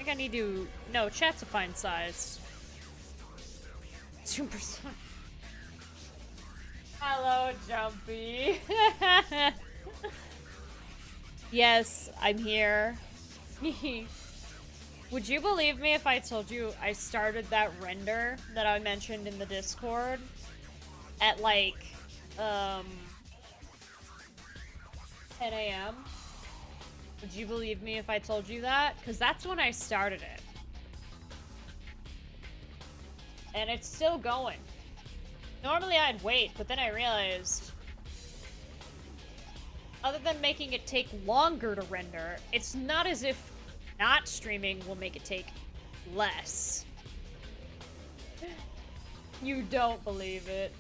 think I need to... No, chat's a fine size. 2%. Hello, Jumpy. Yes, I'm here. Would you believe me if I told you I started that render that I mentioned in the Discord at like 10 a.m.? Would you believe me if I told you that? Because that's when I started it. And it's still going. Normally I'd wait, but then I realized, other than making it take longer to render, it's not as if not streaming will make it take less. You don't believe it.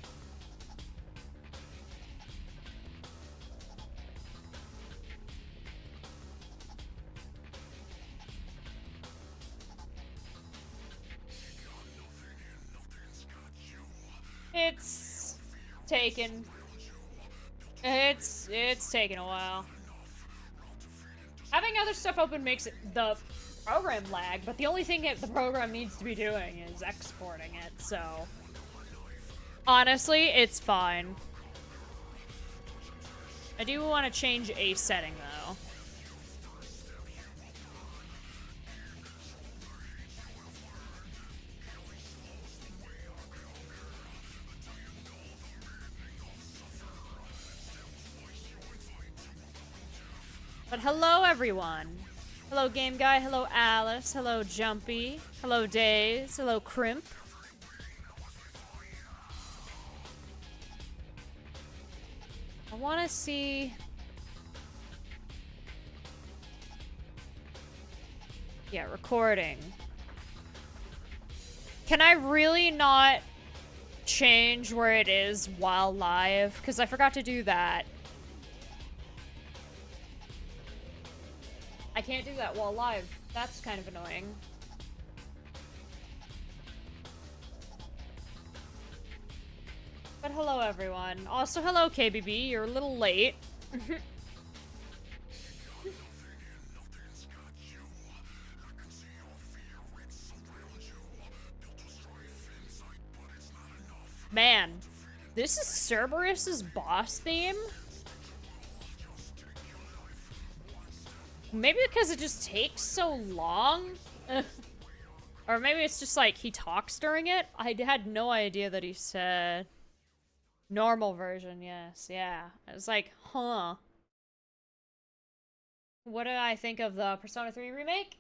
It's taken. It's taken a while. Having other stuff open makes the program lag, but the only thing that the program needs to be doing is exporting it, so... Honestly, it's fine. I do want to change a setting, though. But hello, everyone. Hello, Game Guy. Hello, Alice. Hello, Jumpy. Hello, Days. Hello, Crimp. I want to see... Yeah, recording. Can I really not change where it is while live? Because I forgot to do that. I can't do that while live. That's kind of annoying. But hello, everyone. Also, hello, KBB. You're a little late. Man, this is Cerberus's boss theme? Maybe because it just takes so long? Or maybe it's just like he talks during it? I had no idea that he said... Normal version, yes, yeah. I was like, huh. What did I think of the Persona 3 remake?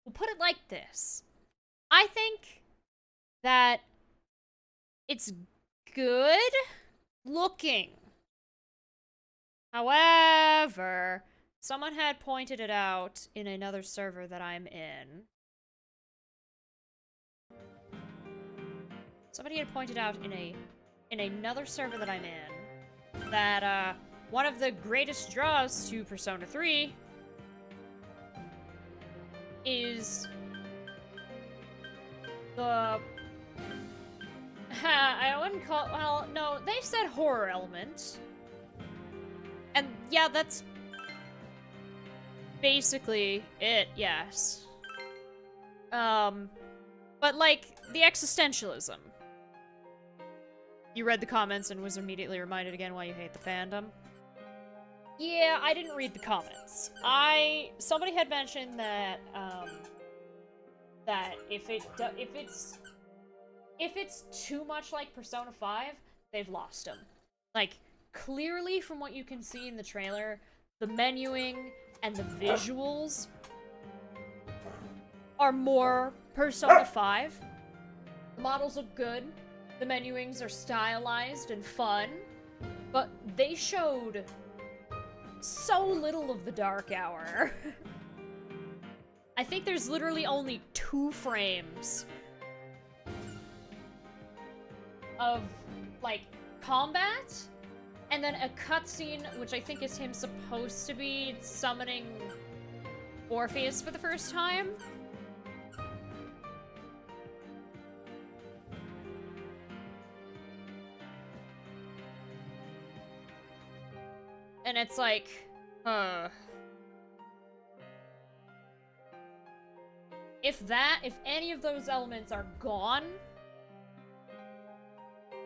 We'll put it like this. I think that it's good looking. However, someone had pointed it out in another server that I'm in. Somebody had pointed out in another server that I'm in that one of the greatest draws to Persona 3 is the I wouldn't call, well, no, they said horror element. And yeah, that's basically it, yes. But like the existentialism. You read the comments and was immediately reminded again why you hate the fandom. Yeah, I didn't read the comments. Somebody had mentioned that that if it's too much like Persona 5, they've lost them. Like, clearly from what you can see in the trailer, the menuing and the visuals are more Persona 5. The models look good. The menuings are stylized and fun. But they showed so little of the Dark Hour. I think there's literally only 2 frames of, like, combat, and then a cutscene, which I think is him supposed to be summoning Orpheus for the first time. And it's like, if any of those elements are gone,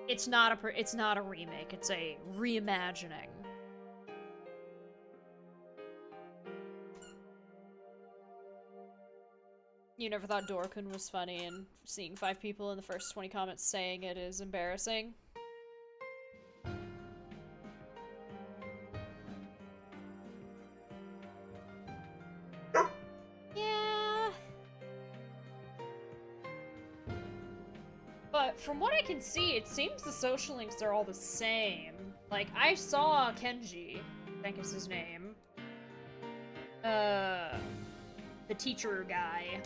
it's not a remake, it's a reimagining. You never thought Dorkun was funny, and seeing 5 people in the first 20 comments saying it is embarrassing? Yeah. But from what I can see, it seems the social links are all the same. Like, I saw Kenji, I think is his name. The teacher guy.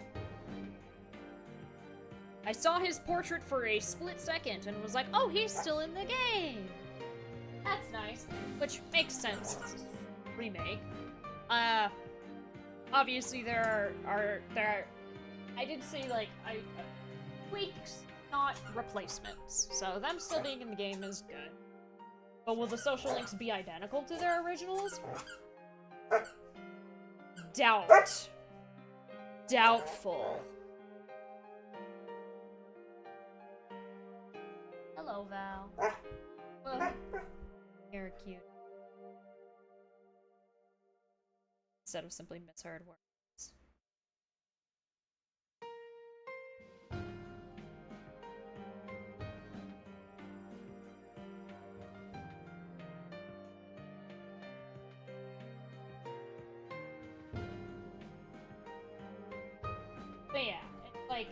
I saw his portrait for a split second and was like, oh, he's still in the game! That's nice. Which makes sense, it's a remake. Obviously there are I did say, like, tweaks, not replacements. So them still being in the game is good. But will the social links be identical to their originals? Doubt. Doubtful. Hello, Val. Well, you're cute. Instead of simply misheard words. But yeah, it's like...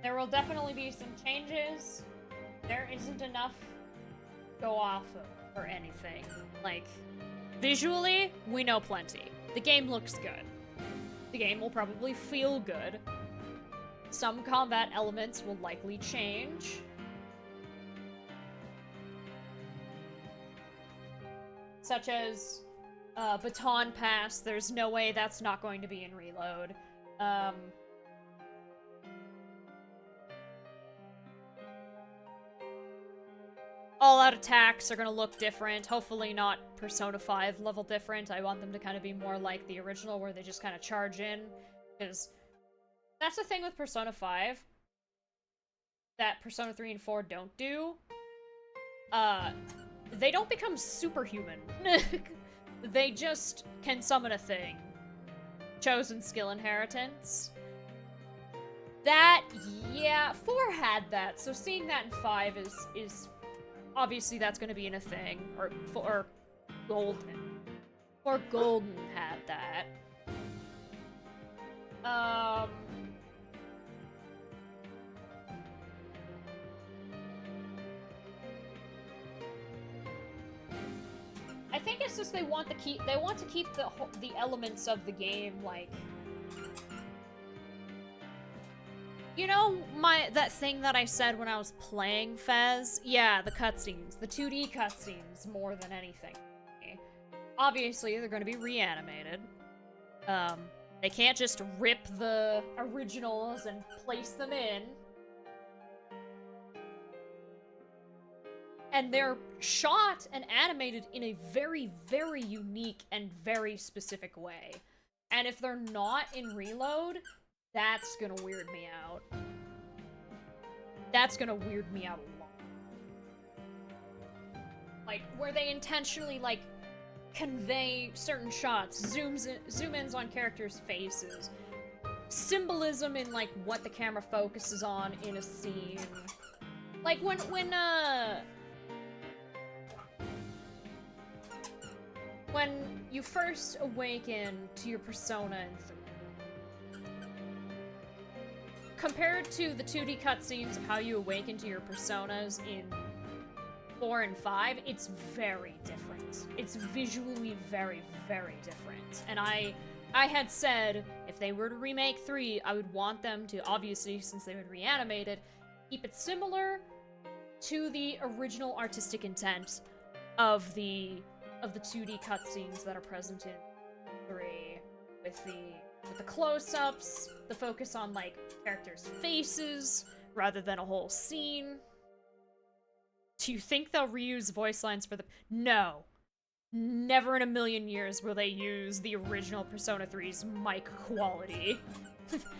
there will definitely be some changes. There isn't enough to go off of or anything. Like, visually, we know plenty. The game looks good. The game will probably feel good. Some combat elements will likely change. Such as Baton Pass, there's no way that's not going to be in Reload. All-out attacks are gonna look different. Hopefully not Persona 5 level different. I want them to kind of be more like the original, where they just kind of charge in. Because that's the thing with Persona 5 that Persona 3 and 4 don't do. They don't become superhuman. They just can summon a thing. Chosen skill inheritance. That, yeah, 4 had that, so seeing that in 5 is obviously that's gonna be in a thing. Or Golden. Or Golden had that. I think it's just they want to keep the elements of the game, like, you know, that thing that I said when I was playing Fez? Yeah, the cutscenes. The 2D cutscenes, more than anything. Obviously, they're gonna be reanimated. They can't just rip the originals and place them in. And they're shot and animated in a very, very unique and very specific way. And if they're not in Reload, that's gonna weird me out. That's gonna weird me out a lot. Like, where they intentionally, like, convey certain shots, zoom-ins on characters' faces, symbolism in, like, what the camera focuses on in a scene. Like, when you first awaken to your persona in 3, compared to the 2D cutscenes of how you awaken to your personas in 4 and 5, it's very different. It's visually very, very different. And I had said, if they were to remake 3, I would want them to, obviously, since they would reanimate it, keep it similar to the original artistic intent of the 2D cutscenes that are present in 3, with the close-ups, the focus on, like, characters' faces, rather than a whole scene. Do you think they'll reuse voice lines for the... No. Never in a million years will they use the original Persona 3's mic quality.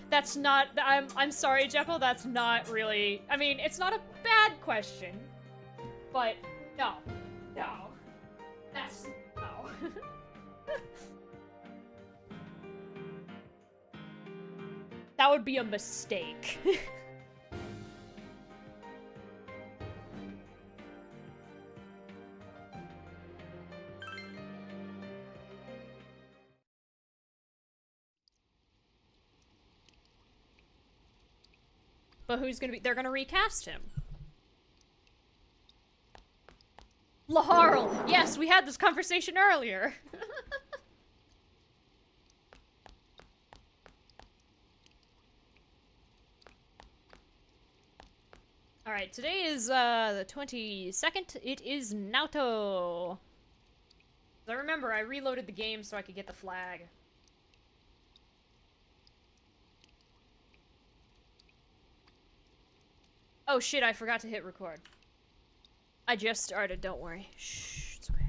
That's not... I'm sorry, Jeppo, that's not really... I mean, it's not a bad question, but no. No. That's... no. That would be a mistake. But who's gonna be... They're gonna recast him. Laharl! Yes, we had this conversation earlier. Alright, today is the 22nd. It is Naoto. I remember, I reloaded the game so I could get the flag. Oh shit, I forgot to hit record. I just started, don't worry. Shh, it's okay.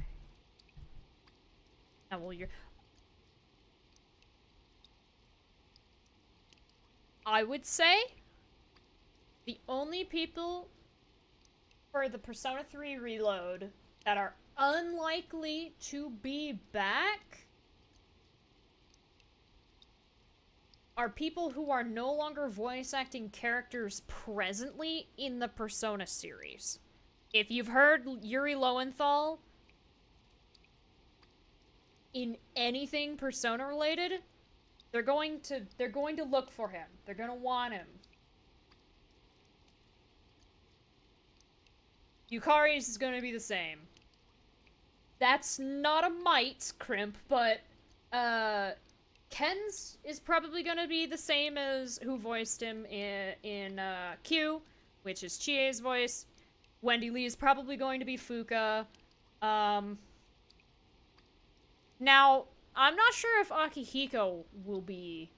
Now, well, you're... I would say the only people for the Persona 3 Reload that are unlikely to be back are people who are no longer voice acting characters presently in the Persona series. If you've heard Yuri Lowenthal in anything Persona related, they're going to look for him. They're gonna want him. Yukari's is gonna be the same. That's not a might, Crimp, but Ken's is probably gonna be the same as who voiced him in Q, which is Chie's voice. Wendy Lee is probably going to be Fuka. Now, I'm not sure if Akihiko will be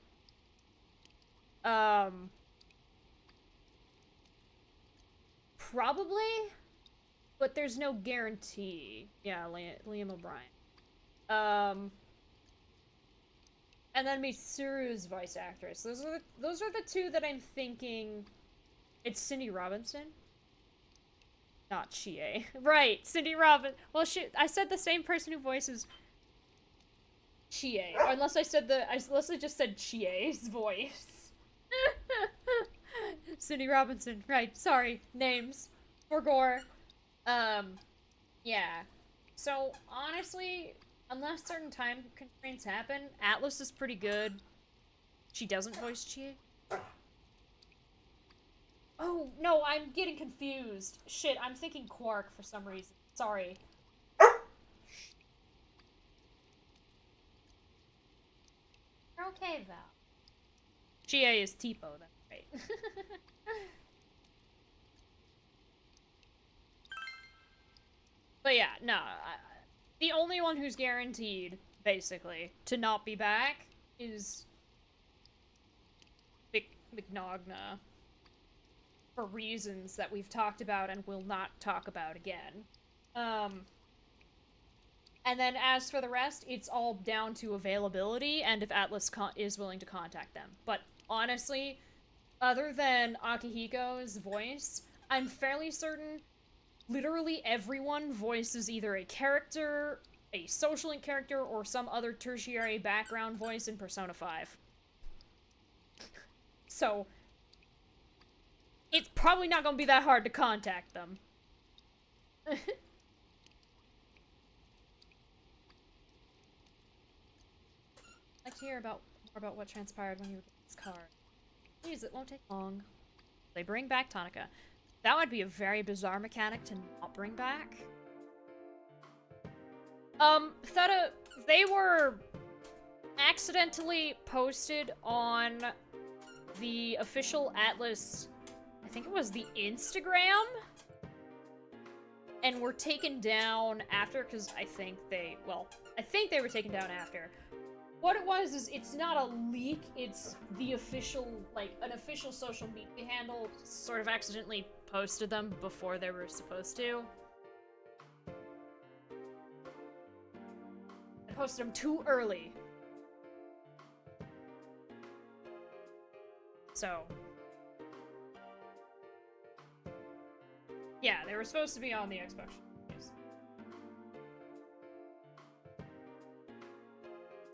probably, but there's no guarantee. Yeah, Liam O'Brien. And then Mitsuru's voice actress. Those are the two that I'm thinking. It's Cindy Robinson, not Chie. Right, Cindy Robinson. Well, I said the same person who voices Chie, unless I just said Chie's voice. Cindy Robinson. Right. Sorry. Names. For gore. Yeah. So honestly, unless certain time constraints happen, Atlus is pretty good. She doesn't voice Chie. Oh, no, I'm getting confused. Shit, I'm thinking Quark for some reason. Sorry. You're okay, Val. Chie is Tipo, that's right. But yeah, no. The only one who's guaranteed, basically, to not be back is McNogna. For reasons that we've talked about and will not talk about again. And then as for the rest, it's all down to availability and if Atlus is willing to contact them. But honestly, other than Akihiko's voice, I'm fairly certain literally everyone voices either a character, a social link character, or some other tertiary background voice in Persona 5. So, it's probably not gonna be that hard to contact them. I'd like to hear more about what transpired when you were getting this card. Please, it won't take long. They bring back Tonica. That would be a very bizarre mechanic to not bring back. Theta, they were accidentally posted on the official Atlus, I think it was the Instagram, and were taken down after, because I think they were taken down after. What it was is it's not a leak, it's the official, like, an official social media handle sort of accidentally posted them before they were supposed to. I posted them too early. So. Yeah, they were supposed to be on the Xbox.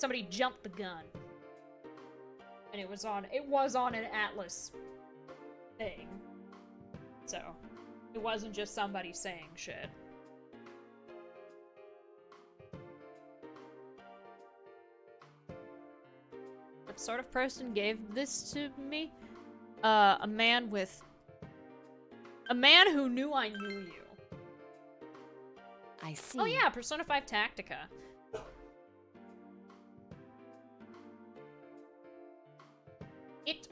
Somebody jumped the gun. And it was on an Atlus thing. So, it wasn't just somebody saying shit. What sort of person gave this to me? A man who knew I knew you. I see. Oh yeah, Persona 5 Tactica. It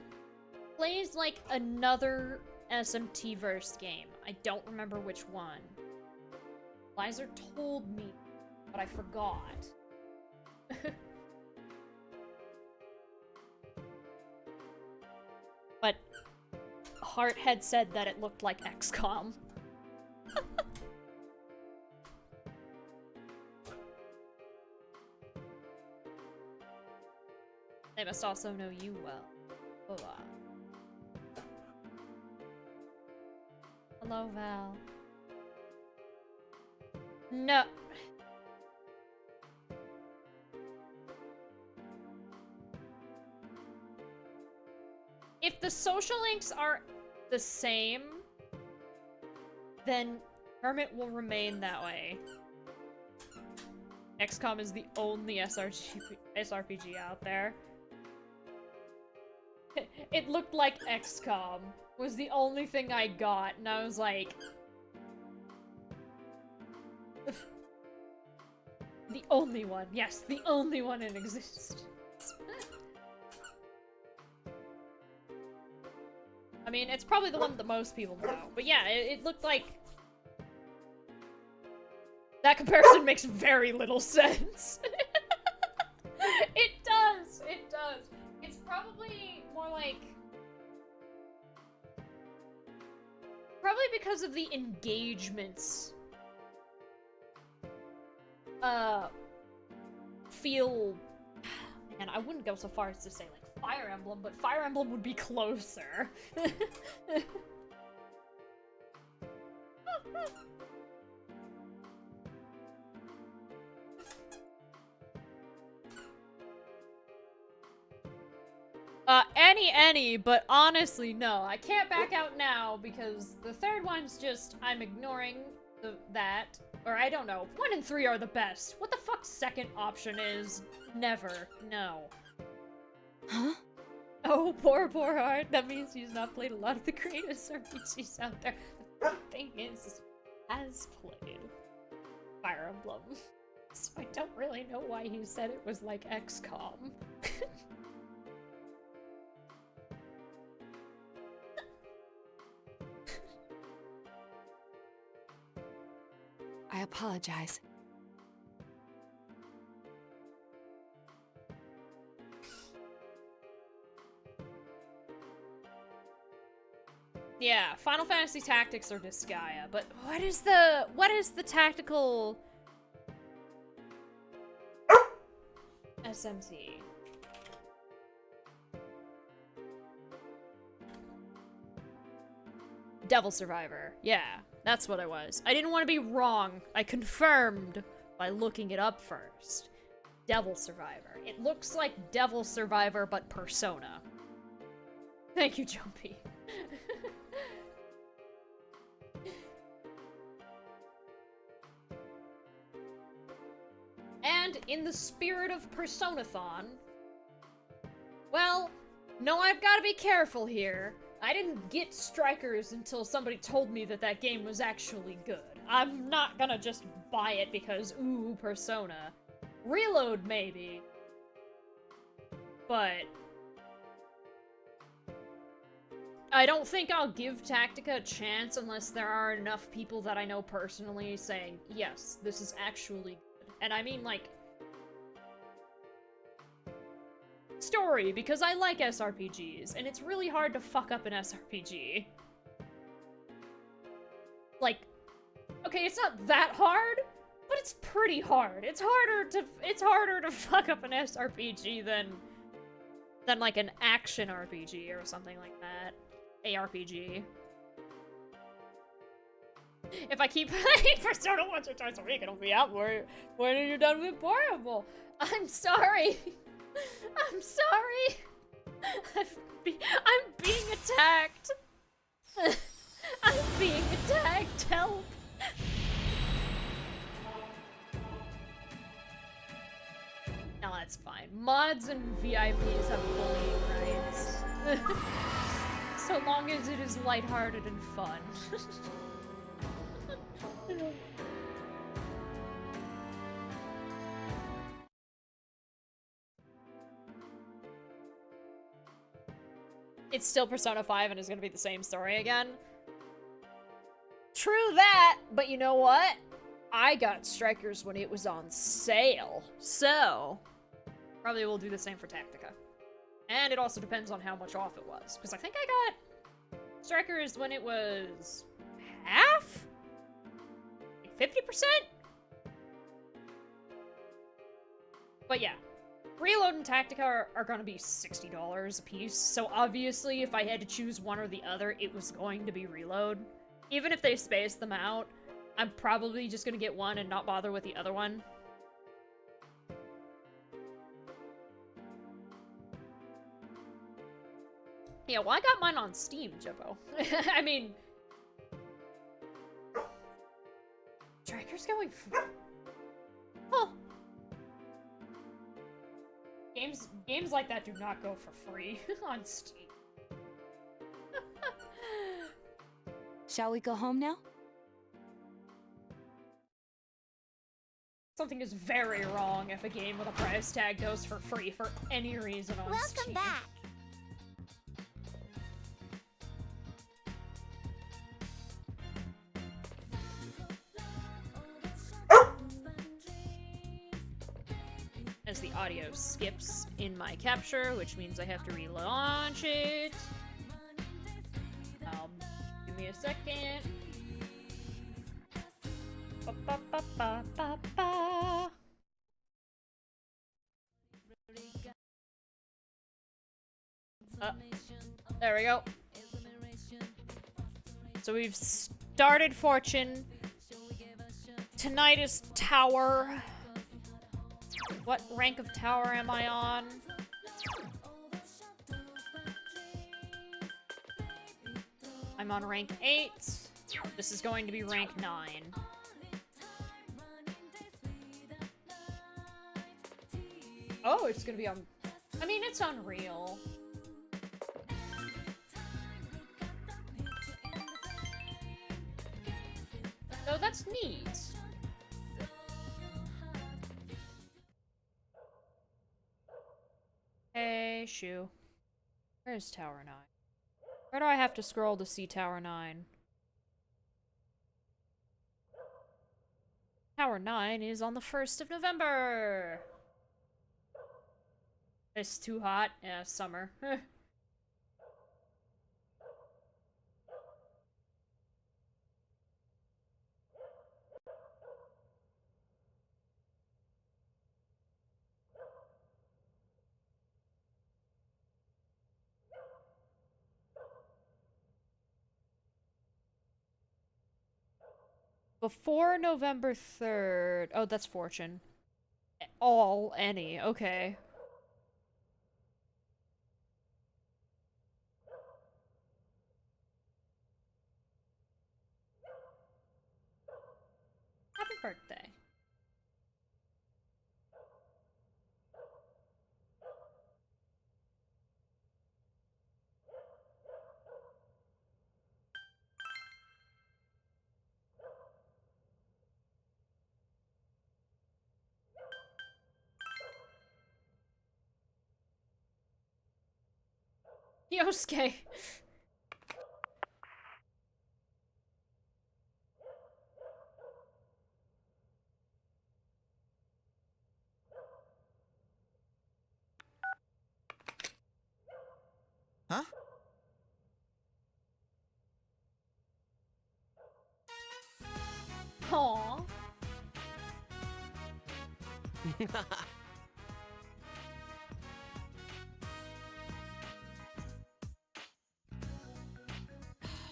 plays like another SMT-verse game. I don't remember which one. Liza told me, but I forgot. But Hart had said that it looked like XCOM. They must also know you well. Hello, Val. No. If the social links are the same, then Hermit will remain that way. XCOM is the only SRPG out there. It looked like XCOM was the only thing I got, and I was like... The only one. Yes, the only one in existence. I mean, it's probably the one that most people know. But yeah, it looked like... That comparison makes very little sense. It does! It does. It's probably more like... Probably because of the engagements. Feel... Man, I wouldn't go so far as to say, like, Fire Emblem, but Fire Emblem would be closer. Any, but honestly, no. I can't back out now, because the third one's just, I'm ignoring that. Or, I don't know. 1 and 3 are the best. What the fuck second option is? Never. No. Huh? Oh, poor Hart. That means he's not played a lot of the greatest RPGs out there. The thing is has played Fire Emblem. So I don't really know why he said it was like XCOM. I apologize. Yeah, Final Fantasy Tactics or Disgaea, but what is the tactical SMT? Devil Survivor. Yeah, that's what it was. I didn't want to be wrong. I confirmed by looking it up first. Devil Survivor. It looks like Devil Survivor, but Persona. Thank you, Jumpy. And in the spirit of Personathon, well, no, I've got to be careful here. I didn't get Strikers until somebody told me that that game was actually good. I'm not gonna just buy it because, ooh, Persona. Reload, maybe. But I don't think I'll give Tactica a chance unless there are enough people that I know personally saying, yes, this is actually good. And I mean, like, story because I like SRPGs, and it's really hard to fuck up an SRPG. Like, okay, it's not that hard, but it's pretty hard. It's harder to fuck up an SRPG than like an action RPG or something like that. ARPG. If I keep playing Persona once or twice a week, it'll be out. When are you done with Portable? I'm sorry. I'm sorry. I'm being attacked. I'm being attacked. Help. No, that's fine. Mods and VIPs have bullying rights. So long as it is lighthearted and fun. It's still Persona 5 and is gonna be the same story again. True that, but you know what? I got Strikers when it was on sale, so probably will do the same for Tactica. And it also depends on how much off it was, because I think I got Strikers when it was half? Like 50%? But yeah, Reload and Tactica are gonna be $60 a piece, so obviously if I had to choose one or the other, it was going to be Reload. Even if they space them out, I'm probably just gonna get one and not bother with the other one. Yeah, well, I got mine on Steam, Jibbo. I mean... Tracker's going for... Huh. Games like that do not go for free on Steam. Shall we go home now? Something is very wrong if a game with a price tag goes for free for any reason on Steam. Welcome back. As the audio skips in my capture, which means I have to relaunch it. Give me a second. Ba, ba, ba, ba, ba, ba. There we go. So we've started Fortune. Tonight is Tower. What rank of Tower am I on? I'm on rank 8. This is going to be rank 9. Oh, it's gonna be on... I mean, it's Unreal. So that's neat. Hey, Shu. Where's Tower 9? Where do I have to scroll to see Tower 9? Tower 9 is on the 1st of November! It's too hot. Yeah, summer. Before November 3rd. Oh, that's Fortune. Any. Okay. Happy birthday. Yosuke.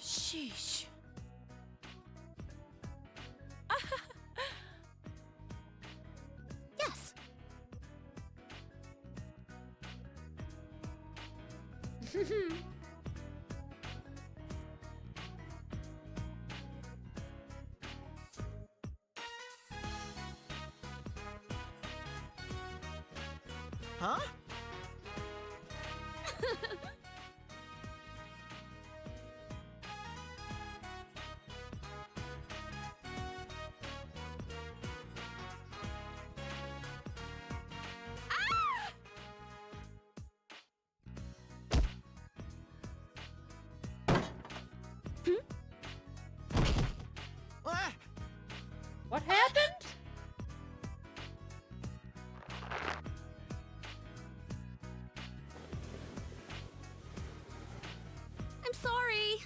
Sheesh. Yes. Huh? Ah! What happened? I'm sorry.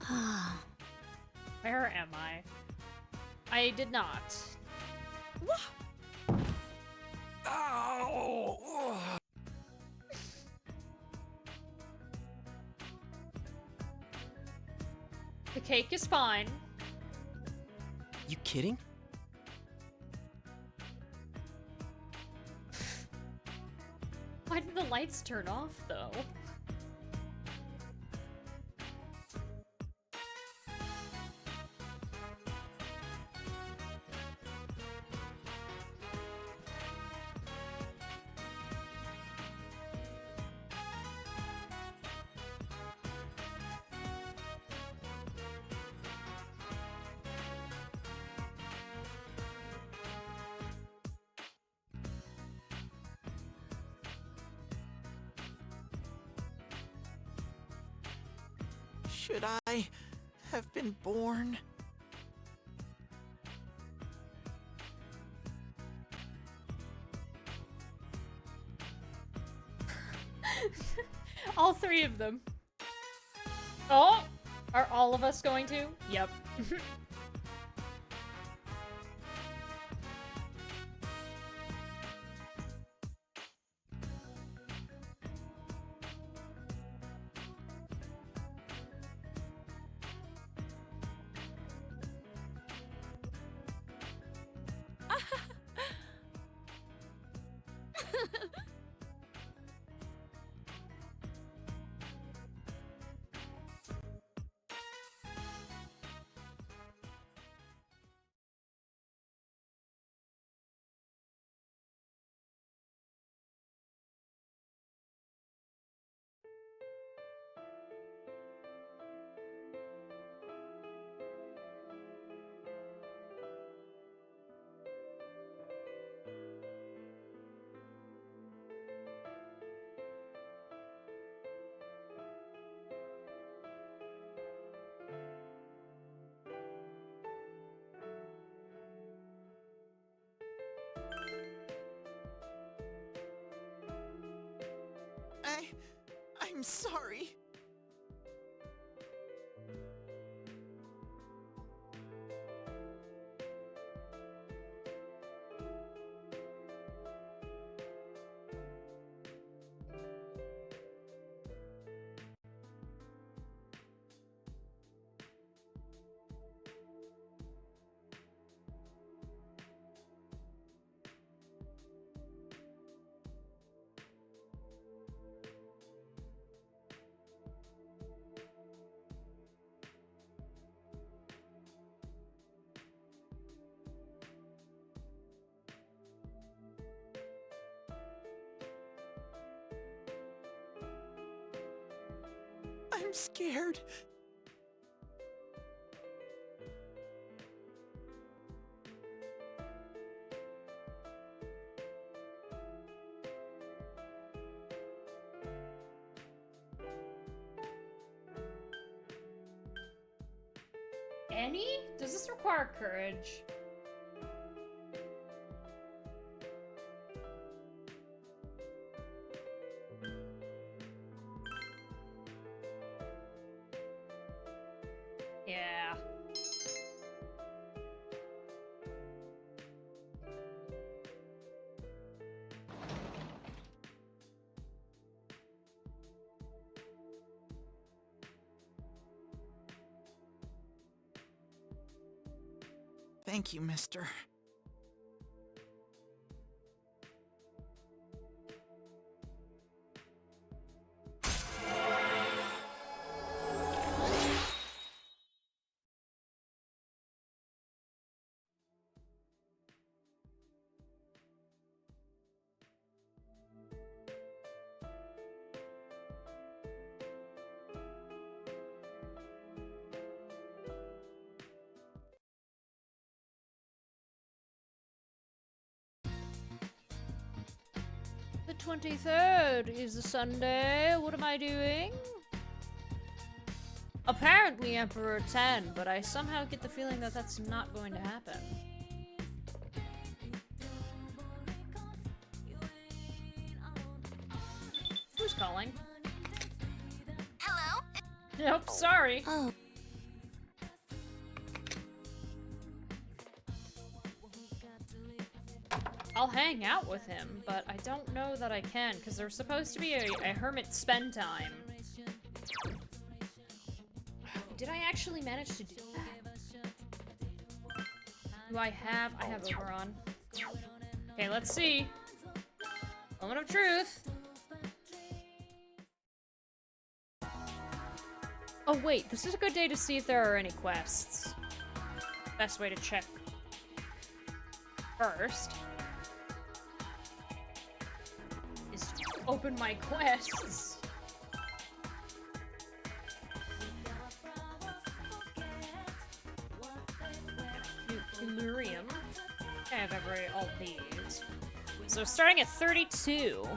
Ah. Where am I? I did not. Ow! The cake is fine. You kidding? Why did the lights turn off, though? Should I have been born? All three of them. Oh! Are all of us going to? Yep. I'm sorry. I'm scared. Any? Does this require courage? Yeah. Thank you, mister. The 23rd is a Sunday. What am I doing? Apparently Emperor 10, but I somehow get the feeling that that's not going to happen. Who's calling? Hello? Nope, sorry. Oh. I'll hang out with him, but I don't know that I can, because there's supposed to be a hermit spend time. Did I actually manage to do that? Do I have Oberon. Okay, let's see. Moment of truth. Oh wait, this is a good day to see if there are any quests. Best way to check first is to open my quests. Delirium. I have all these. So starting at 32.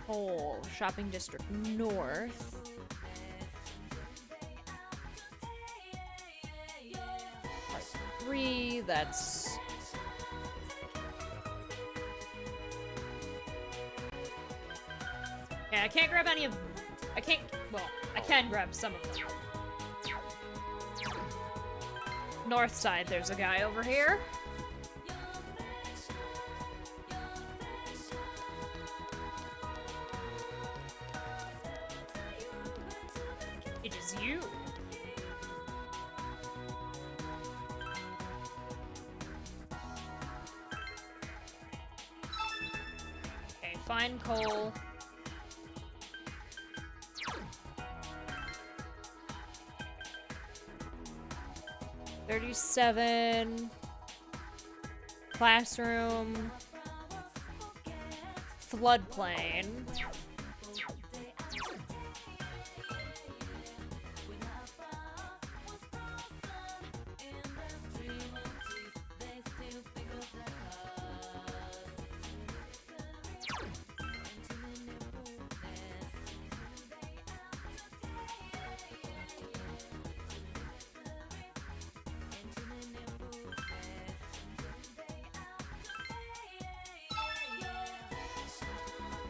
Whole shopping district north. Part 3, that's... Okay, I can't grab any of... well, I can grab some of them. North side, there's a guy over here. It is you. Okay, find coal. $37. Classroom. Floodplain.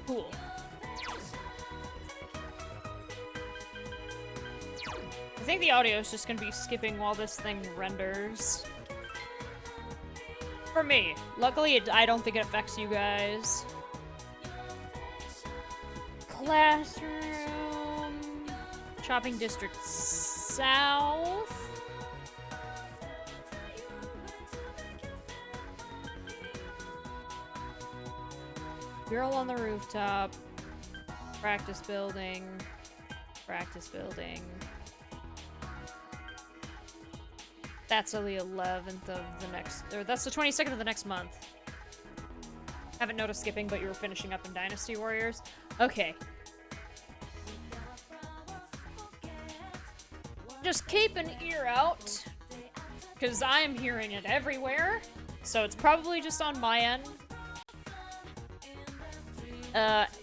Cool. I think the audio is just gonna be skipping while this thing renders. For me. Luckily, I don't think it affects you guys. Classroom. Shopping district south. Girl on the rooftop. Practice building. Practice building. That's on the 11th of the next, or that's the 22nd of the next month. Haven't noticed skipping, but you were finishing up in Dynasty Warriors. Okay. Just keep an ear out, because I am hearing it everywhere. So it's probably just on my end.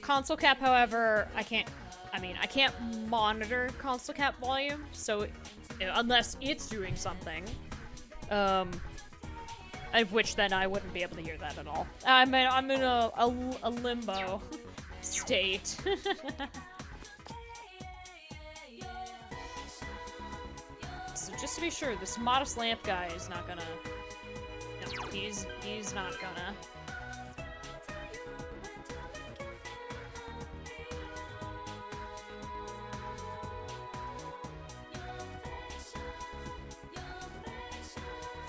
Console cap, however, I can't monitor console cap volume, so unless it's doing something, of which then I wouldn't be able to hear that at all. I'm in a limbo state. So just to be sure, this modest lamp guy is not gonna... No. He's not gonna.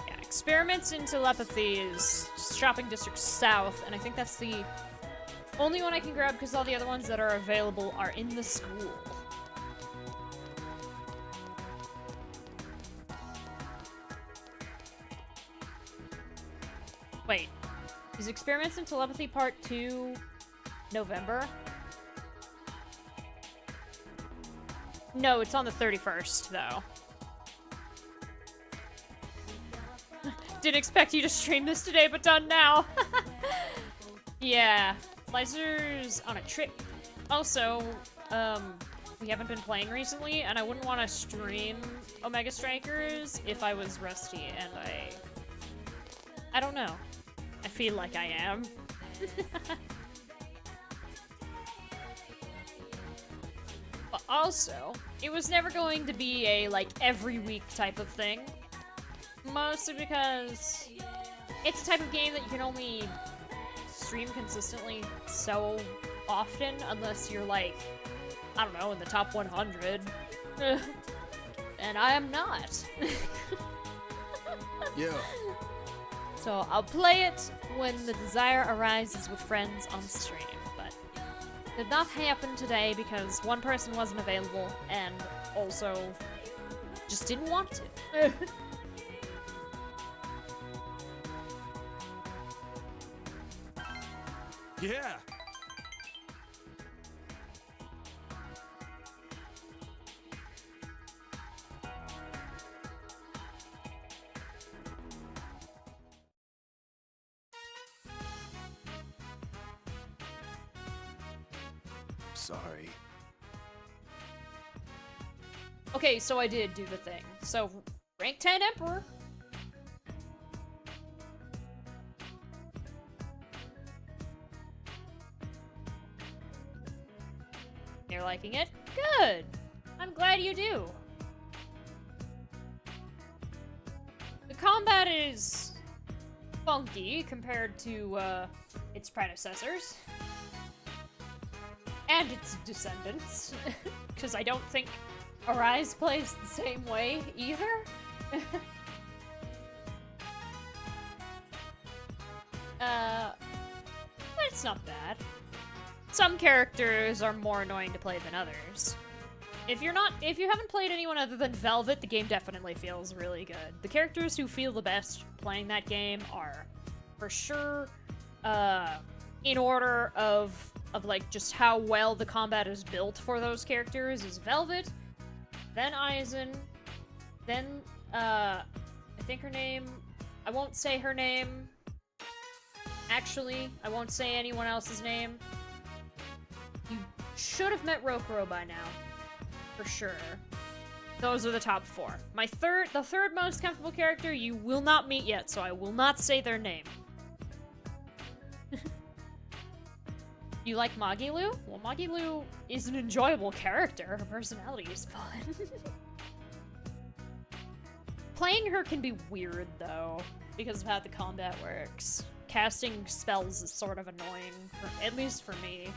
Yeah, Experiments in Telepathy is Shopping District South, and I think that's the only one I can grab because all the other ones that are available are in the school. Wait, is Experiments in Telepathy Part 2 November? No, it's on the 31st, though. Didn't expect you to stream this today, but done now. Yeah, Slicer's on a trip. Also, we haven't been playing recently, and I wouldn't want to stream Omega Strikers if I was rusty, and I don't know. I feel like I am. But also, it was never going to be a, like, every week type of thing. Mostly because it's a type of game that you can only stream consistently so often unless you're, like, I don't know, in the top 100. And I am not. Yeah. So I'll play it when the desire arises with friends on stream, but did not happen today because one person wasn't available and also just didn't want to. Yeah. Sorry. Okay, so I did do the thing. So, rank 10 Emperor. You're liking it? Good! I'm glad you do. The combat is funky compared to its predecessors. And its descendants. Because I don't think Arise plays the same way either. But it's not bad. Some characters are more annoying to play than others. If you haven't played anyone other than Velvet, the game definitely feels really good. The characters who feel the best playing that game are, for sure, in order of like just how well the combat is built for those characters is Velvet, then Aizen, then I think her name, I won't say her name. Actually, I won't say anyone else's name. You should have met Rokuro by now, for sure. Those are the top 4. The third most comfortable character you will not meet yet, so I will not say their name. You like Magilu? Well, Magilu is an enjoyable character. Her personality is fun. Playing her can be weird, though, because of how the combat works. Casting spells is sort of annoying, at least for me.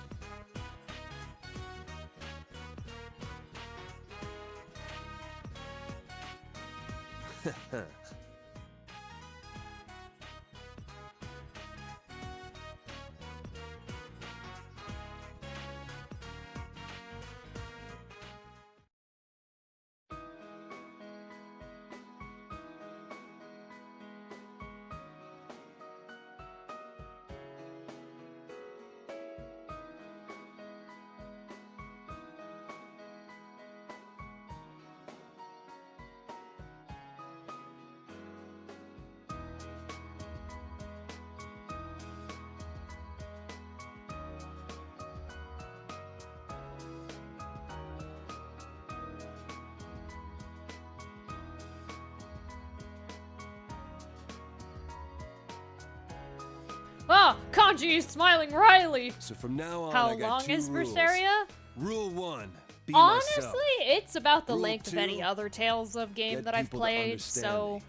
Oh, Kanji is smiling wryly. So from now on, How I got long 2 is rules. Berseria? Rule 1, be Honestly, myself. it's about the Rule length of 2, any other Tales of game get that I've people to played, understand so, me.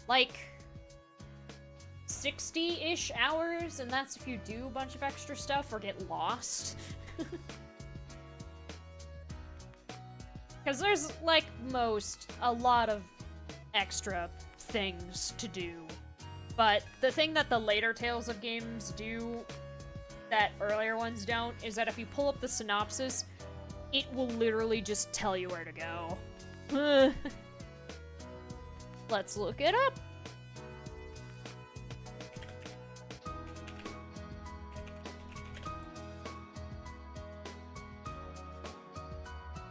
like, 60-ish hours, and that's if you do a bunch of extra stuff or get lost. Because there's, like most, a lot of extra things to do. But the thing that the later Tales of games do that earlier ones don't is that if you pull up the synopsis, it will literally just tell you where to go. Let's look it up.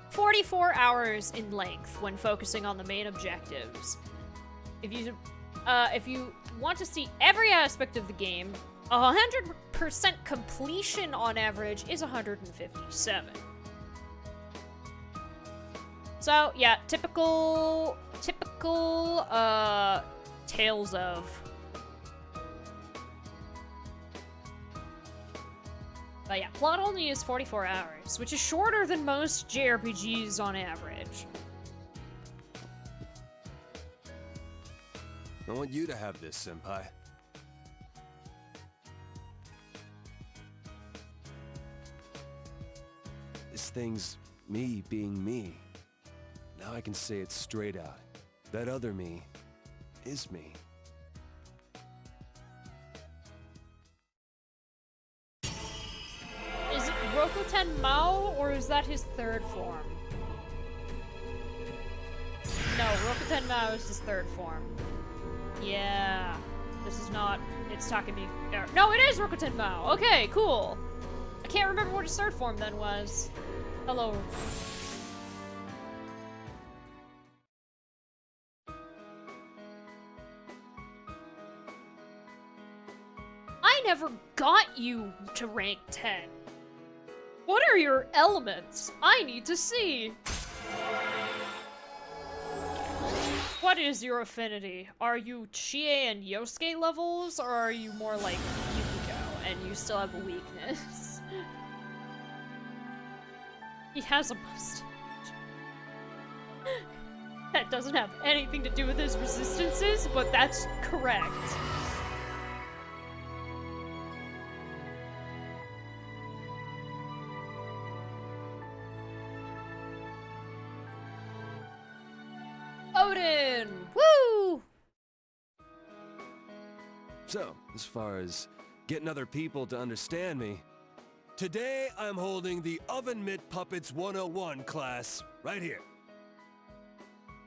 "44 hours in length when focusing on the main objectives. If you want to see every aspect of the game, 100% completion on average is 157. So, yeah, typical, Tales of. But yeah, plot only is 44 hours, which is shorter than most JRPGs on average. I want you to have this, Senpai. This thing's me being me. Now I can say it straight out. That other me is me. Is it Rokuten Mao, or is that his third form? No, Rokuten Mao is his third form. Yeah. This is not... It's Takemi... No, it is Rokuten Mao! Okay, cool! I can't remember what his third form then was. Hello. I never got you to rank 10. What are your elements? I need to see. What is your affinity? Are you Chie and Yosuke levels, or are you more like Yukiko and you still have a weakness? He has a mustache. That doesn't have anything to do with his resistances, but that's correct. Odin! Woo! So, as far as getting other people to understand me, today I'm holding the Oven Mitt Puppets 101 class right here.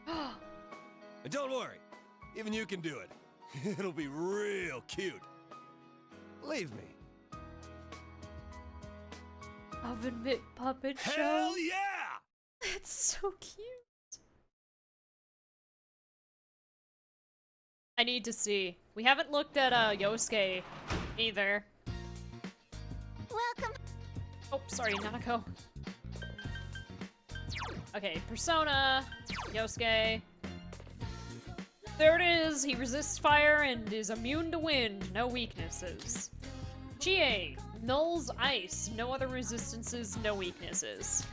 And don't worry, even you can do it. It'll be real cute. Believe me. Oven Mitt Puppet Show? Hell yeah! That's so cute. I need to see. We haven't looked at Yosuke either. Welcome. Oh, sorry, Nanako. Okay, Persona, Yosuke. There it is. He resists fire and is immune to wind. No weaknesses. Chie, nulls ice. No other resistances, no weaknesses.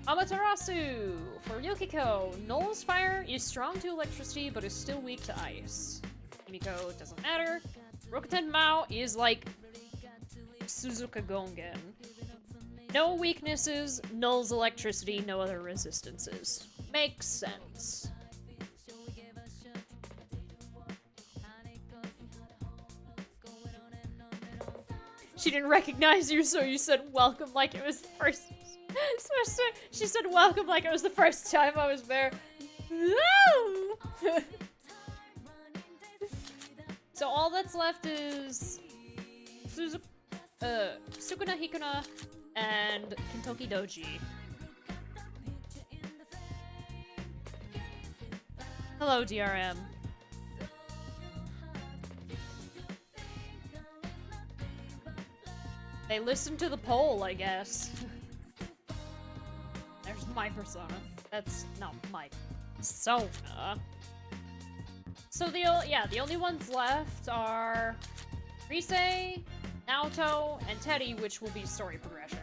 Amaterasu! For Yukiko, nulls fire, is strong to electricity, but is still weak to ice. Kimiko, doesn't matter. Rokuten Mao is like Suzuka Gongen. No weaknesses, nulls electricity, no other resistances. Makes sense. She didn't recognize you, so you said welcome like it was the first... She said welcome like it was the first time I was there. No! So all that's left is Sukuna Hikuna and Kintoki Doji. Hello, DRM. They listened to the poll, I guess. There's my persona. That's not my persona. So the only ones left are Rise, Naoto, and Teddy, which will be story progression.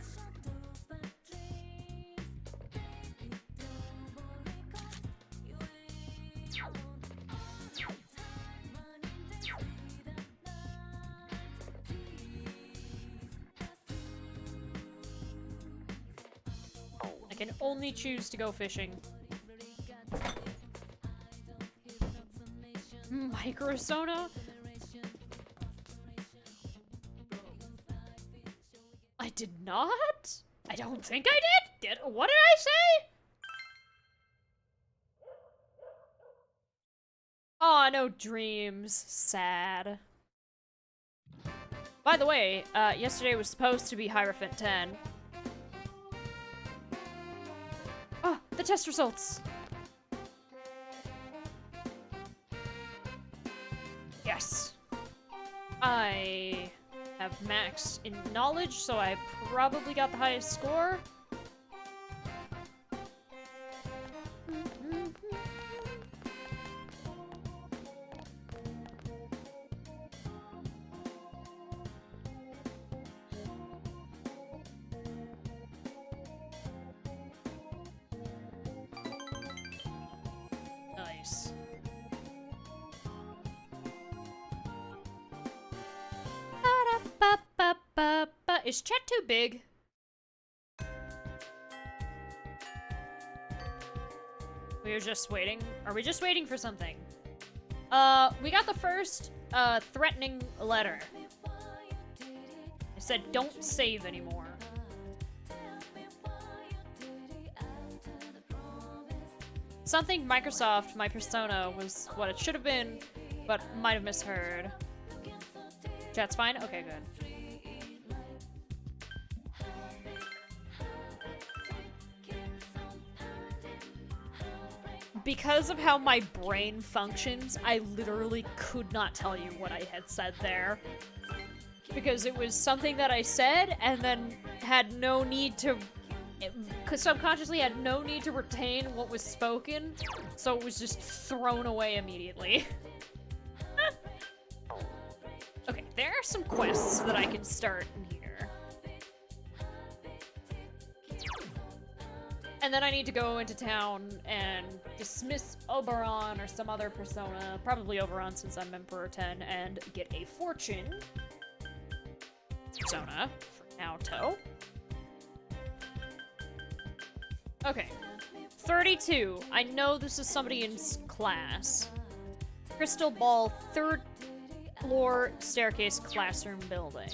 can only choose to go fishing. Microsona? I did not? I don't think I did? What did I say? Aw, no dreams. Sad. By the way, yesterday was supposed to be Hierophant 10. Oh, the test results! Yes. I have max in knowledge, so I probably got the highest score. Nice. Is chat too big? We're just waiting. Are we just waiting for something? We got the first, threatening letter. It said, don't save anymore. Something Microsoft, my persona, was what it should have been, but might have misheard. Chat's fine? Okay, good. Because of how my brain functions, I literally could not tell you what I had said there. Because it was something that I said, and then had no need to... subconsciously had no need to retain what was spoken, so it was just thrown away immediately. Okay, there are some quests that I can start in here. And then I need to go into town and dismiss Oberon or some other persona, probably Oberon since I'm Emperor 10, and get a fortune persona for Naoto. Okay. 32. I know this is somebody in class. Crystal Ball, 3rd floor staircase classroom building.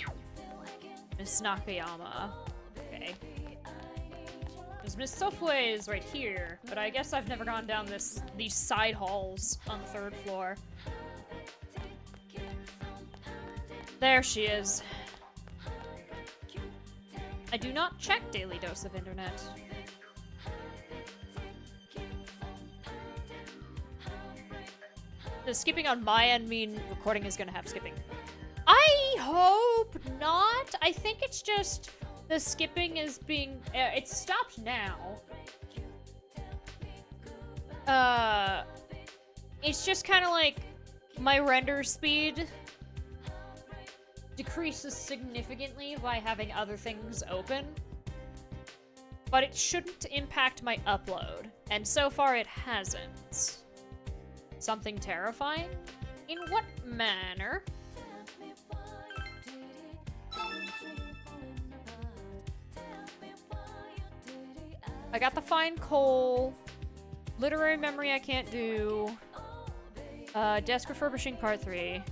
Miss Nakayama. Okay. Because Miss Sofue is right here, but I guess I've never gone down these side halls on the 3rd floor. There she is. I do not check Daily Dose of Internet. Does skipping on my end mean recording is gonna have skipping? I hope not. I think it's just the skipping is being... it's stopped now. It's just kind of like my render speed decreases significantly by having other things open. But it shouldn't impact my upload. And so far it hasn't. Something terrifying? In what manner? I got the fine coal. Literary memory I can't do. Desk refurbishing part 3.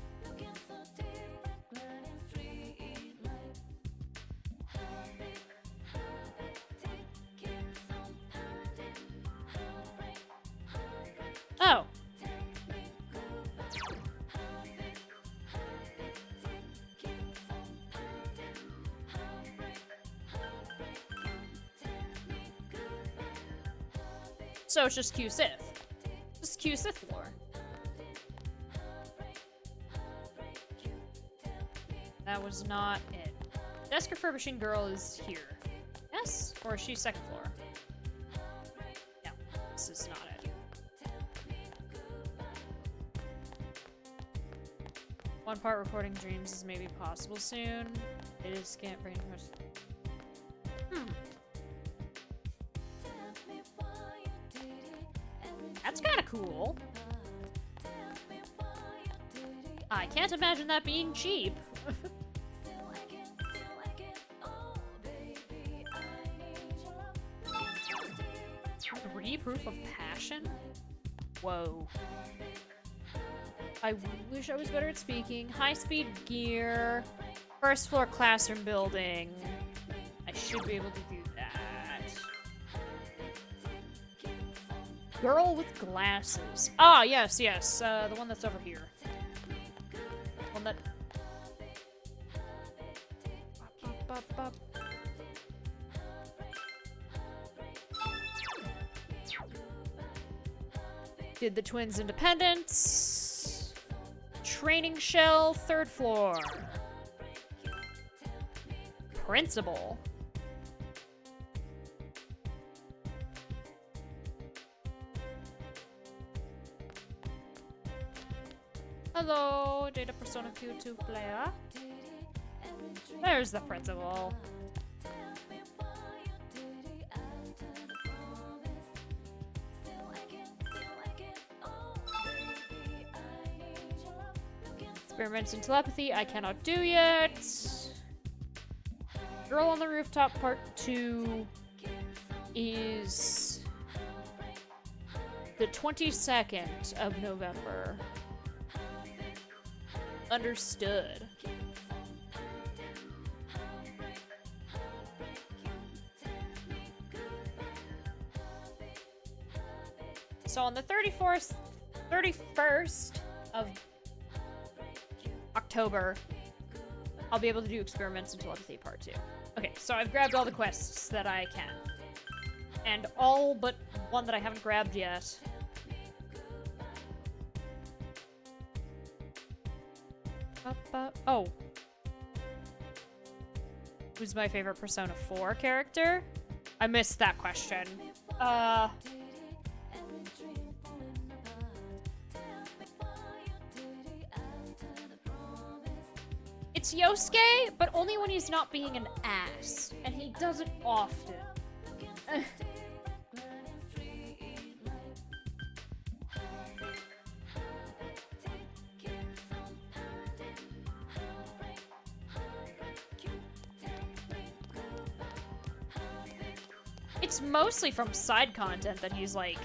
Oh. So it's just Q-Sith. Just Q-Sith lore. That was not it. Desk refurbishing girl is here. Yes? Or is she 2nd floor? No, this is not it. One part recording dreams is maybe possible soon. It is scant brain much. That's kind of cool. I can't imagine that being cheap. 3 proof of passion? Whoa. I wish I was better at speaking. High-speed gear. First floor classroom building. I should be able to do that. Girl with glasses. Ah, yes, yes. The one that's over here. One that... Bop. Did the Twins Independence. Training shell, 3rd floor. Principal. Hello, Data Persona Q2 player. There's the principal. Experiments in telepathy, I cannot do yet. Girl on the Rooftop Part 2 is the 22nd of November. Understood. So on the 31st of October, I'll be able to do Experiments in Telepathy Part 2. Okay, so I've grabbed all the quests that I can. And all but one that I haven't grabbed yet. Oh. Who's my favorite Persona 4 character? I missed that question. It's Yosuke, but only when he's not being an ass. And he does it often. It's mostly from side content that he's like...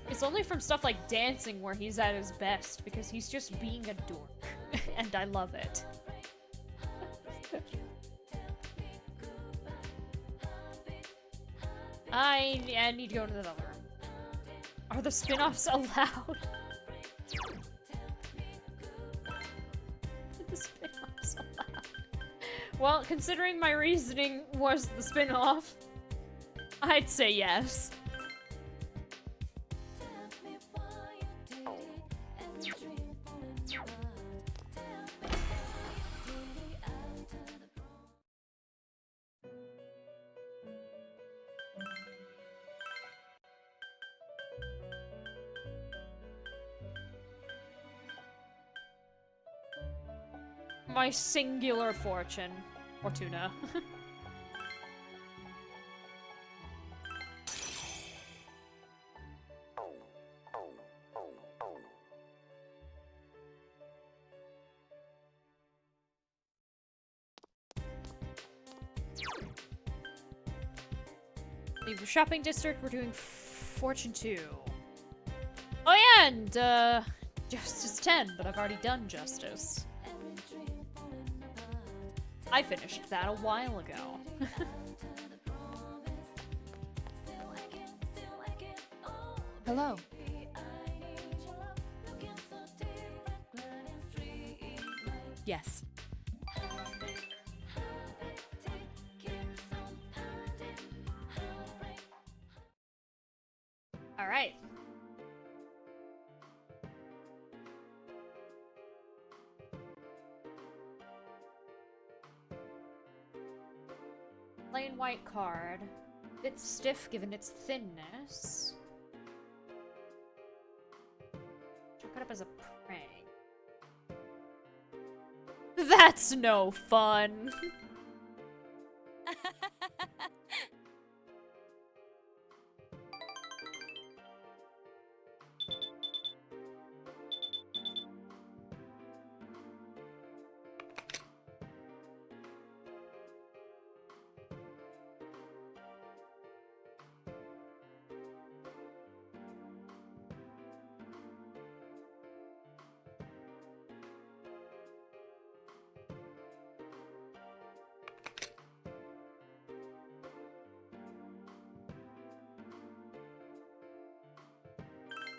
It's only from stuff like dancing where he's at his best, because he's just being a dork. And I love it. I need to go to the other room. Are the spin-offs allowed? The spin-offs allowed? Well, considering my reasoning was the spin-off, I'd say yes. My singular fortune. Fortuna. Leave the shopping district, we're doing Fortune 2. Oh yeah, and Justice 10, but I've already done Justice. I finished that a while ago. Hello. Yes. All right. Plain white card. Bit stiff given its thinness. Chalk it up as a prank. That's no fun.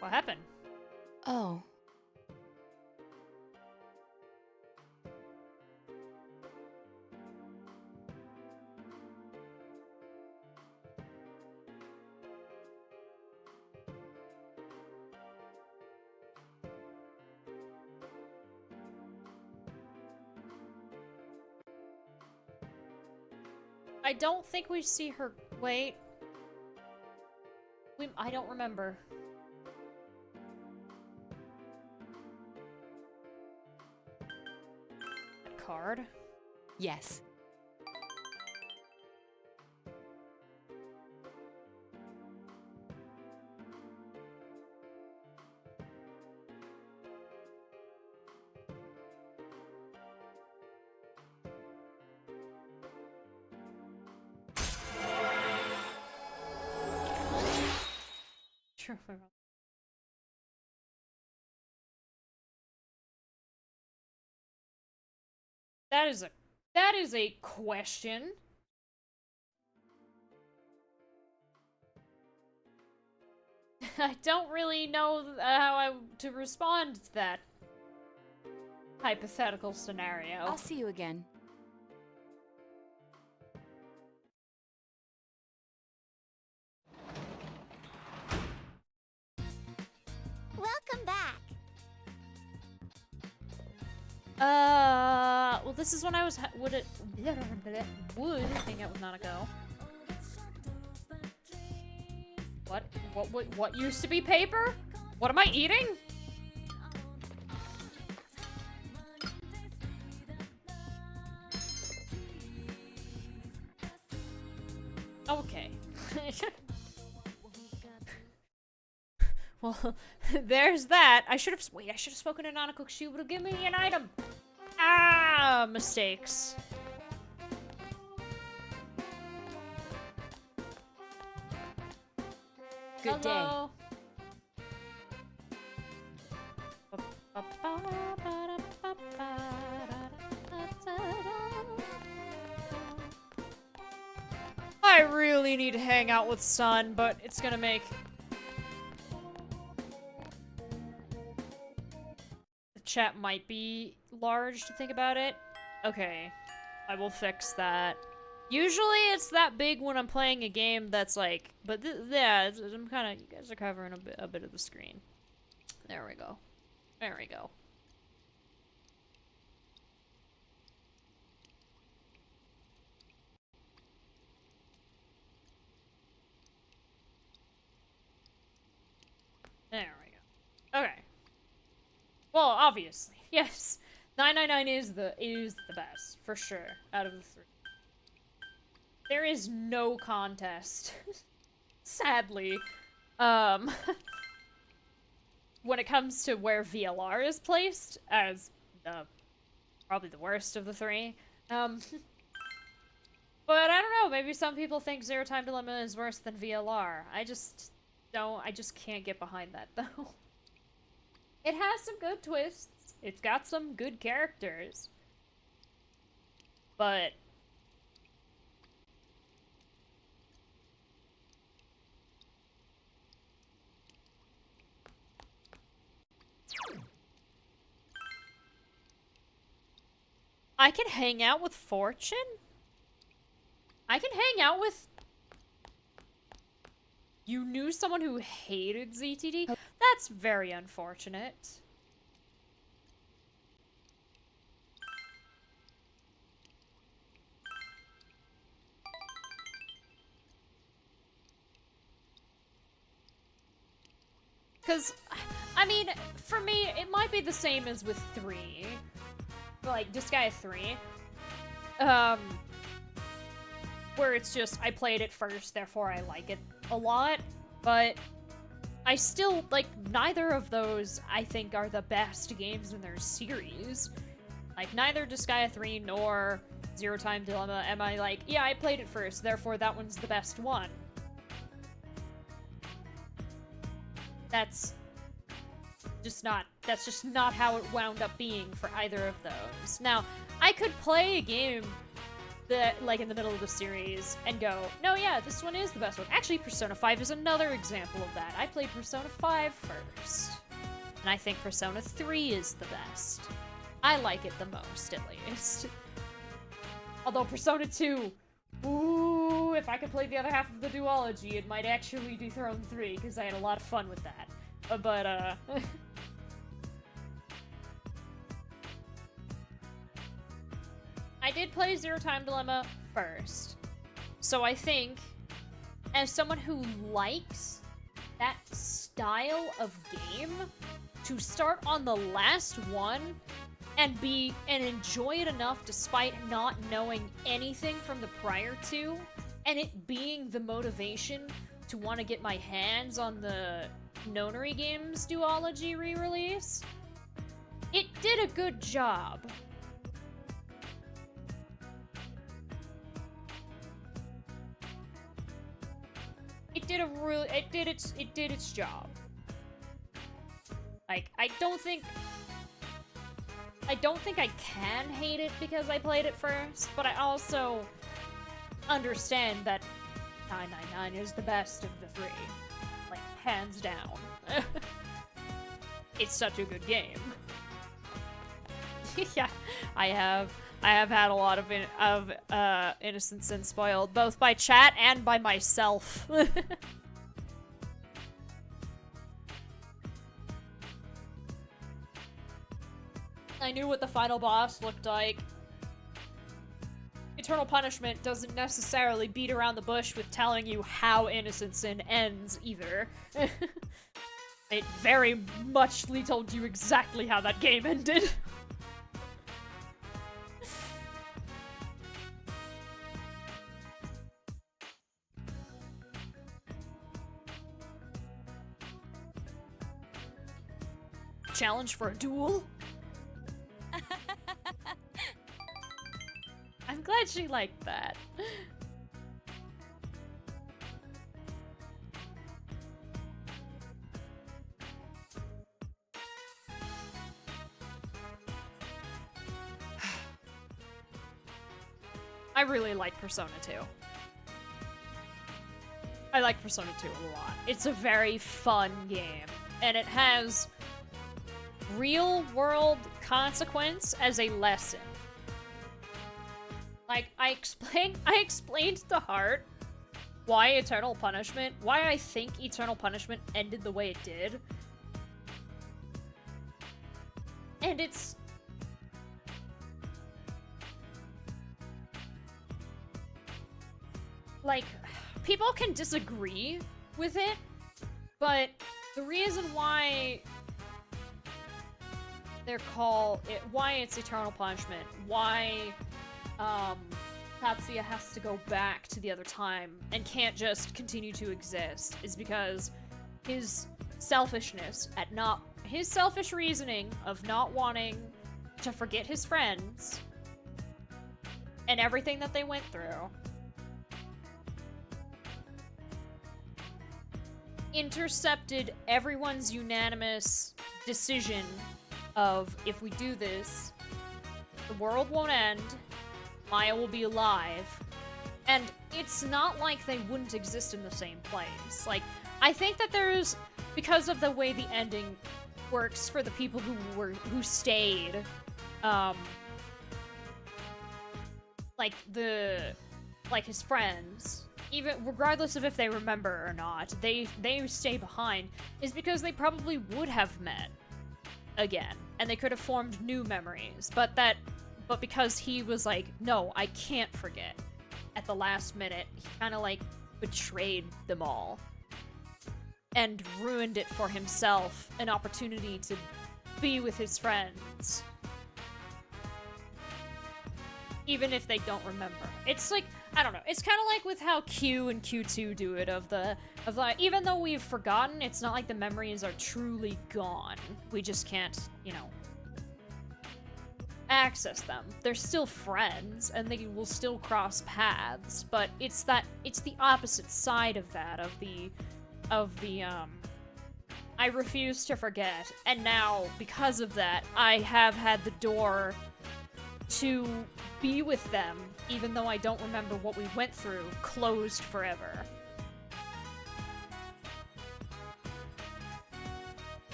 What happened? Oh. I don't think we see her. Wait. I don't remember. That card. Yes. Sure. That is a question. I don't really know to respond to that hypothetical scenario. I'll see you again. Welcome back. Well, this is when I was would hang out with Nanako. What used to be paper? What am I eating? Okay. Well, there's that. I should have spoken to Nanako 'cause she would have given me an item. Ah, mistakes. Good Hello. I really need to hang out with Sun, but it's gonna make the chat might be large to think about it. Okay, I will fix that. Usually it's that big when I'm playing a game that's like, but yeah, I'm kind of, you guys are covering a bit of the screen. There we go. There we go. There we go. Okay. Well, obviously, yes. 999 is the best for sure out of the three. There is no contest, sadly, when it comes to where VLR is placed as probably the worst of the three. But I don't know, maybe some people think Zero Time Dilemma is worse than VLR. I just can't get behind that, though. It has some good twists. It's got some good characters. But I can hang out with Fortune? I can hang out with... You knew someone who hated ZTD? That's very unfortunate. Because, I mean, for me, it might be the same as with 3. Like, Disgaea 3. Where it's just, I played it first, therefore I like it a lot. But I still, like, neither of those, I think, are the best games in their series. Like, neither Disgaea 3 nor Zero Time Dilemma am I like, yeah, I played it first, therefore that one's the best one. That's just not how it wound up being for either of those. Now, I could play a game like in the middle of the series and go, no, yeah, this one is the best one. Actually, Persona 5 is another example of that. I played Persona 5 first, and I think Persona 3 is the best. I like it the most, at least. Although Persona 2, ooh, if I could play the other half of the duology, it might actually dethrone 3, because I had a lot of fun with that. I did play Zero Time Dilemma first, so I think, as someone who likes that style of game, to start on the last one and enjoy it enough despite not knowing anything from the prior two, and it being the motivation to want to get my hands on the Nonary Games duology re-release, it did a good job. It did its job. Like, I don't think I can hate it because I played it first, but I also understand that 999 is the best of the three. Like, hands down. It's such a good game. Yeah, I have had a lot of innocent sin spoiled, both by chat and by myself. I knew what the final boss looked like. Eternal Punishment doesn't necessarily beat around the bush with telling you how Innocent Sin ends, either. It very muchly told you exactly how that game ended. Challenge for a duel? I'm glad she liked that. I really like Persona 2. I like Persona 2 a lot. It's a very fun game, and it has real-world consequence as a lesson. Like, I explained to Heart why Eternal Punishment, why I think Eternal Punishment ended the way it did. And it's... like, people can disagree with it, but the reason why why it's Eternal Punishment, why Tatsuya has to go back to the other time and can't just continue to exist is because his selfish reasoning of not wanting to forget his friends and everything that they went through intercepted everyone's unanimous decision of, if we do this, the world won't end, Maya will be alive, and it's not like they wouldn't exist in the same place. Like, I think that there's, because of the way the ending works for the people who stayed, like his friends, even regardless of if they remember or not, they stay behind, is because they probably would have met again, and they could have formed new memories, but because he was like, no, I can't forget, at the last minute, he kind of like betrayed them all and ruined it for himself, an opportunity to be with his friends, even if they don't remember. It's like, I don't know, it's kind of like with how Q and Q2 do it, of even though we've forgotten, it's not like the memories are truly gone. We just can't, access them. They're still friends, and they will still cross paths, but it's the opposite side of that, of the I refuse to forget, and now, because of that, I have had the door to be with them, even though I don't remember what we went through, closed forever.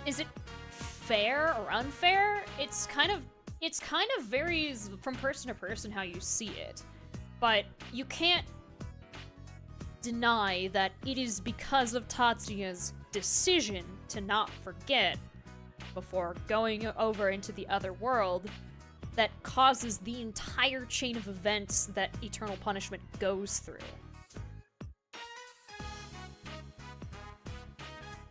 Is it fair or unfair? It's kind of varies from person to person how you see it. But you can't deny that it is because of Tatsuya's decision to not forget before going over into the other world that causes the entire chain of events that Eternal Punishment goes through.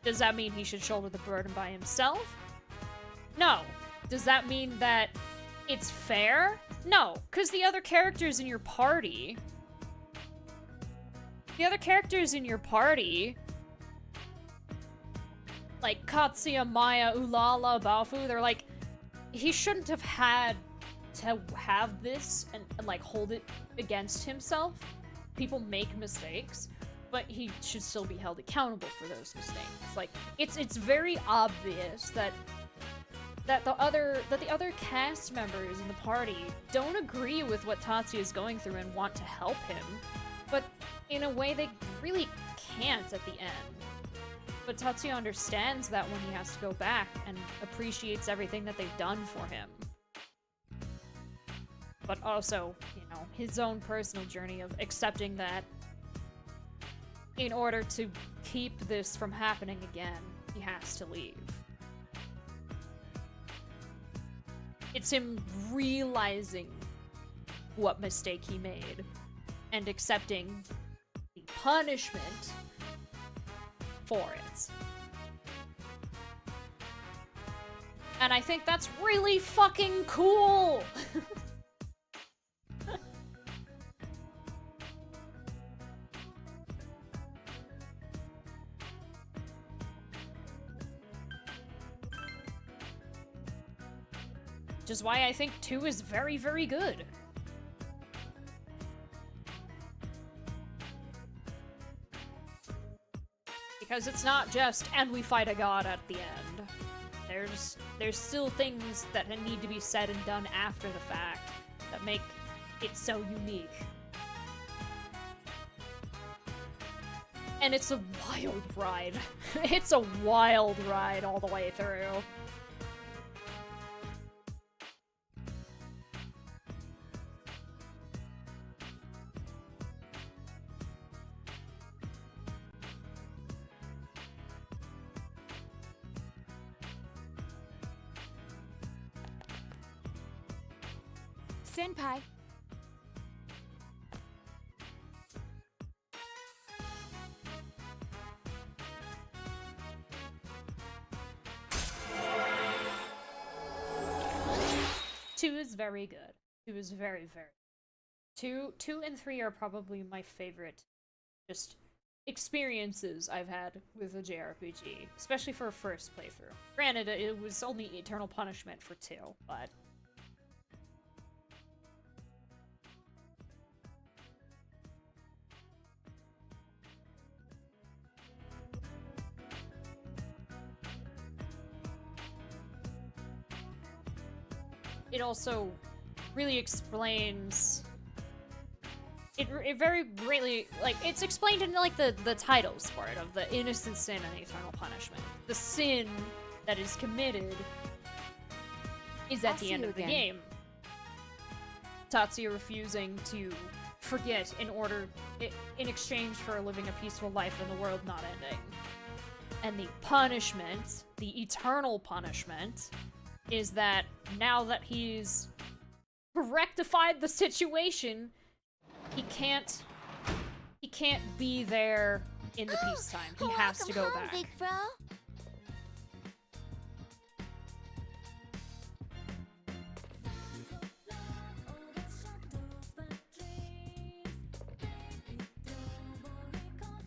Does that mean he should shoulder the burden by himself? No. Does that mean that it's fair? No, because the other characters in your party... like Katsuya, Maya, Ulala, Baofu, they're like, he shouldn't have had to have this and like hold it against himself. People make mistakes, but he should still be held accountable for those mistakes. Like, it's very obvious that the other cast members in the party don't agree with what Tatsuya is going through and want to help him, but in a way they really can't at the end. But Tatsuya understands that when he has to go back and appreciates everything that they've done for him. But also, you know, his own personal journey of accepting that in order to keep this from happening again, he has to leave. It's him realizing what mistake he made and accepting the punishment for it. And I think that's really fucking cool! Which is why I think 2 is very, very good. Because it's not just, and we fight a god at the end. There's still things that need to be said and done after the fact that make it so unique. And it's a wild ride. It's a wild ride all the way through. Senpai. Two is very good. 2 is very, very... 2 and 3 are probably my favorite just experiences I've had with a JRPG, especially for a first playthrough. Granted, it was only Eternal Punishment for 2, but... it also really explains... It very greatly, like, it's explained in, like, the titles for it, of the innocent sin and eternal punishment. The sin that is committed is at the end of the game. Tatsuya refusing to forget in exchange for living a peaceful life in the world not ending. And the punishment, the eternal punishment, is that now that he's rectified the situation, he can't be there in the peacetime. He has to go back. Big bro.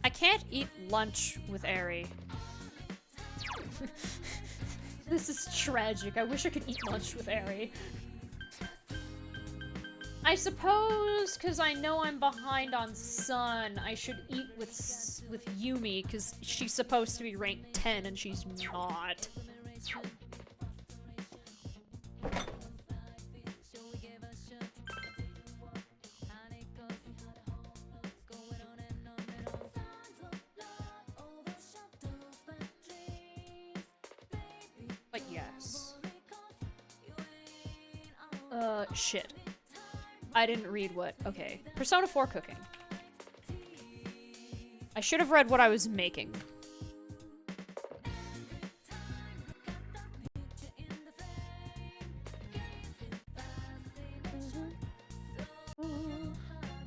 I can't eat lunch with Eri. This is tragic. I wish I could eat lunch with Eri. I suppose, because I know I'm behind on Sun, I should eat with Yumi, because she's supposed to be ranked 10 and she's not. Shit. I didn't read what... Okay. Persona 4 cooking. I should have read what I was making.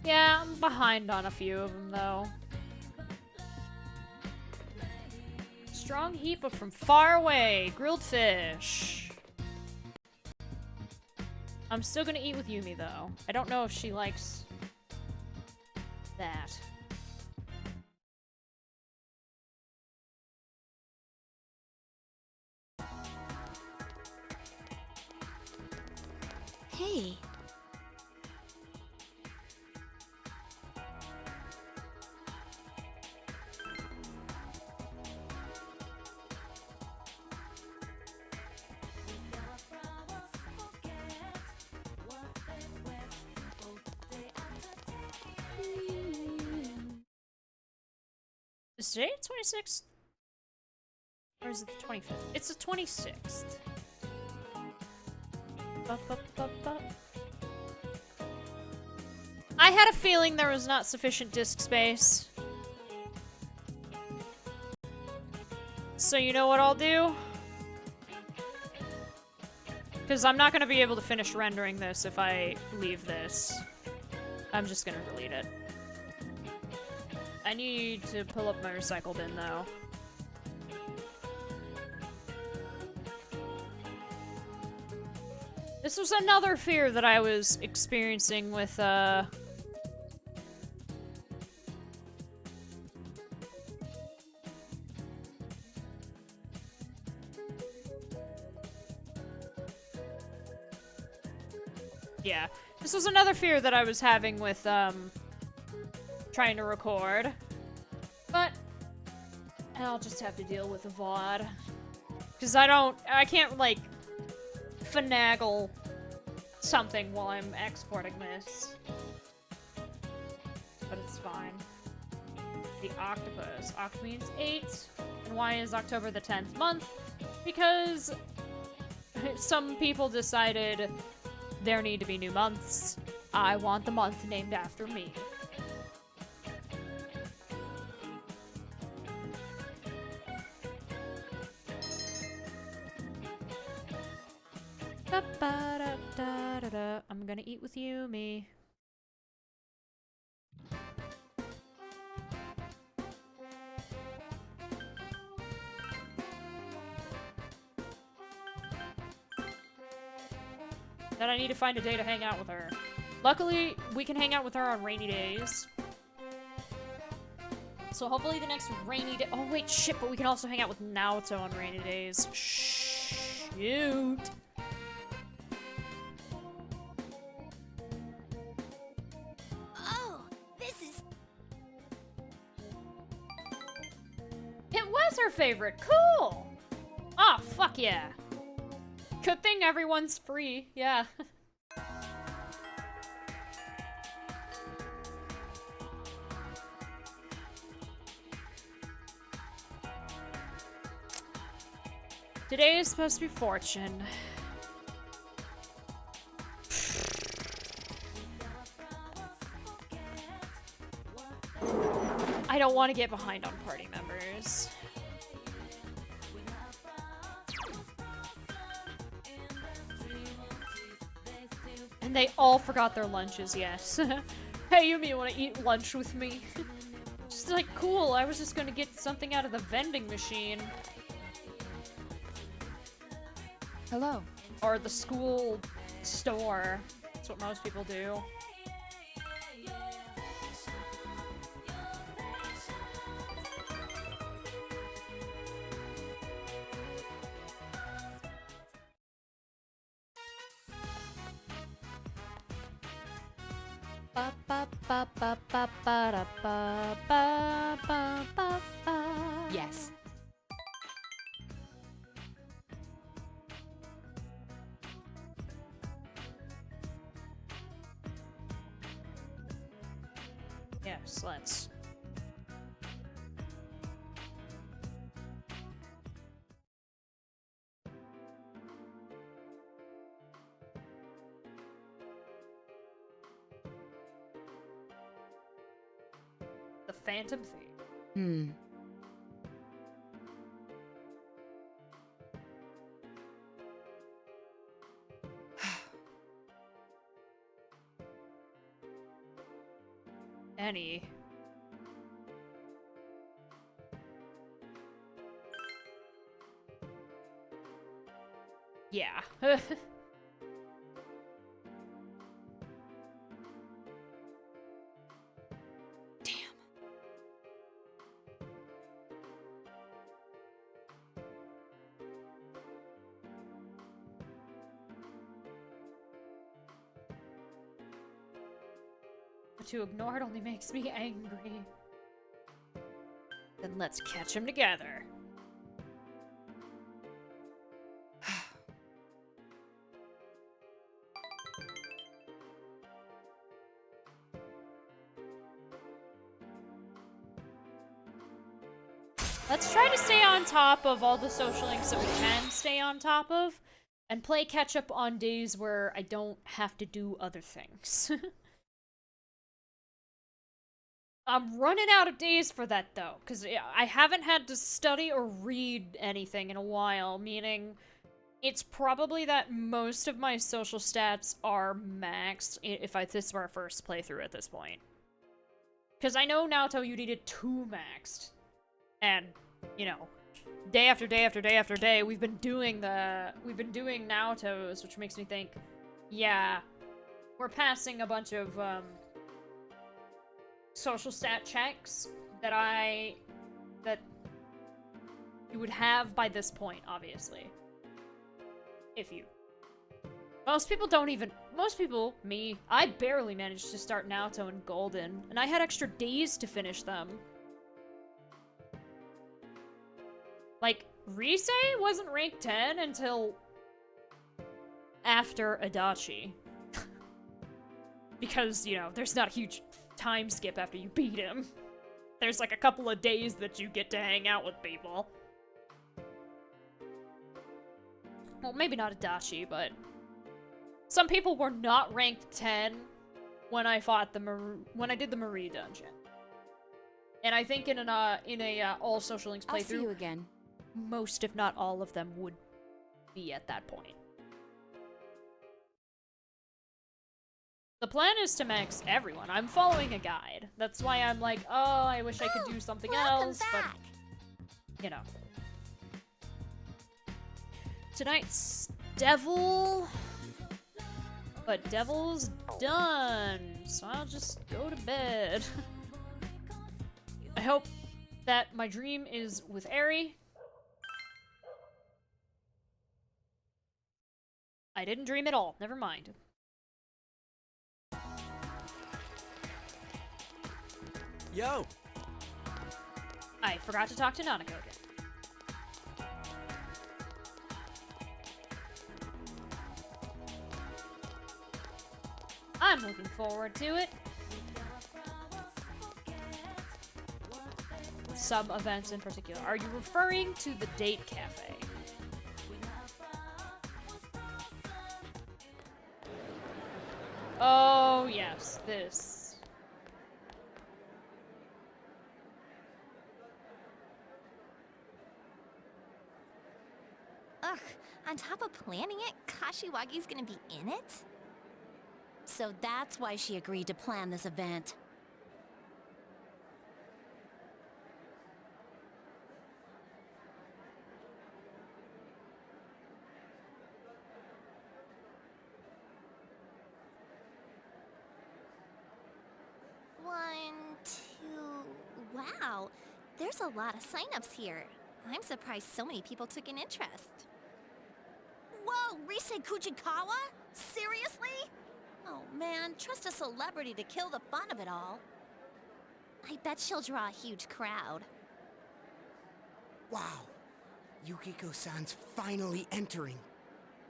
Yeah, I'm behind on a few of them, though. Strong heat, but from far away. Grilled fish. I'm still gonna eat with Yumi, though. I don't know if she likes that. Hey. Is today the 26th? Or is it the 25th? It's the 26th. I had a feeling there was not sufficient disk space. So you know what I'll do? Because I'm not going to be able to finish rendering this if I leave this. I'm just going to delete it. I need to pull up my recycle bin, though. This was another fear that I was experiencing with, Yeah. This was another fear that I was having with, trying to record. But I'll just have to deal with the VOD. Because I can't, like, finagle something while I'm exporting this. But it's fine. The octopus. Oct means 8. And why is October the 10th month? Because some people decided there need to be new months. I want the month named after me. I'm gonna eat with Yumi. Then I need to find a day to hang out with her. Luckily, we can hang out with her on rainy days. So hopefully the next rainy day— oh wait, shit, but we can also hang out with Naoto on rainy days. Shoot. Oh, this is... It was her favorite. Cool. Oh, fuck yeah. Good thing everyone's free. Yeah. Today is supposed to be Fortune. I don't want to get behind on party members. And they all forgot their lunches, yes. Hey, Yumi, you want to eat lunch with me? Just like, cool, I was just gonna get something out of the vending machine. Hello. Or the school store. That's what most people do. Yes. Yes, let's. Phantom Thief. Hmm. Any. Yeah. To ignore it only makes me angry. Then let's catch him together. Let's try to stay on top of all the social links that we can stay on top of, and play catch up on days where I don't have to do other things. I'm running out of days for that though, because I haven't had to study or read anything in a while, meaning it's probably that most of my social stats are maxed if this were our first playthrough at this point. Because I know Naruto you needed 2 maxed. And, you know, day after day after day after day, we've been doing Naruto's, which makes me think, yeah, we're passing a bunch of, social stat checks that you would have by this point, obviously. Most people, me, I barely managed to start Naruto in Golden, and I had extra days to finish them. Like, Rise wasn't ranked 10 until after Adachi. Because, you know, there's not a huge time skip after you beat him. There's like a couple of days that you get to hang out with people. Well, maybe not Adachi, but some people were not ranked 10 when I fought when I did the Marie dungeon. And I think in a all social links playthrough, I'll see you again. most if not all of them would be at that point. The plan is to max everyone. I'm following a guide. That's why I'm like, oh, I wish I could do something else, but, you know. Tonight's Devil, but Devil's done, so I'll just go to bed. I hope that my dream is with Eri. I didn't dream at all. Never mind. Yo! I forgot to talk to Nanako again. I'm looking forward to it. Some events in particular. Are you referring to the date cafe? Oh, yes, this. Ugh, on top of planning it, Kashiwagi's gonna be in it? So that's why she agreed to plan this event. One, two... Wow, there's a lot of signups here. I'm surprised so many people took an interest. Whoa, Rise Kujikawa? Seriously? Oh man, trust a celebrity to kill the fun of it all. I bet she'll draw a huge crowd. Wow, Yukiko-san's finally entering.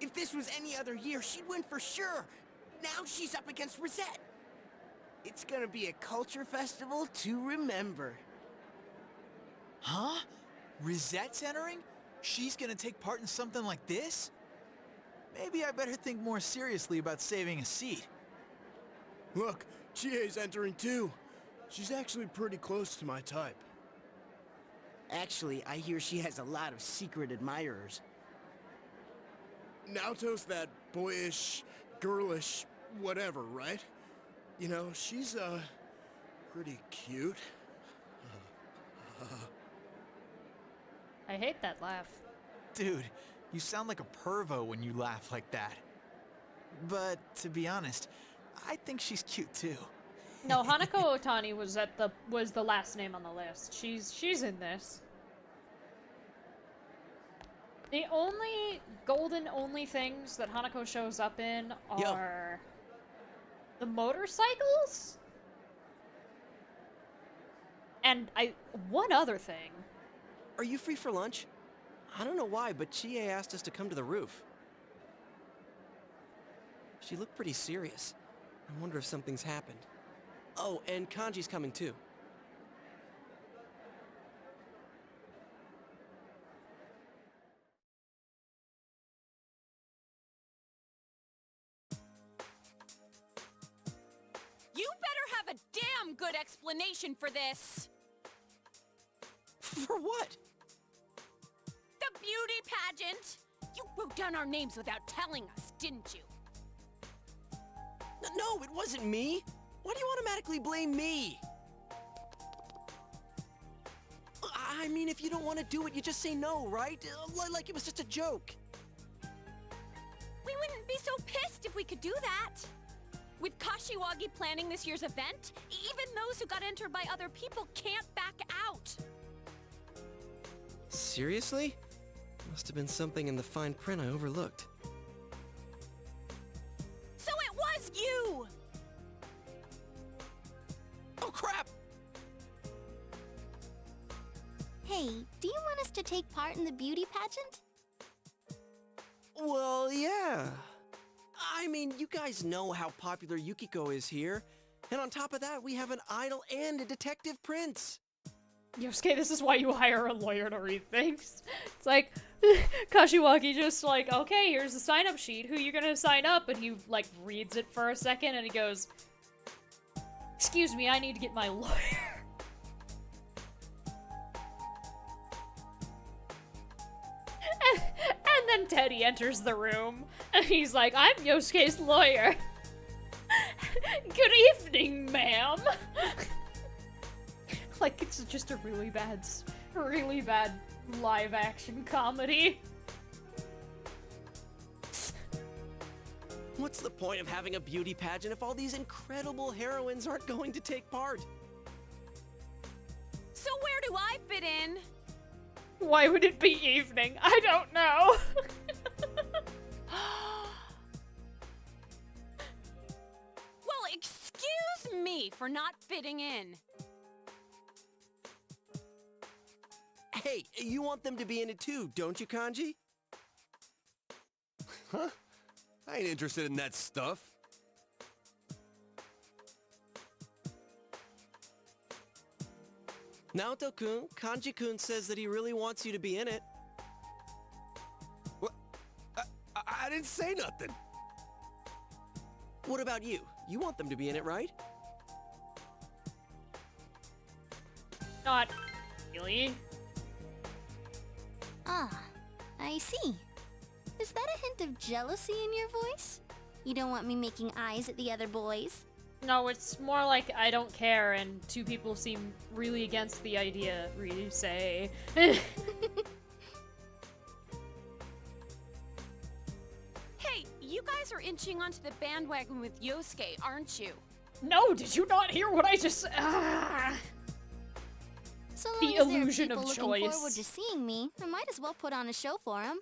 If this was any other year, she'd win for sure. Now she's up against Rosette. It's gonna be a culture festival to remember. Huh? Rosette's entering? She's gonna take part in something like this? Maybe I better think more seriously about saving a seat. Look, Chie's entering too. She's actually pretty close to my type. Actually, I hear she has a lot of secret admirers. Naoto's that boyish, girlish, whatever, right? You know, she's, pretty cute. I hate that laugh. Dude, you sound like a pervo when you laugh like that. But to be honest, I think she's cute too. No, Hanako Otani was the last name on the list. She's in this. The only golden things that Hanako shows up in are the motorcycles and one other thing. Are you free for lunch? I don't know why, but Chie asked us to come to the roof. She looked pretty serious. I wonder if something's happened. Oh, and Kanji's coming too. You better have a damn good explanation for this. For what? The beauty pageant. You wrote down our names without telling us, didn't you? No, it wasn't me. Why do you automatically blame me? I mean, if you don't want to do it, you just say no, right? Like it was just a joke. We wouldn't be so pissed if we could do that. With Kashiwagi planning this year's event, even those who got entered by other people can't back out. Seriously? Must have been something in the fine print I overlooked. So it was you! Oh, crap! Hey, do you want us to take part in the beauty pageant? Well, yeah. I mean, you guys know how popular Yukiko is here. And on top of that, we have an idol and a detective prince. Yosuke, this is why you hire a lawyer to read things. It's like, Kashiwagi just like, okay, here's the sign-up sheet. Who you gonna sign up? And he, like, reads it for a second and he goes, excuse me, I need to get my lawyer. And then Teddy enters the room and he's like, I'm Yosuke's lawyer. Good evening, ma'am. Like, it's just a really bad live-action comedy. What's the point of having a beauty pageant if all these incredible heroines aren't going to take part? So where do I fit in? Why would it be evening? I don't know. Well, excuse me for not fitting in. Hey, you want them to be in it too, don't you, Kanji? Huh? I ain't interested in that stuff. Naoto-kun, Kanji-kun says that he really wants you to be in it. What? I didn't say nothing. What about you? You want them to be in it, right? Not really. Ah, I see. Is that a hint of jealousy in your voice? You don't want me making eyes at the other boys? No, it's more like I don't care, and two people seem really against the idea, really say. Hey, you guys are inching onto the bandwagon with Yosuke, aren't you? No, did you not hear what I just... So long The as there are illusion people of looking choice. forward to seeing me, I might as well put on a show for them.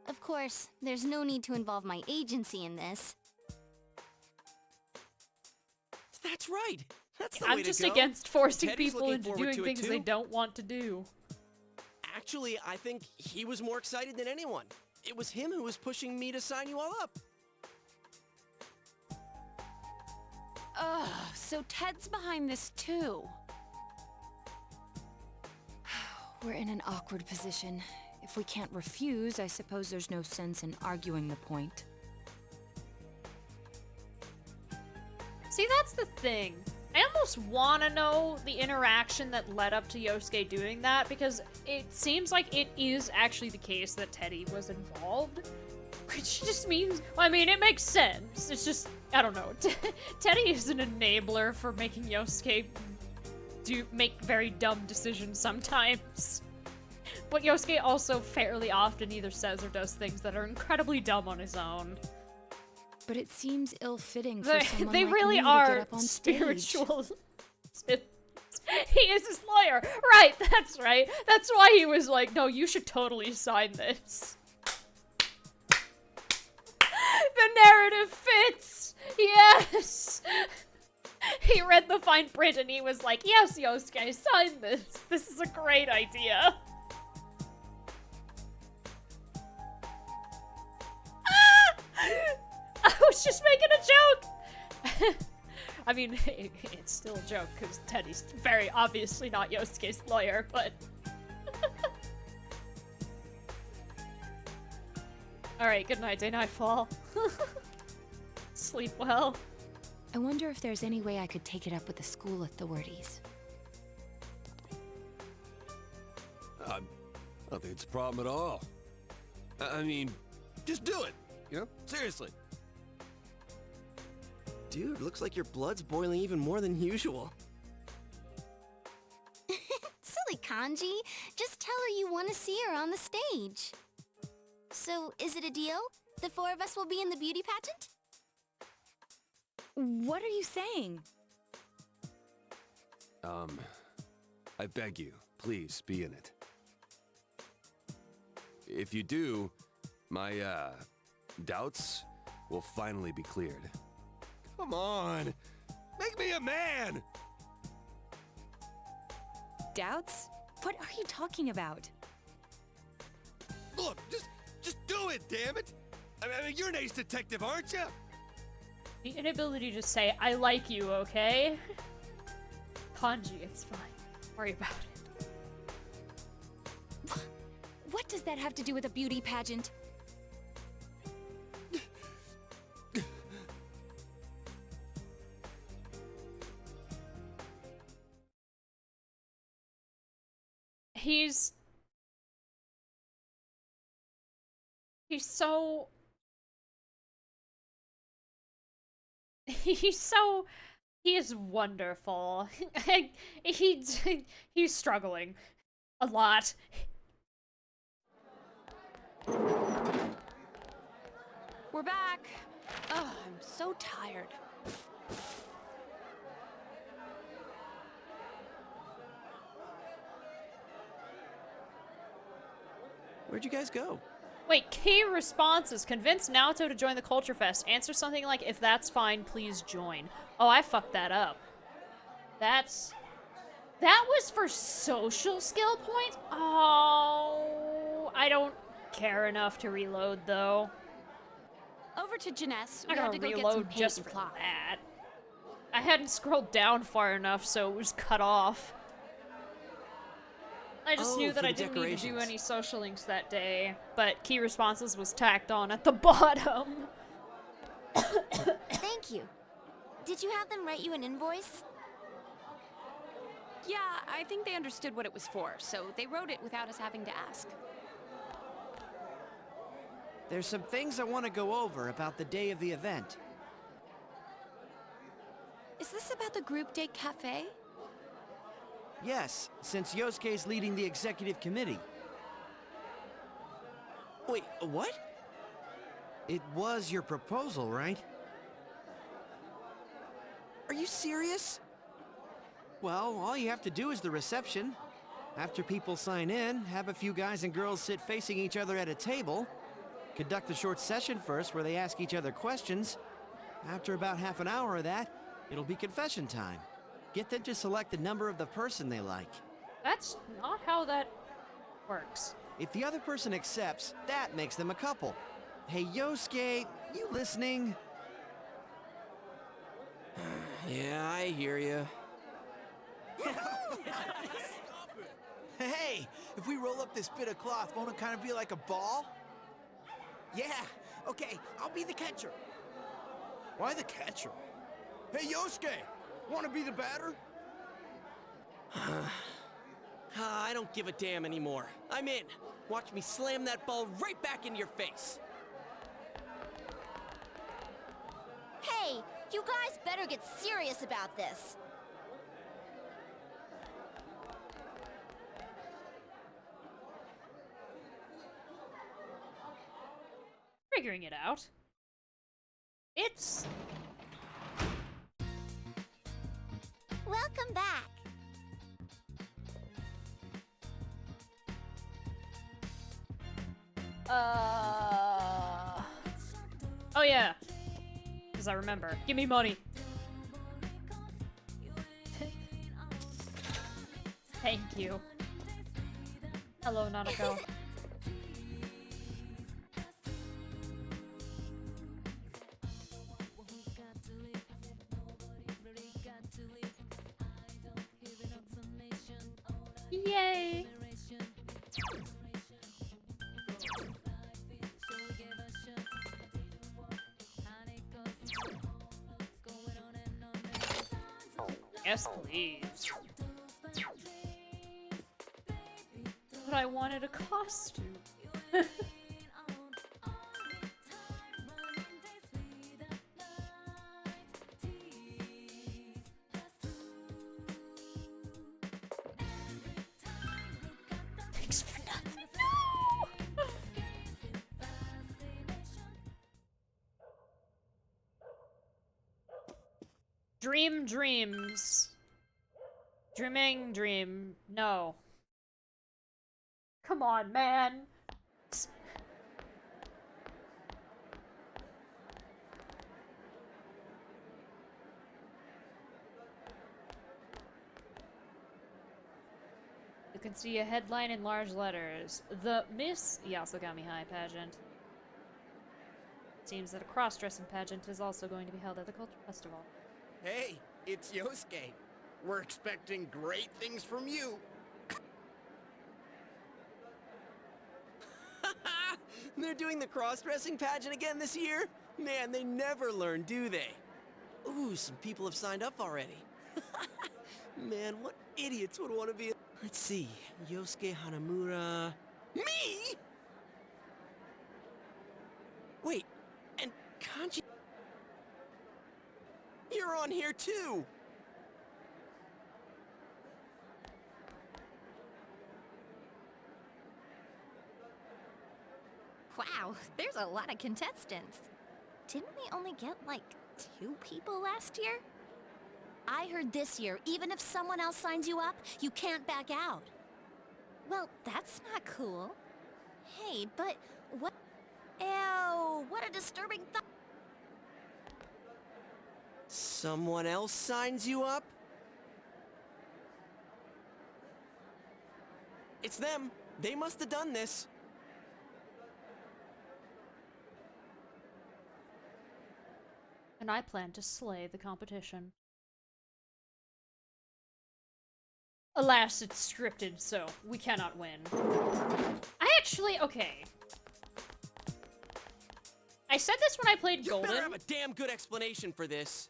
Of course, there's no need to involve my agency in this. That's right. That's the way I'm to just go. against forcing Teddy's people looking into forward doing to it, things they too. don't want to do. Actually, I think he was more excited than anyone. It was him who was pushing me to sign you all up. Ugh, so Ted's behind this too. We're in an awkward position. If we can't refuse, I suppose there's no sense in arguing the point. See, that's the thing. I almost want to know the interaction that led up to Yosuke doing that, because it seems like it is actually the case that Teddy was involved. Which just means, well, I mean, it makes sense. It's just, I don't know. Teddy is an enabler for making Yosuke make very dumb decisions sometimes. But Yosuke also fairly often either says or does things that are incredibly dumb on his own. But it seems ill-fitting for someone They like really me to are get up on spiritual. He is his lawyer. Right, that's right. That's why he was like, no, you should totally sign this. The narrative fits! Yes! He read the fine print and he was like, yes, Yosuke, sign this. This is a great idea. I was just making a joke! I mean, it's still a joke, because Teddy's very obviously not Yosuke's lawyer, but... Alright, good night, day nightfall. Sleep well. I wonder if there's any way I could take it up with the school authorities. I don't think it's a problem at all. I mean, just do it, you know? Seriously. Dude, looks like your blood's boiling even more than usual. Silly Kanji. Just tell her you want to see her on the stage. So, is it a deal? The four of us will be in the beauty pageant? What are you saying? I beg you, please be in it. If you do, my, doubts will finally be cleared. Come on! Make me a man! Doubts? What are you talking about? Look, just do it, damn it! I mean, you're an ace detective, aren't you? The inability to say, I like you, okay? Kanji, it's fine. Don't worry about it. What does that have to do with a beauty pageant? He's so... He is wonderful. He's struggling. A lot. We're back. Oh, I'm so tired. Where'd you guys go? Wait, key responses. Convince Naoto to join the Culture Fest. Answer something like, if that's fine, please join. Oh, I fucked that up. That was for social skill points? Oh, I don't care enough to reload, though. Over to Janess. I'm We had gonna to go get some reload paint just and for cloth. that. I hadn't scrolled down far enough, so it was cut off. I just knew that I didn't need to do any social links that day, but key responses was tacked on at the bottom. Thank you. Did you have them write you an invoice? Yeah, I think they understood what it was for, so they wrote it without us having to ask. There's some things I want to go over about the day of the event. Is this about the group date cafe? Yes, since Yosuke's leading the executive committee. Wait, what? It was your proposal, right? Are you serious? Well, all you have to do is the reception. After people sign in, have a few guys and girls sit facing each other at a table. Conduct a short session first where they ask each other questions. After about half an hour of that, it'll be confession time. Get them to select the number of the person they like. That's not how that works. If the other person accepts, that makes them a couple. Hey, Yosuke, you listening? Yeah, I hear you. Hey, if we roll up this bit of cloth, won't it kind of be like a ball? Yeah, okay, I'll be the catcher. Why the catcher? Hey, Yosuke! Want to be the batter? I don't give a damn anymore. I'm in. Watch me slam that ball right back into your face. Hey, you guys better get serious about this. Figuring it out. It's... Welcome back. Oh yeah. Because I remember. Give me money. Thank you. Hello, Nanako. Yay! Yes, please. But I wanted a costume. Thanks for nothing. No! Dream dreams. Dreaming dream. No. Come on, man. You can see a headline in large letters. The Miss Yasogami High pageant. It seems that a cross-dressing pageant is also going to be held at the Culture Festival. Hey, it's Yosuke. We're expecting great things from you. They're doing the cross-dressing pageant again this year? Man, they never learn, do they? Ooh, some people have signed up already. Man, what idiots would want to be... Let's see, Yosuke Hanamura... Me?! Wait, and Kanji... You're on here too! Wow, there's a lot of contestants. Didn't we only get, like, 2 people last year? I heard this year, even if someone else signs you up, you can't back out. Well, that's not cool. Hey, but what... Ew, what a disturbing thought. Someone else signs you up? It's them. They must have done this. And I plan to slay the competition. Alas, it's scripted, so we cannot win. Okay. I said this when I played Golden. You better have a damn good explanation for this.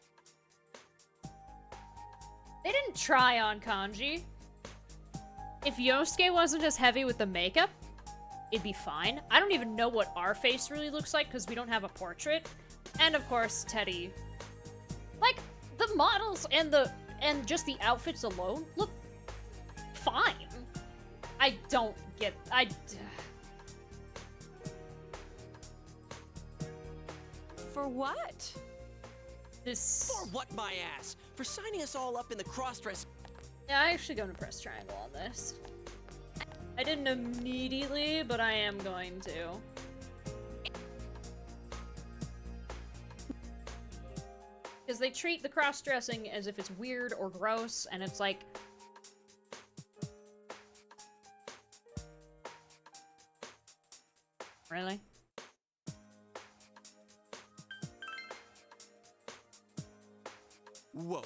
They didn't try on kanji. If Yosuke wasn't as heavy with the makeup, it'd be fine. I don't even know what our face really looks like because we don't have a portrait. And of course, Teddy. Like, the models and just the outfits alone look fine. I don't get... For what? This... For what, my ass? For signing us all up in the cross-dress... Yeah, I actually going to press triangle on this. I didn't immediately, but I am going to. Because they treat the cross-dressing as if it's weird or gross, and it's like... Really? Whoa.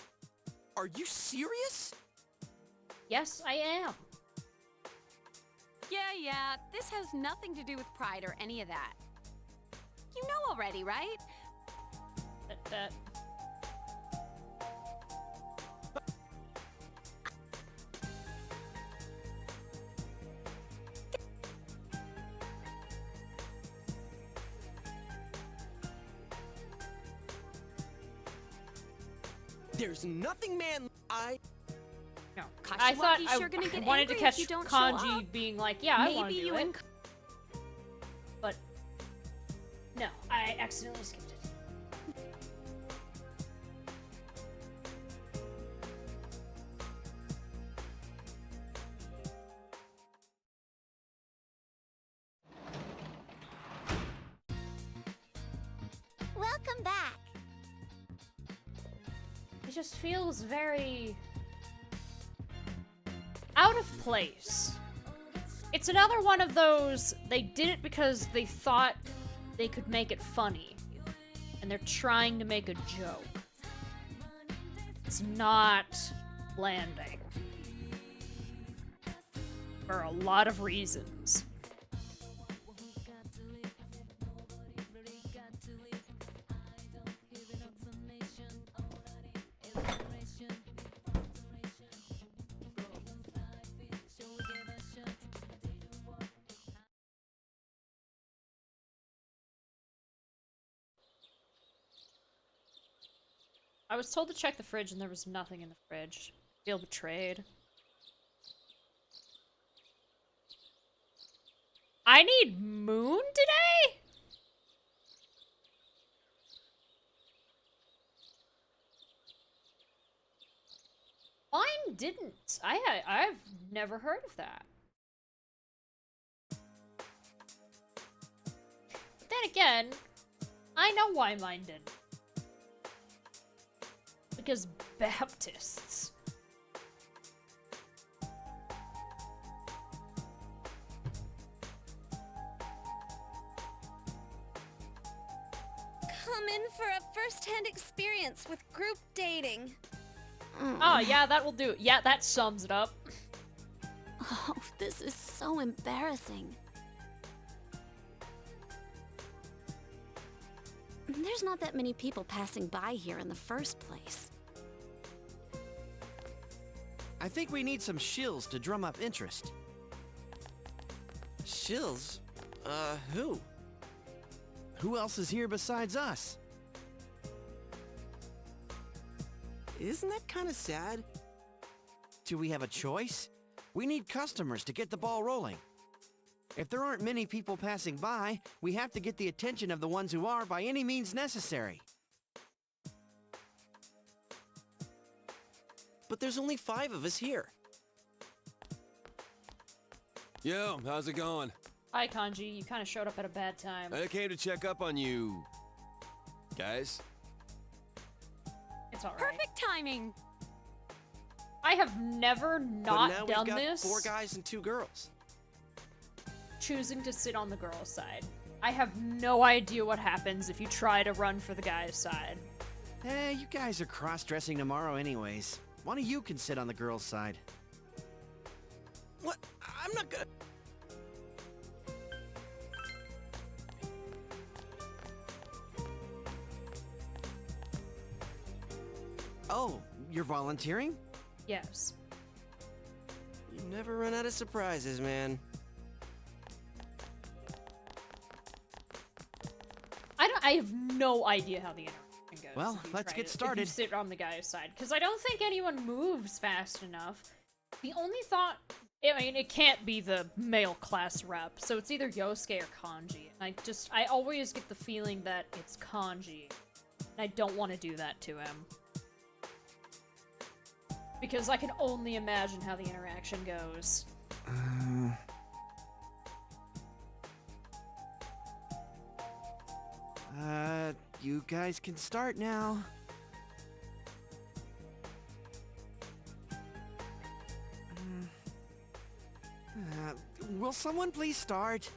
Are you serious? Yes, I am. Yeah, this has nothing to do with pride or any of that. You know already, right? There's nothing man... No. I thought Kashiwagi's sure gonna get wanted to angry if catch you don't show Kanji up. being like, yeah, I want to Maybe do you it. and But no, I accidentally skipped it. Welcome back. It just feels very out of place. It's another one of those, they did it because they thought they could make it funny. And they're trying to make a joke. It's not landing. For a lot of reasons. I was told to check the fridge and there was nothing in the fridge. I feel betrayed. I need moon today? Mine didn't. I've never heard of that. But then again, I know why mine didn't. Because Baptists. Come in for a first-hand experience with group dating. Oh, yeah, that will do. Yeah, that sums it up. Oh, this is so embarrassing. There's not that many people passing by here in the first place. I think we need some shills to drum up interest. Shills? Who? Who else is here besides us? Isn't that kind of sad? Do we have a choice? We need customers to get the ball rolling. If there aren't many people passing by, we have to get the attention of the ones who are by any means necessary. But there's only 5 of us here. Yo, how's it going? Hi, Kanji. You kind of showed up at a bad time. I came to check up on you... guys? It's alright. Perfect timing. I have never But not now done we've got this 4 guys and 2 girls. choosing to sit on the girl's side. I have no idea what happens if you try to run for the guy's side. You guys are cross-dressing tomorrow anyways. One of you can sit on the girl's side. What? I'm not gonna... Oh, you're volunteering? Yes. You never run out of surprises, man. I have no idea how the interaction goes. Well, if you let's try get to- started. If you sit on the guy's side, because I don't think anyone moves fast enough. The only thought, I mean, it can't be the male class rep, so it's either Yosuke or Kanji. And I always get the feeling that it's Kanji. And I don't want to do that to him. Because I can only imagine how the interaction goes. You guys can start now. Will someone please start?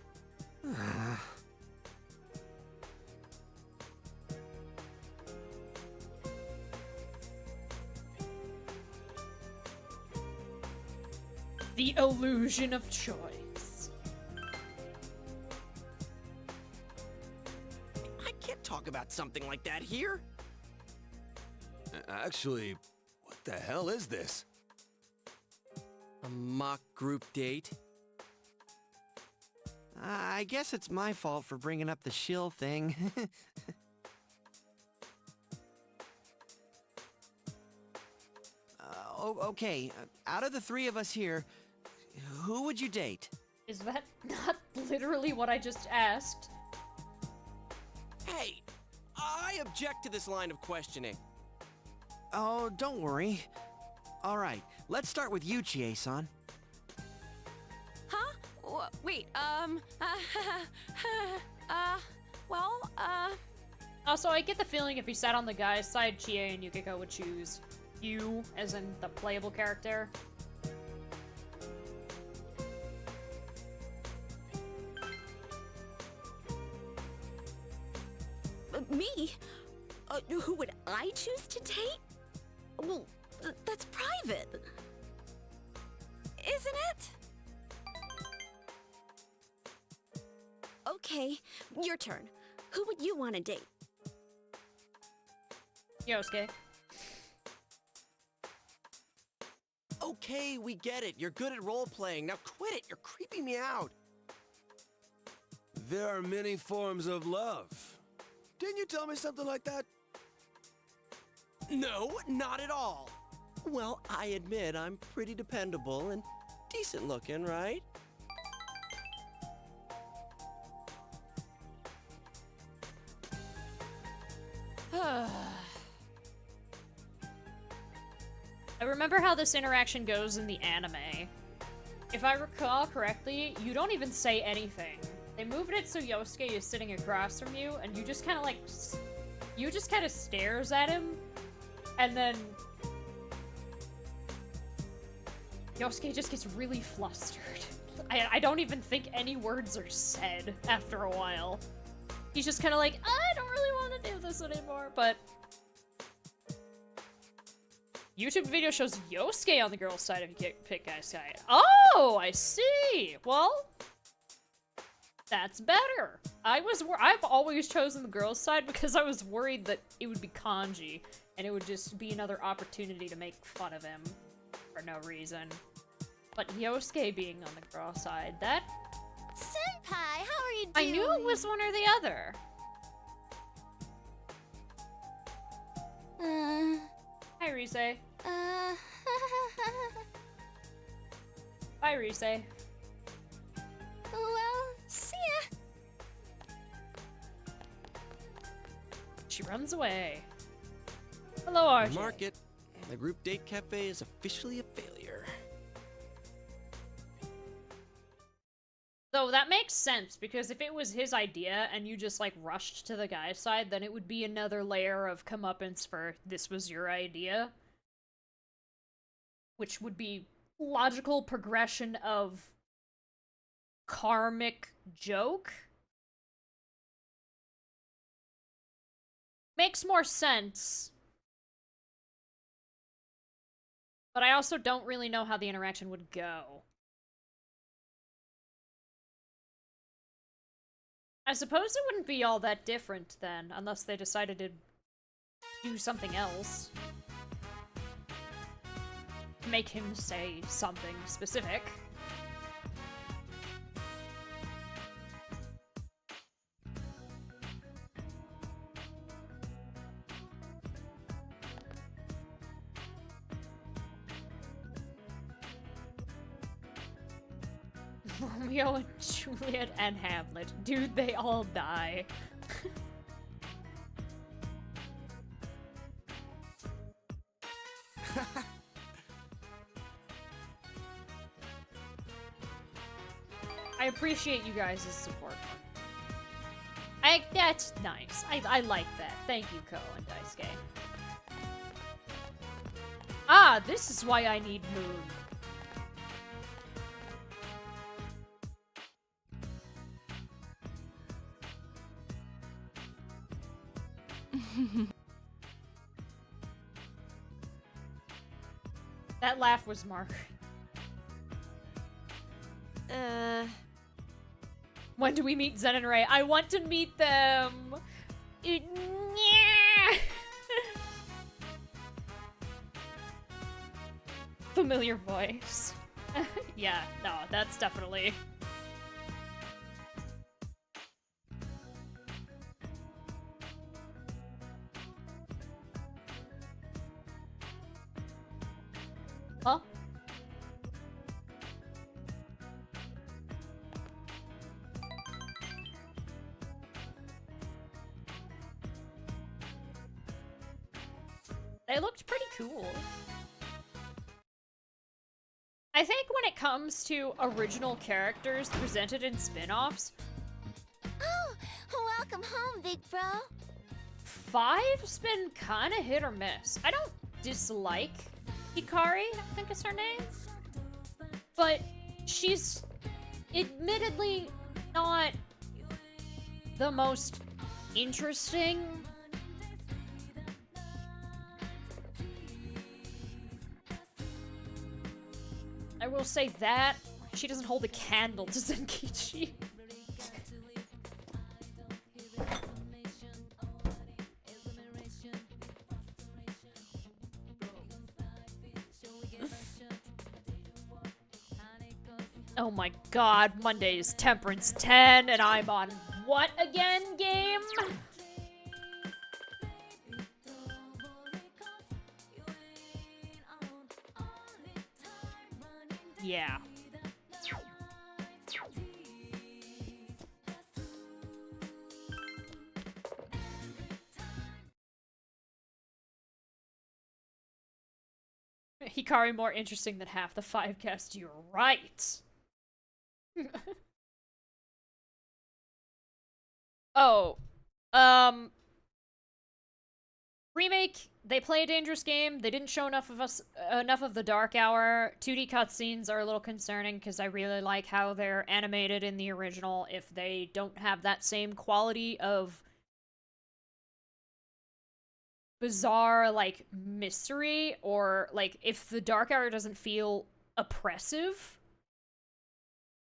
The illusion of choice. I can't talk about something like that here. Actually, what the hell is this? A mock group date? I guess it's my fault for bringing up the shill thing. Okay, out of the three of us here, who would you date? Is that not literally what I just asked? Hey, I object to this line of questioning. Oh, don't worry. All right, let's start with you, Chie-san. Huh? Wait, Also, I get the feeling if you sat on the guy's side, Chie and Yukiko would choose you, as in the playable character. me? Who would I choose to date? Well, that's private. Isn't it? Okay, your turn. Who would you want to date? Yosuke. Okay, we get it. You're good at role-playing. Now quit it. You're creeping me out. There are many forms of love. Didn't you tell me something like that? No, not at all. Well, I admit I'm pretty dependable and decent looking, right? I remember how this interaction goes in the anime. If I recall correctly, you don't even say anything. They moved it so Yosuke is sitting across from you, and you just kind of like... You just kind of stares at him, and then... Yosuke just gets really flustered. I don't even think any words are said after a while. He's just kind of like, I don't really want to do this anymore, but... YouTube video shows Yosuke on the girl's side if you pick guy's side. Oh, I see. Well, that's better. I've always chosen the girl's side because I was worried that it would be kanji and it would just be another opportunity to make fun of him for no reason. But Yosuke being on the girl's side, that... Senpai, how are you doing? I knew it was one or the other. Hi, Rise. Bye, Rise. Well, see ya. She runs away. Hello, RJ. Mark it. The group date cafe is officially a failure. So that makes sense, because if it was his idea and you just, like, rushed to the guy's side, then it would be another layer of comeuppance for this was your idea. Which would be logical progression of karmic joke. Makes more sense. But I also don't really know how the interaction would go. I suppose it wouldn't be all that different then, unless they decided to do something else. Make him say something specific. Romeo and Juliet and Hamlet. Dude, they all die. I appreciate you guys' support. That's nice. I like that. Thank you, Ko and Daisuke. Ah, this is why I need Moon. That laugh was Mark. When do we meet Zen and Ray? I want to meet them! Familiar voice. Yeah, no, that's definitely... Huh? They looked pretty cool. I think when it comes to original characters presented in spin-offs, Oh, welcome home, big bro. 5's been kind of hit or miss. I don't dislike Hikari, I think is her name, but she's admittedly not the most interesting. I will say that she doesn't hold a candle to Zenkichi. Oh my god, Monday is Temperance 10 and I'm on what again game? Yeah. Hikari more interesting than half the 5 cast, you're right. Oh, remake, they play a dangerous game. They didn't show enough of the Dark Hour. 2D cutscenes are a little concerning because I really like how they're animated in the original. If they don't have that same quality of bizarre, like, mystery, or, like, if the Dark Hour doesn't feel oppressive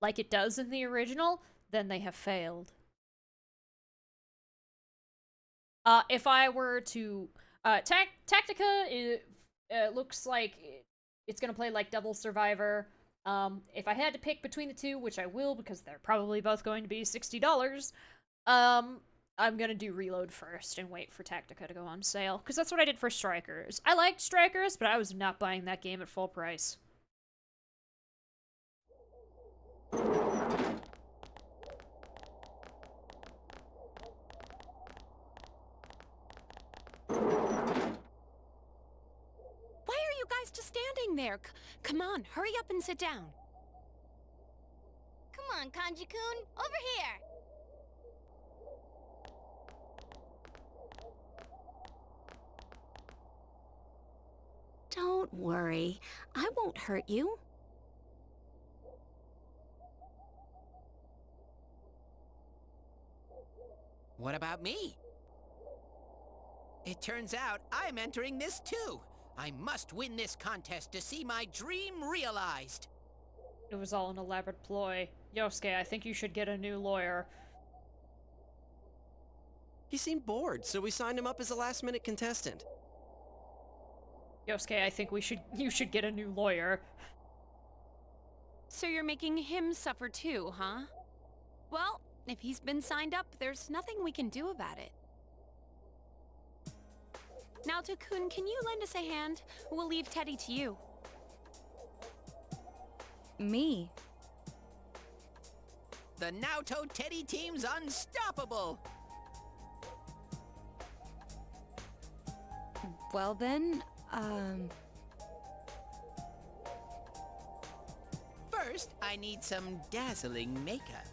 like it does in the original, then they have failed. If I were to... Tactica, it looks like it's gonna play like Devil Survivor. If I had to pick between the two, which I will because they're probably both going to be $60, I'm gonna do Reload first and wait for Tactica to go on sale. Because that's what I did for Strikers. I liked Strikers, but I was not buying that game at full price. Just standing there. Come on, hurry up and sit down. Come on, Kanji-kun, over here. Don't worry, I won't hurt you. What about me? It turns out I'm entering this too. I must win this contest to see my dream realized. It was all an elaborate ploy. Yosuke, I think you should get a new lawyer. He seemed bored, so we signed him up as a last-minute contestant. Yosuke, I think you should get a new lawyer. So you're making him suffer too, huh? Well, if he's been signed up, there's nothing we can do about it. Naoto-kun, can you lend us a hand? We'll leave Teddy to you. Me? The Naoto Teddy team's unstoppable! Well then, First, I need some dazzling makeup.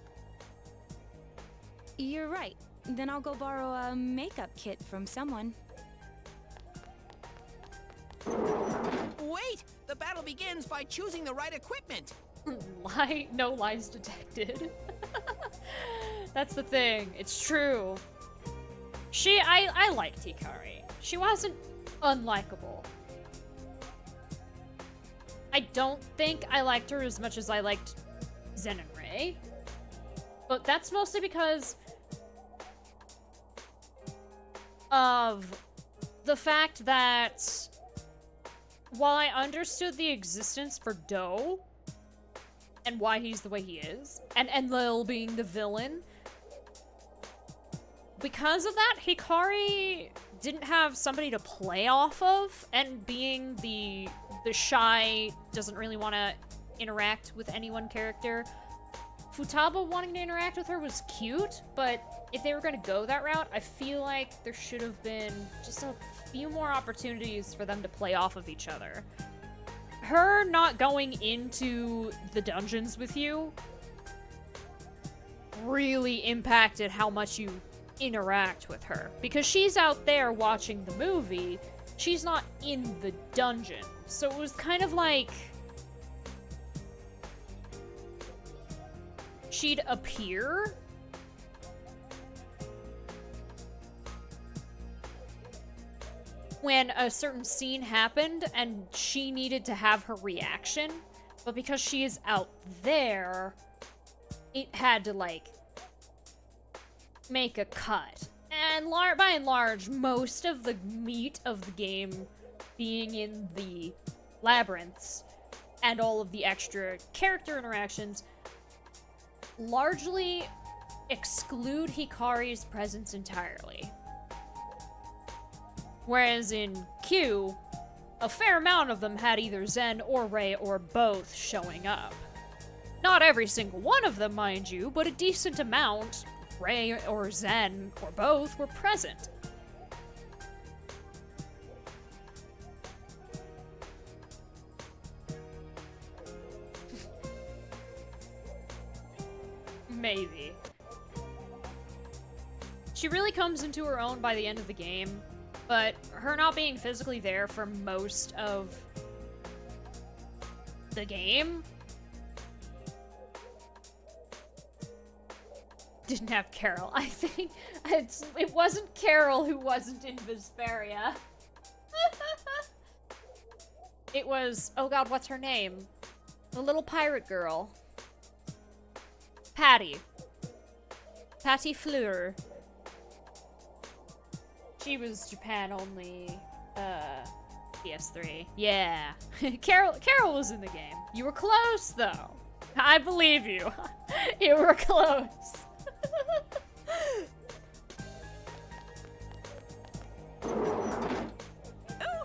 You're right. Then I'll go borrow a makeup kit from someone. Wait! The battle begins by choosing the right equipment! No lies detected. That's the thing. It's true. I liked Hikari. She wasn't unlikable. I don't think I liked her as much as I liked Zen and Rei. But that's mostly because of the fact that while I understood the existence for Do and why he's the way he is, and Lil being the villain, because of that, Hikari didn't have somebody to play off of, and being the the shy, doesn't really want to interact with anyone character. Futaba wanting to interact with her was cute, but if they were going to go that route, I feel like there should have been just a few more opportunities for them to play off of each other. Her not going into the dungeons with you really impacted how much you interact with her. Because she's out there watching the movie, she's not in the dungeon. So it was kind of like she'd appear when a certain scene happened and she needed to have her reaction, but because she is out there, it had to, like, make a cut. And by and large, most of the meat of the game being in the labyrinths and all of the extra character interactions largely exclude Hikari's presence entirely. Whereas in Q, a fair amount of them had either Zen or Rei or both showing up. Not every single one of them, mind you, but a decent amount, Rei or Zen or both, were present. Maybe. She really comes into her own by the end of the game, but her not being physically there for most of the game didn't have Carol. I think it wasn't Carol who wasn't in Vesperia. It was, oh god, what's her name? The little pirate girl. Patty. Patty Fleur. She was Japan only, PS3. Yeah. Carol was in the game. You were close, though. I believe you. You were close. Ooh,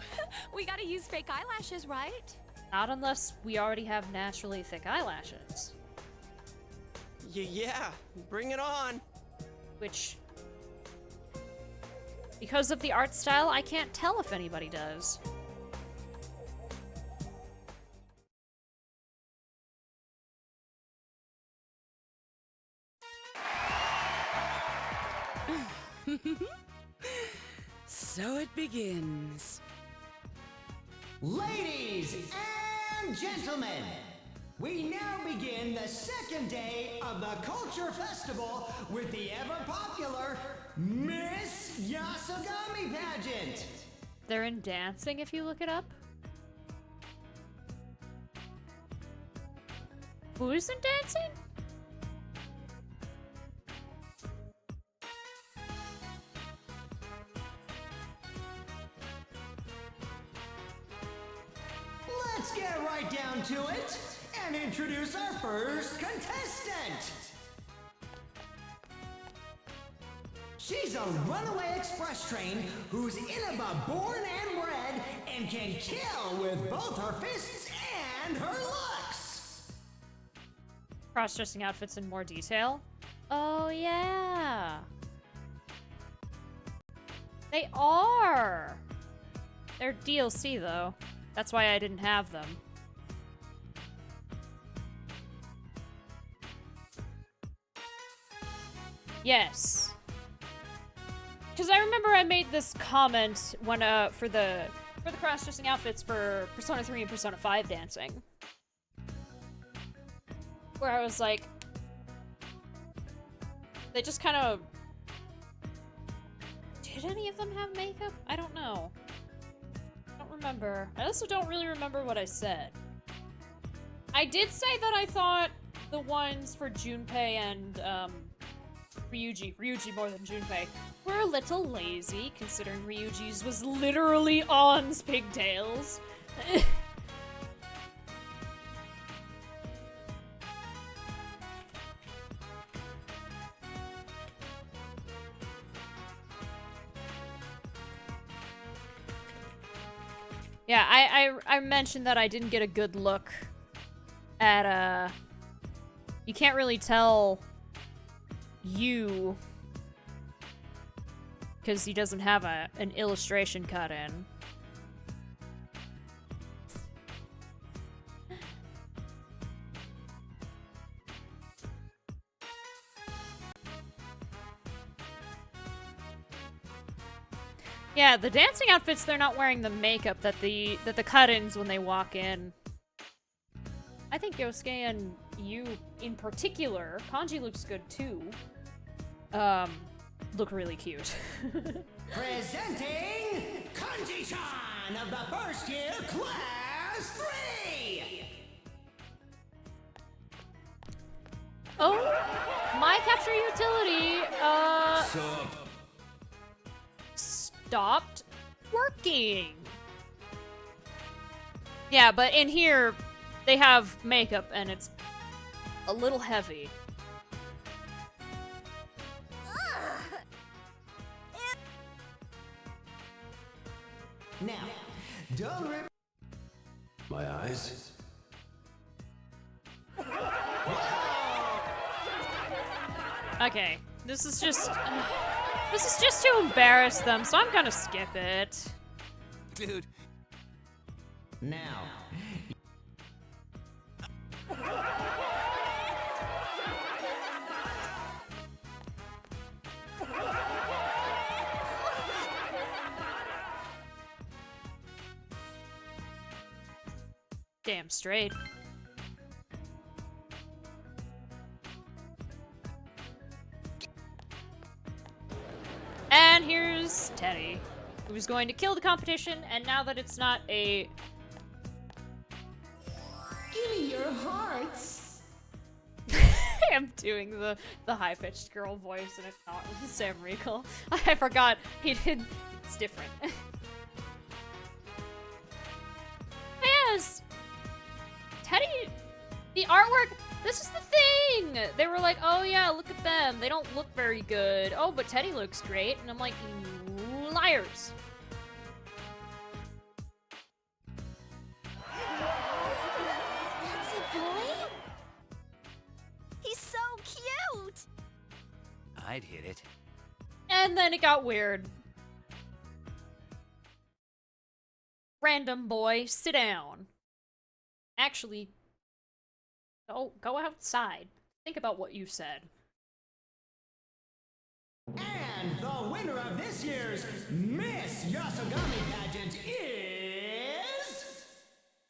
we gotta use fake eyelashes, right? Not unless we already have naturally thick eyelashes. Yeah, bring it on. Which, because of the art style, I can't tell if anybody does. So it begins. Ladies and gentlemen, we now begin the second day of the Culture Festival with the ever-popular Miss Yasogami Pageant. They're in dancing if you look it up. Who isn't dancing? Let's get right down to it and introduce our first contestant. She's a runaway express train who's Inaba born and bred and can kill with both her fists and her looks. Cross-dressing outfits in more detail. Oh, yeah. They are. They're DLC, though. That's why I didn't have them. Yes. Because I remember I made this comment when for the cross-dressing outfits for Persona 3 and Persona 5 dancing. Where I was like, they just kind of... Did any of them have makeup? I don't know. I don't remember. I also don't really remember what I said. I did say that I thought the ones for Junpei and Ryuji more than Junpei, were a little lazy, considering Ryuji's was literally on pigtails. Yeah, I mentioned that I didn't get a good look at, you can't really tell you because he doesn't have an illustration cut in. Yeah, the dancing outfits, they're not wearing the makeup that the cut-ins when they walk in. I think Yosuke and you in particular, Kanji looks good too. Look really cute. Presenting Kanji-chan of the first year class 3! Oh, my capture utility, stopped working. Yeah, but in here, they have makeup and it's a little heavy. Now, don't rip My eyes. Okay, this is just to embarrass them, so I'm gonna skip it. Dude. now. Damn straight. And here's Teddy, who's going to kill the competition, and now that it's not a... Give me your hearts. I'm doing the high-pitched girl voice, and it's not with Sam Riegel. I forgot he did... It's different. Yes! Teddy... The artwork... This is the thing! They were like, oh yeah, look at them. They don't look very good. Oh, but Teddy looks great. And I'm like, liars. That's a boy? He's so cute! I'd hit it. And then it got weird. Random boy, sit down. Actually, go outside. Think about what you said. And the winner of this year's Miss Yasogami pageant is...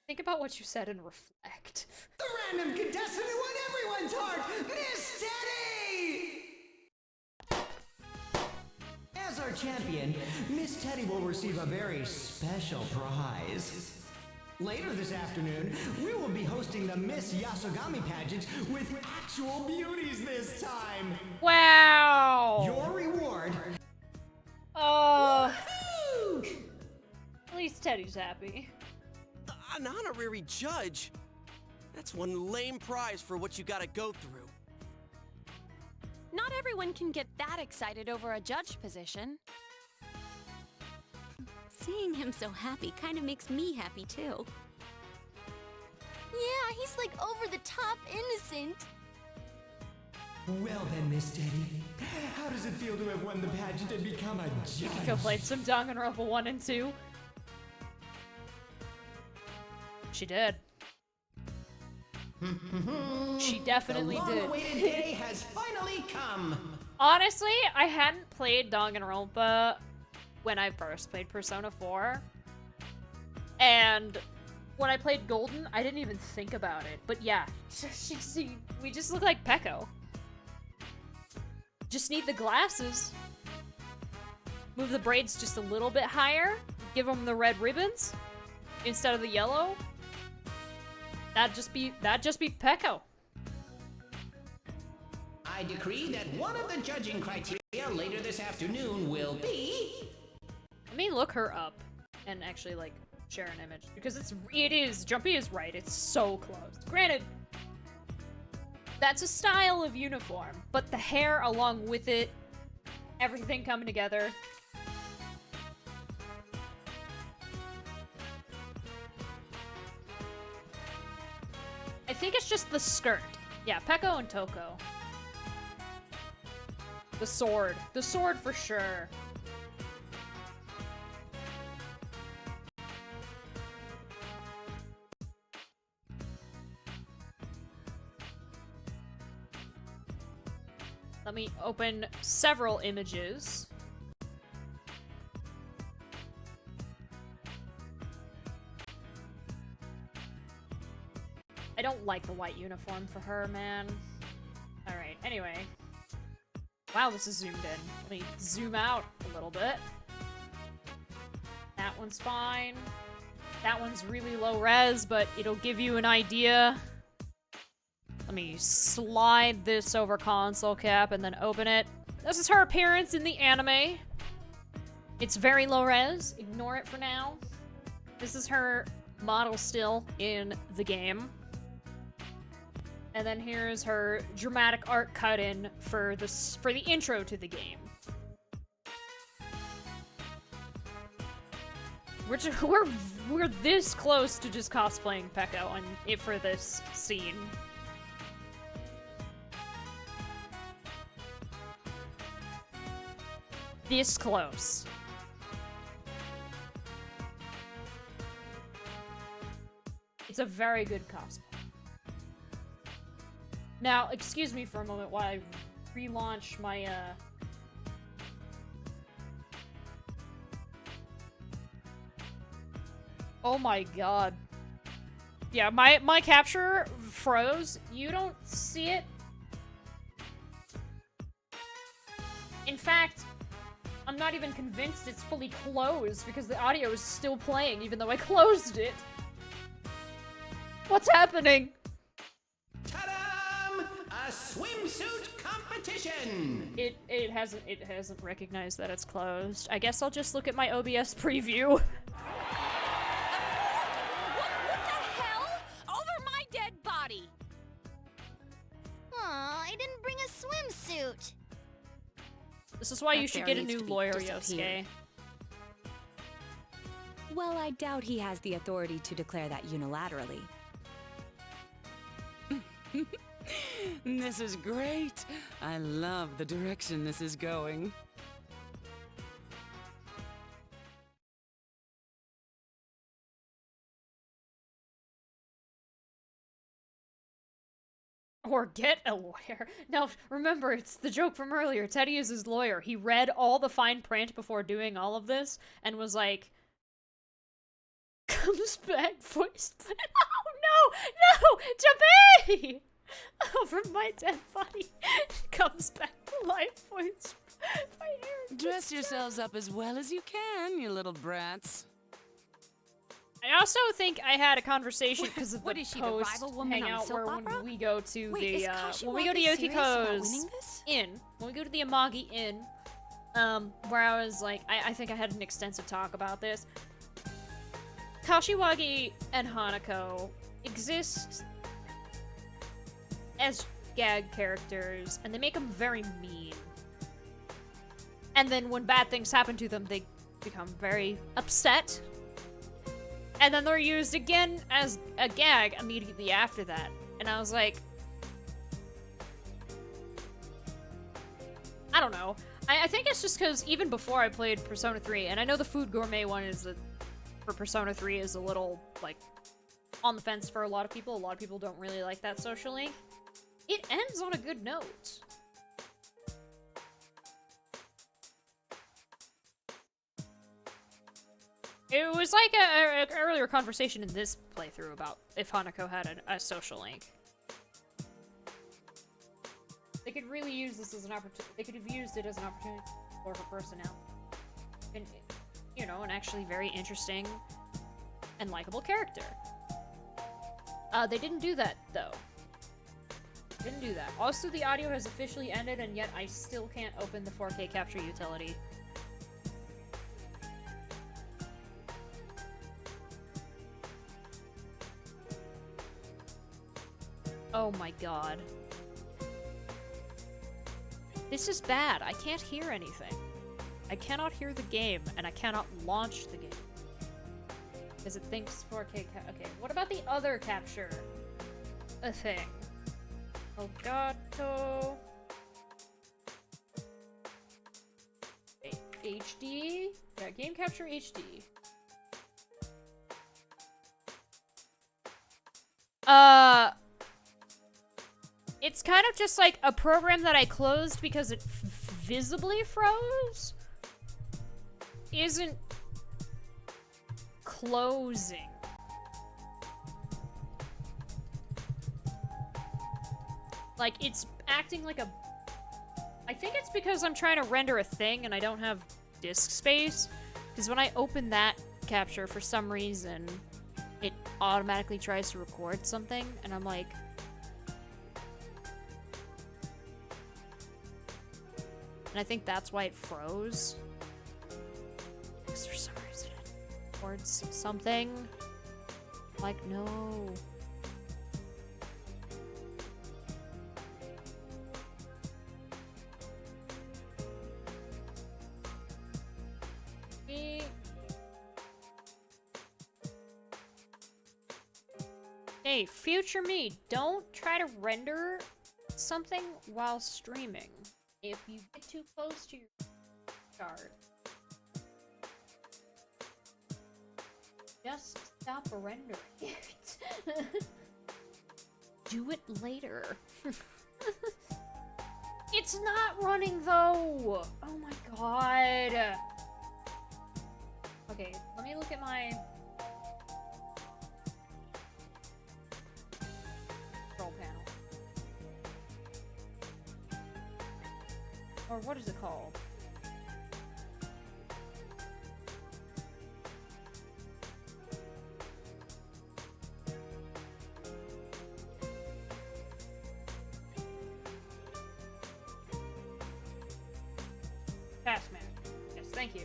Think about what you said and reflect. The random contestant who won everyone's heart, Miss Teddy! As our champion, Miss Teddy will receive a very special prize. Later this afternoon, we will be hosting the Miss Yasogami pageant with actual beauties this time. Wow! Your reward... At least Teddy's happy. An honorary judge? That's one lame prize for what you gotta go through. Not everyone can get that excited over a judge position. Seeing him so happy kind of makes me happy too. Yeah, he's like over the top innocent. Well then, Miss Teddy, how does it feel to have won the pageant and become a judge? Yukiko played some Danganronpa 1 and 2. She did. She definitely the did. long-awaited day has finally come. Honestly, I hadn't played Danganronpa when I first played Persona 4. And when I played Golden, I didn't even think about it. But yeah, we just look like Peko. Just need the glasses. Move the braids just a little bit higher. Give them the red ribbons instead of the yellow. That'd just be Peko. I decree that one of the judging criteria later this afternoon will be... Let me look her up and actually, like, share an image. Because Jumpy is right, it's so close. Granted, that's a style of uniform, but the hair along with it, everything coming together. think it's just the skirt. Yeah, Peko and Toko. The sword. The sword for sure. Let me open several images. I don't like the white uniform for her, man. Alright, anyway. Wow, this is zoomed in. Let me zoom out a little bit. That one's fine. That one's really low res, but it'll give you an idea. Let me slide this over console cap and then open it. This is her appearance in the anime. It's very low res. Ignore it for now. This is her model still in the game. And then here's her dramatic art cut-in for the intro to the game. We're this close to just cosplaying Peko for this scene. This close. It's a very good cosplay. Now, excuse me for a moment while I relaunch my, Oh my god. Yeah, my capture froze. You don't see it? In fact, I'm not even convinced it's fully closed because the audio is still playing even though I closed it. What's happening? A swimsuit competition! It hasn't recognized that it's closed. I guess I'll just look at my OBS preview. What the hell? Over my dead body! Aw, I didn't bring a swimsuit. This is why you That should bear get a needs new to be lawyer, disappeared. Yosuke. Well, I doubt he has the authority to declare that unilaterally. This is great. I love the direction this is going. Or get a lawyer. Now, remember, it's the joke from earlier. Teddy is his lawyer. He read all the fine print before doing all of this and was like, comes back voice. Oh no! No! Jabe! Over my dead body. Comes back to life voice. Dress yourselves up as well as you can, you little brats. I also think I had a conversation because of What the is she, the post rival woman on hangout soap where opera? when we go to Wait, the is Kashiwagi when we go to serious about winning Yukiko's this? Inn, when we go to the Amagi Inn, where I was like, I think I had an extensive talk about this. Kashiwagi and Hanako exist as gag characters, and they make them very mean. And then when bad things happen to them, they become very upset. And then they're used again as a gag immediately after that. And I was like, I don't know. I think it's just because even before I played Persona 3, and I know the Food Gourmet one is for Persona 3 is a little, like, on the fence for a lot of people. A lot of people don't really like that socially. It ends on a good note. It was like an earlier conversation in this playthrough about if Hanako had a social link. They could really use this as an opportunity. They could have used it as an opportunity for her personality. And, you know, an actually very interesting and likable character. They didn't do that, though. Didn't do that. Also, the audio has officially ended, and yet I still can't open the 4K capture utility. Oh my god. This is bad. I can't hear anything. I cannot hear the game, and I cannot launch the game. Because it thinks 4K okay, what about the other capture? a thing. Elgato. HD? Yeah, game capture HD. It's kind of just like a program that I closed because it visibly froze. Isn't closing. Like, it's acting like a... I think it's because I'm trying to render a thing and I don't have disk space. Because when I open that capture, for some reason, it automatically tries to record something, and I'm like... And I think that's why it froze. Because for some reason it records something. Like, no. Hey, future me, don't try to render something while streaming. If you get too close to your start, just stop rendering it. Do it later. It's not running though! Oh my god. Okay, let me look at my control panel. Or what is it called? Task manager. Yes, thank you.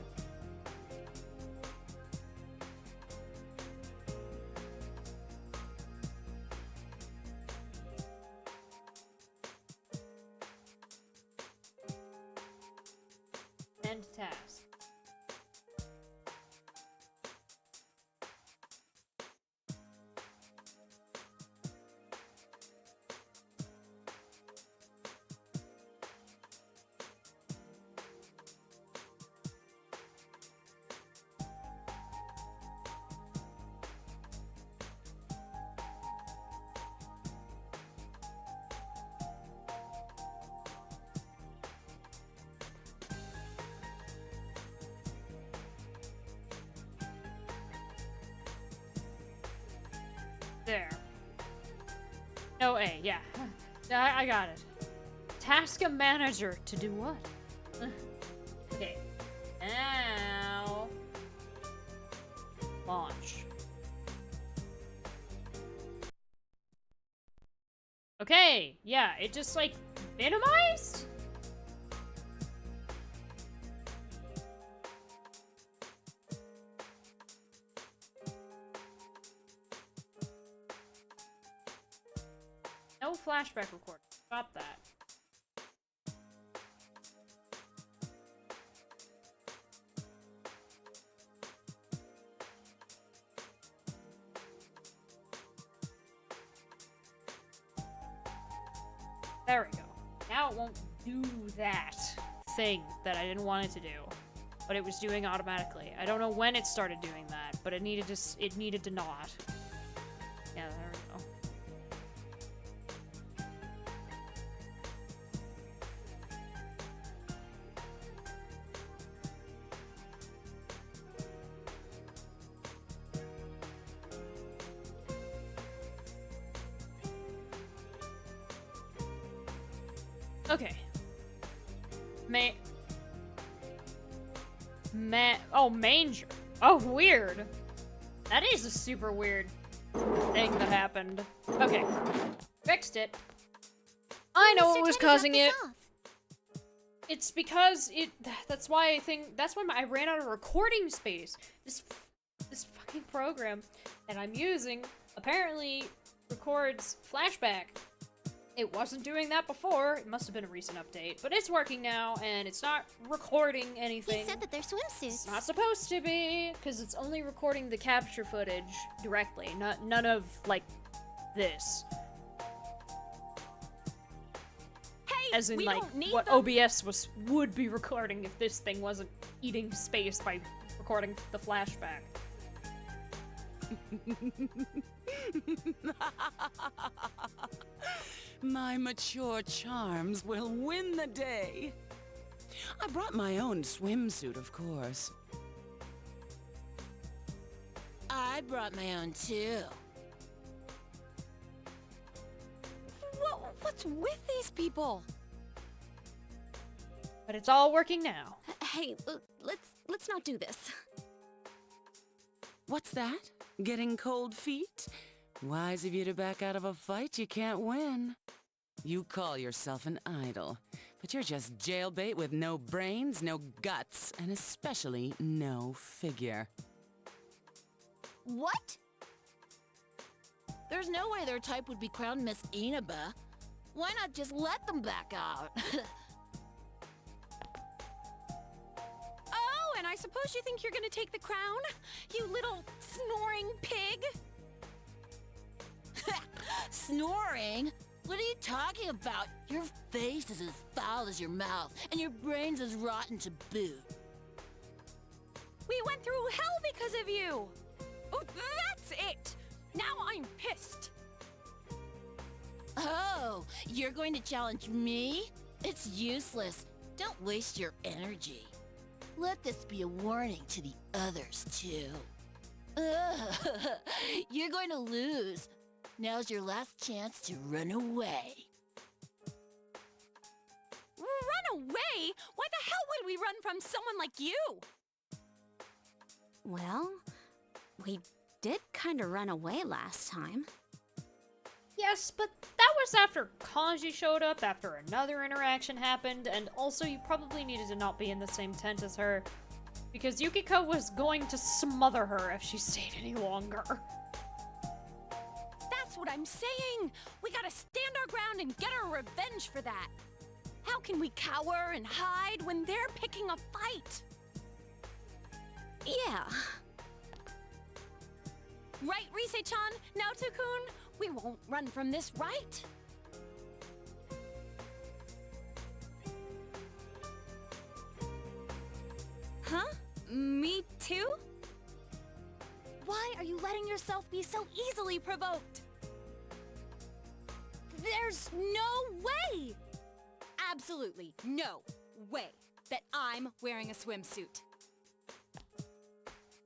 End task. There. No A, yeah. I got it. Task a manager to do what? Okay. Now... launch. Okay, yeah, it just, like, minimized? No flashback recording. Stop that. There we go. Now it won't do that thing that I didn't want it to do, but it was doing automatically. I don't know when it started doing that, but it needed to not. Yeah, there we go. Okay. Oh, manger. Oh, weird. That is a super weird thing that happened. Okay. Fixed it. I know what was causing it. It's because that's why I ran out of recording space. This fucking program that I'm using apparently records flashback. It wasn't doing that before. It must have been a recent update, but it's working now, and it's not recording anything. He said that they're swimsuits. It's not supposed to be, because it's only recording the capture footage directly, none of, like, this. As in, we like, don't need what them. OBS would be recording if this thing wasn't eating space by recording the flashback. My mature charms will win the day. I brought my own swimsuit, of course. I brought my own too. What's with these people? But it's all working now. Hey, let's not do this. What's that? Getting cold feet? Wise of you to back out of a fight you can't win. You call yourself an idol, but you're just jailbait with no brains, no guts, and especially no figure. What? There's no way their type would be crowned Miss Inaba. Why not just let them back out? Oh, and I suppose you think you're gonna take the crown? You little snoring pig? Snoring? What are you talking about? Your face is as foul as your mouth, and your brain's as rotten to boot. We went through hell because of you! Oh, that's it! Now I'm pissed! Oh, you're going to challenge me? It's useless. Don't waste your energy. Let this be a warning to the others, too. You're going to lose. Now's your last chance to run away. Run away? Why the hell would we run from someone like you? Well, we did kind of run away last time. Yes, but that was after Kanji showed up, after another interaction happened, and also you probably needed to not be in the same tent as her, because Yukiko was going to smother her if she stayed any longer. That's what I'm saying! We gotta stand our ground and get our revenge for that! How can we cower and hide when they're picking a fight? Yeah. Right, Rise-chan? Naoto-kun? We won't run from this, right? Huh? Me too? Why are you letting yourself be so easily provoked? There's no way! Absolutely no way that I'm wearing a swimsuit.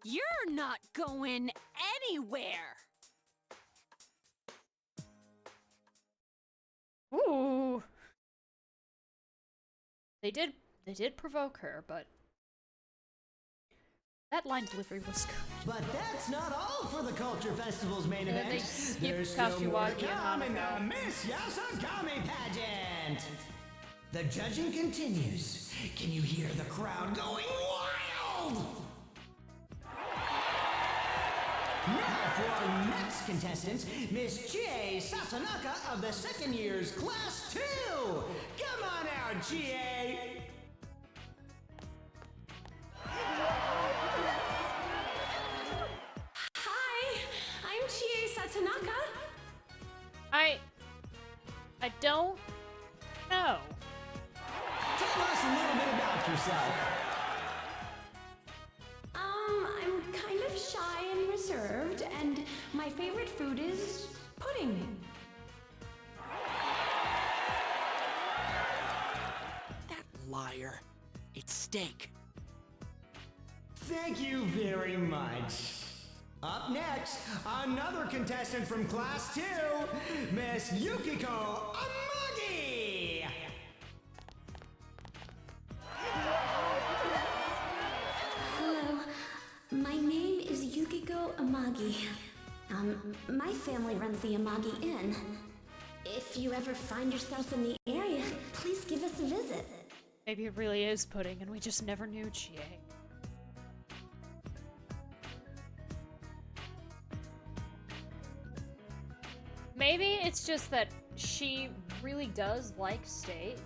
You're not going anywhere! Ooh. They did provoke her, but that line delivery was good. But that's not all for the Culture Festival's main And then they event. skipped There's still more to Kashiwagi and come in the Hanako. Miss Yasagami pageant. The judging continues. Can you hear the crowd going wild? Now for our next contestant, Miss Chie Sasanaka of the second year's Class 2. Come on out, Chie. Hi, I'm Chie Satanaka. I don't know. Tell us a little bit about yourself. I'm kind of shy and reserved, and my favorite food is pudding. That liar. It's steak. Thank you very much. Up next, another contestant from Class 2, Miss Yukiko Amagi! Hello, my name is Yukiko Amagi. My family runs the Amagi Inn. If you ever find yourself in the area, please give us a visit. Maybe it really is pudding and we just never knew, Chie. Maybe it's just that she really does like steak,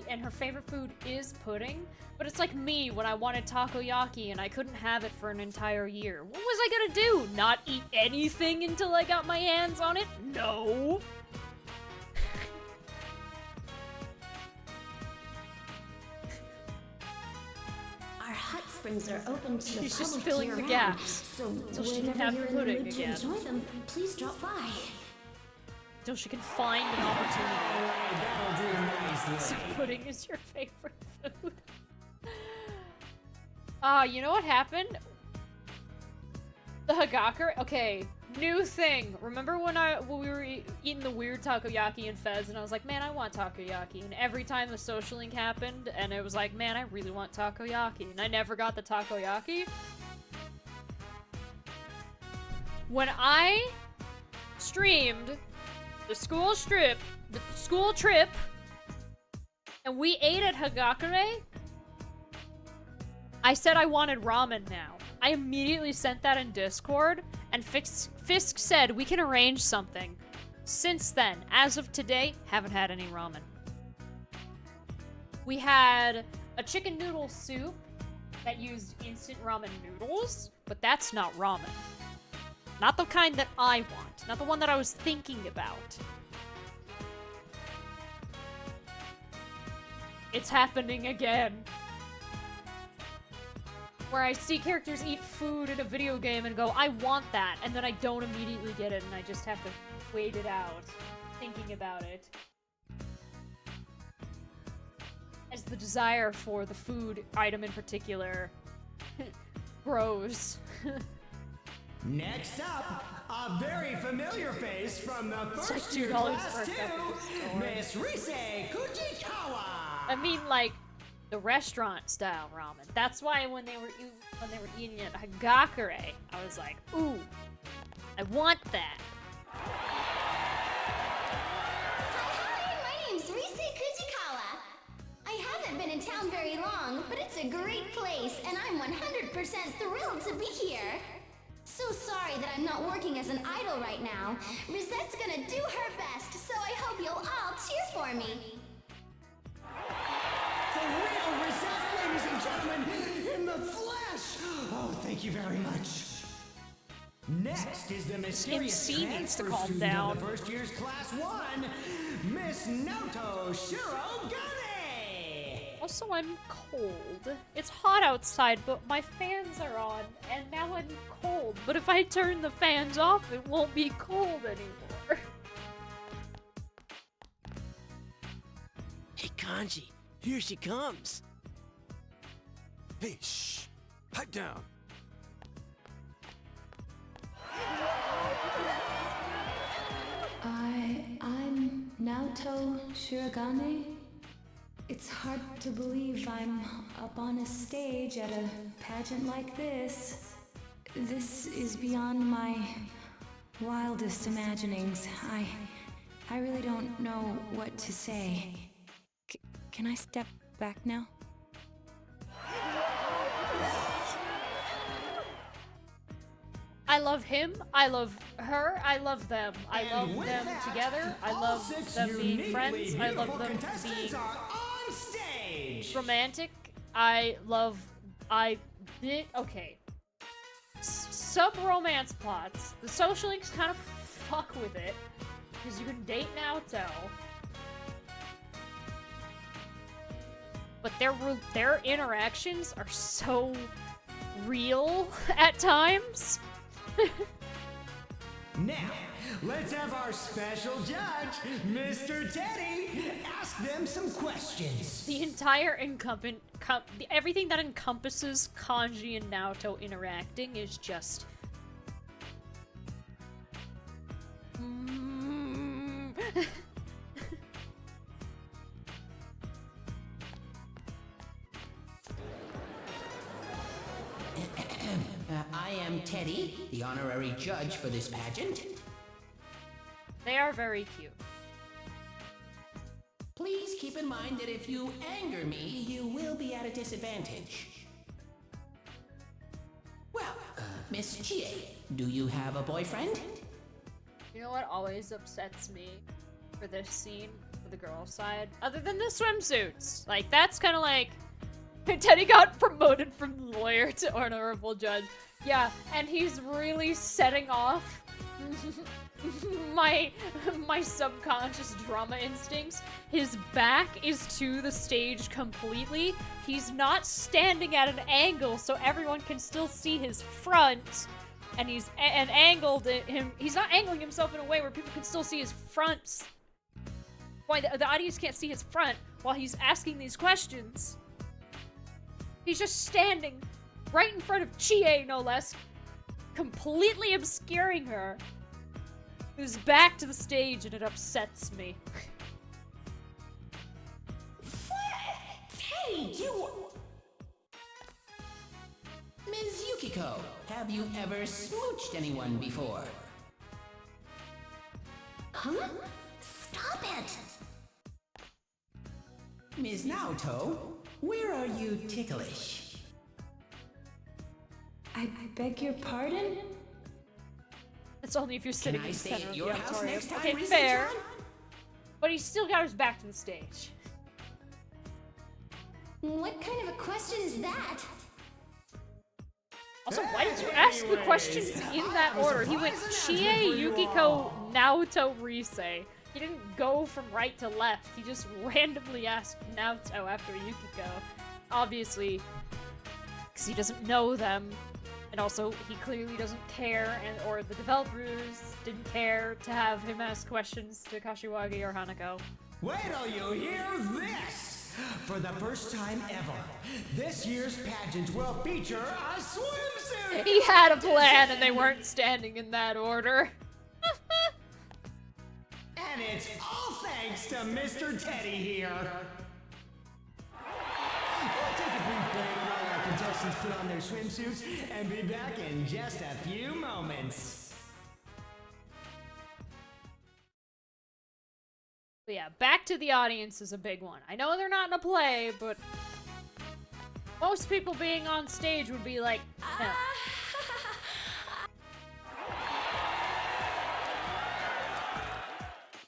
and her favorite food is pudding, but it's like me when I wanted takoyaki and I couldn't have it for an entire year. What was I gonna do? Not eat anything until I got my hands on it? No! offerings are open to the She's just public filling the year-round, gaps. So Till she can whenever have you're in the pudding mood again. to enjoy them, please drop by. Till she can find an opportunity. That'll do nicely. So pudding is your favorite food. You know what happened? The Hagakure? Okay, new thing. Remember when we were eating the weird takoyaki and Fez, and I was like, man, I want takoyaki. And every time the social link happened, and it was like, man, I really want takoyaki. And I never got the takoyaki. When I streamed the school trip, and we ate at Hagakure, I said I wanted ramen now. I immediately sent that in Discord, and Fisk said we can arrange something. Since then, as of today, haven't had any ramen. We had a chicken noodle soup that used instant ramen noodles, but that's not ramen. Not the kind that I want. Not the one that I was thinking about. It's happening again. Where I see characters eat food in a video game and go, I want that, and then I don't immediately get it, and I just have to wait it out, thinking about it. As the desire for the food item in particular grows. Next up, a very familiar face from the It's like first year $2 class per 2, episode. Miss Rise Kujikawa. I mean, like, the restaurant-style ramen. That's why when they were eating at Hagakure, I was like, ooh, I want that. Hi, my name's Rise Kujikawa. I haven't been in town very long, but it's a great place, and I'm 100% thrilled to be here. So sorry that I'm not working as an idol right now. Rizette's gonna do her best, so I hope you'll all cheer for me. The real Risette, ladies and gentlemen, in the flesh! Oh, thank you very much. Next is the mysterious MC needs to transfer calm student down. of the first year's class 1, Miss Naoto Shirogane! Also, I'm cold. It's hot outside, but my fans are on, and now I'm cold. But if I turn the fans off, it won't be cold anymore. Hey, Kanji, here she comes. Hey, shh! Pipe down! I'm Naoto Shirogane. It's hard to believe I'm up on a stage at a pageant like this. This is beyond my wildest imaginings. I really don't know what to say. Can I step back now? I love him, I love her, I love them. I love with them that, together. I all love 6 them being uniquely friends. I love beautiful them contestants being are on stage. romantic. Okay. Sub-romance plots. The social links kind of fuck with it. Because you can date Naoto. But their interactions are so real at times. Now, let's have our special judge, Mr. Teddy, ask them some questions. The entire everything that encompasses Kanji and Naoto interacting is just... I am Teddy, the honorary judge for this pageant. They are very cute. Please keep in mind that if you anger me, you will be at a disadvantage. Well, Miss Chie, do you have a boyfriend? You know what always upsets me for this scene, for the girl side? Other than the swimsuits. Like, that's kind of like... Teddy got promoted from lawyer to honorable judge. Yeah, and he's really setting off my subconscious drama instincts, his back is to the stage completely. He's not standing at an angle so everyone can still see his front, and he's he's not angling himself in a way where people can still see his fronts. Why the audience can't see his front while he's asking these questions. He's just standing right in front of Chie, no less, completely obscuring her. His back to the stage, and it upsets me. Hey, you... Ms. Yukiko, have you ever smooched anyone before? Huh? Stop it! Ms. Naoto, where are you ticklish? I beg your pardon? It's only if you're sitting in the stay center at of your the house auditorium. next time, Okay, Rizzo fair. John? But he's still got his back to the stage. What kind of a question is that? Also, why did you ask the questions in that order? He went Chie, Yukiko, Naoto, Rise. He didn't go from right to left. He just randomly asked Naoto after Yukiko. Obviously, because he doesn't know them. And also, he clearly doesn't care, or the developers didn't care to have him ask questions to Kashiwagi or Hanako. Wait till you hear this! For the first time ever, this year's pageant will feature a swimsuit! He had a plan, and they weren't standing in that order. And it's all thanks to Mr. Teddy here. We'll take a brief break while our contestants put on their swimsuits and be back in just a few moments. But yeah, back to the audience is a big one. I know they're not in a play, but most people being on stage would be like, no.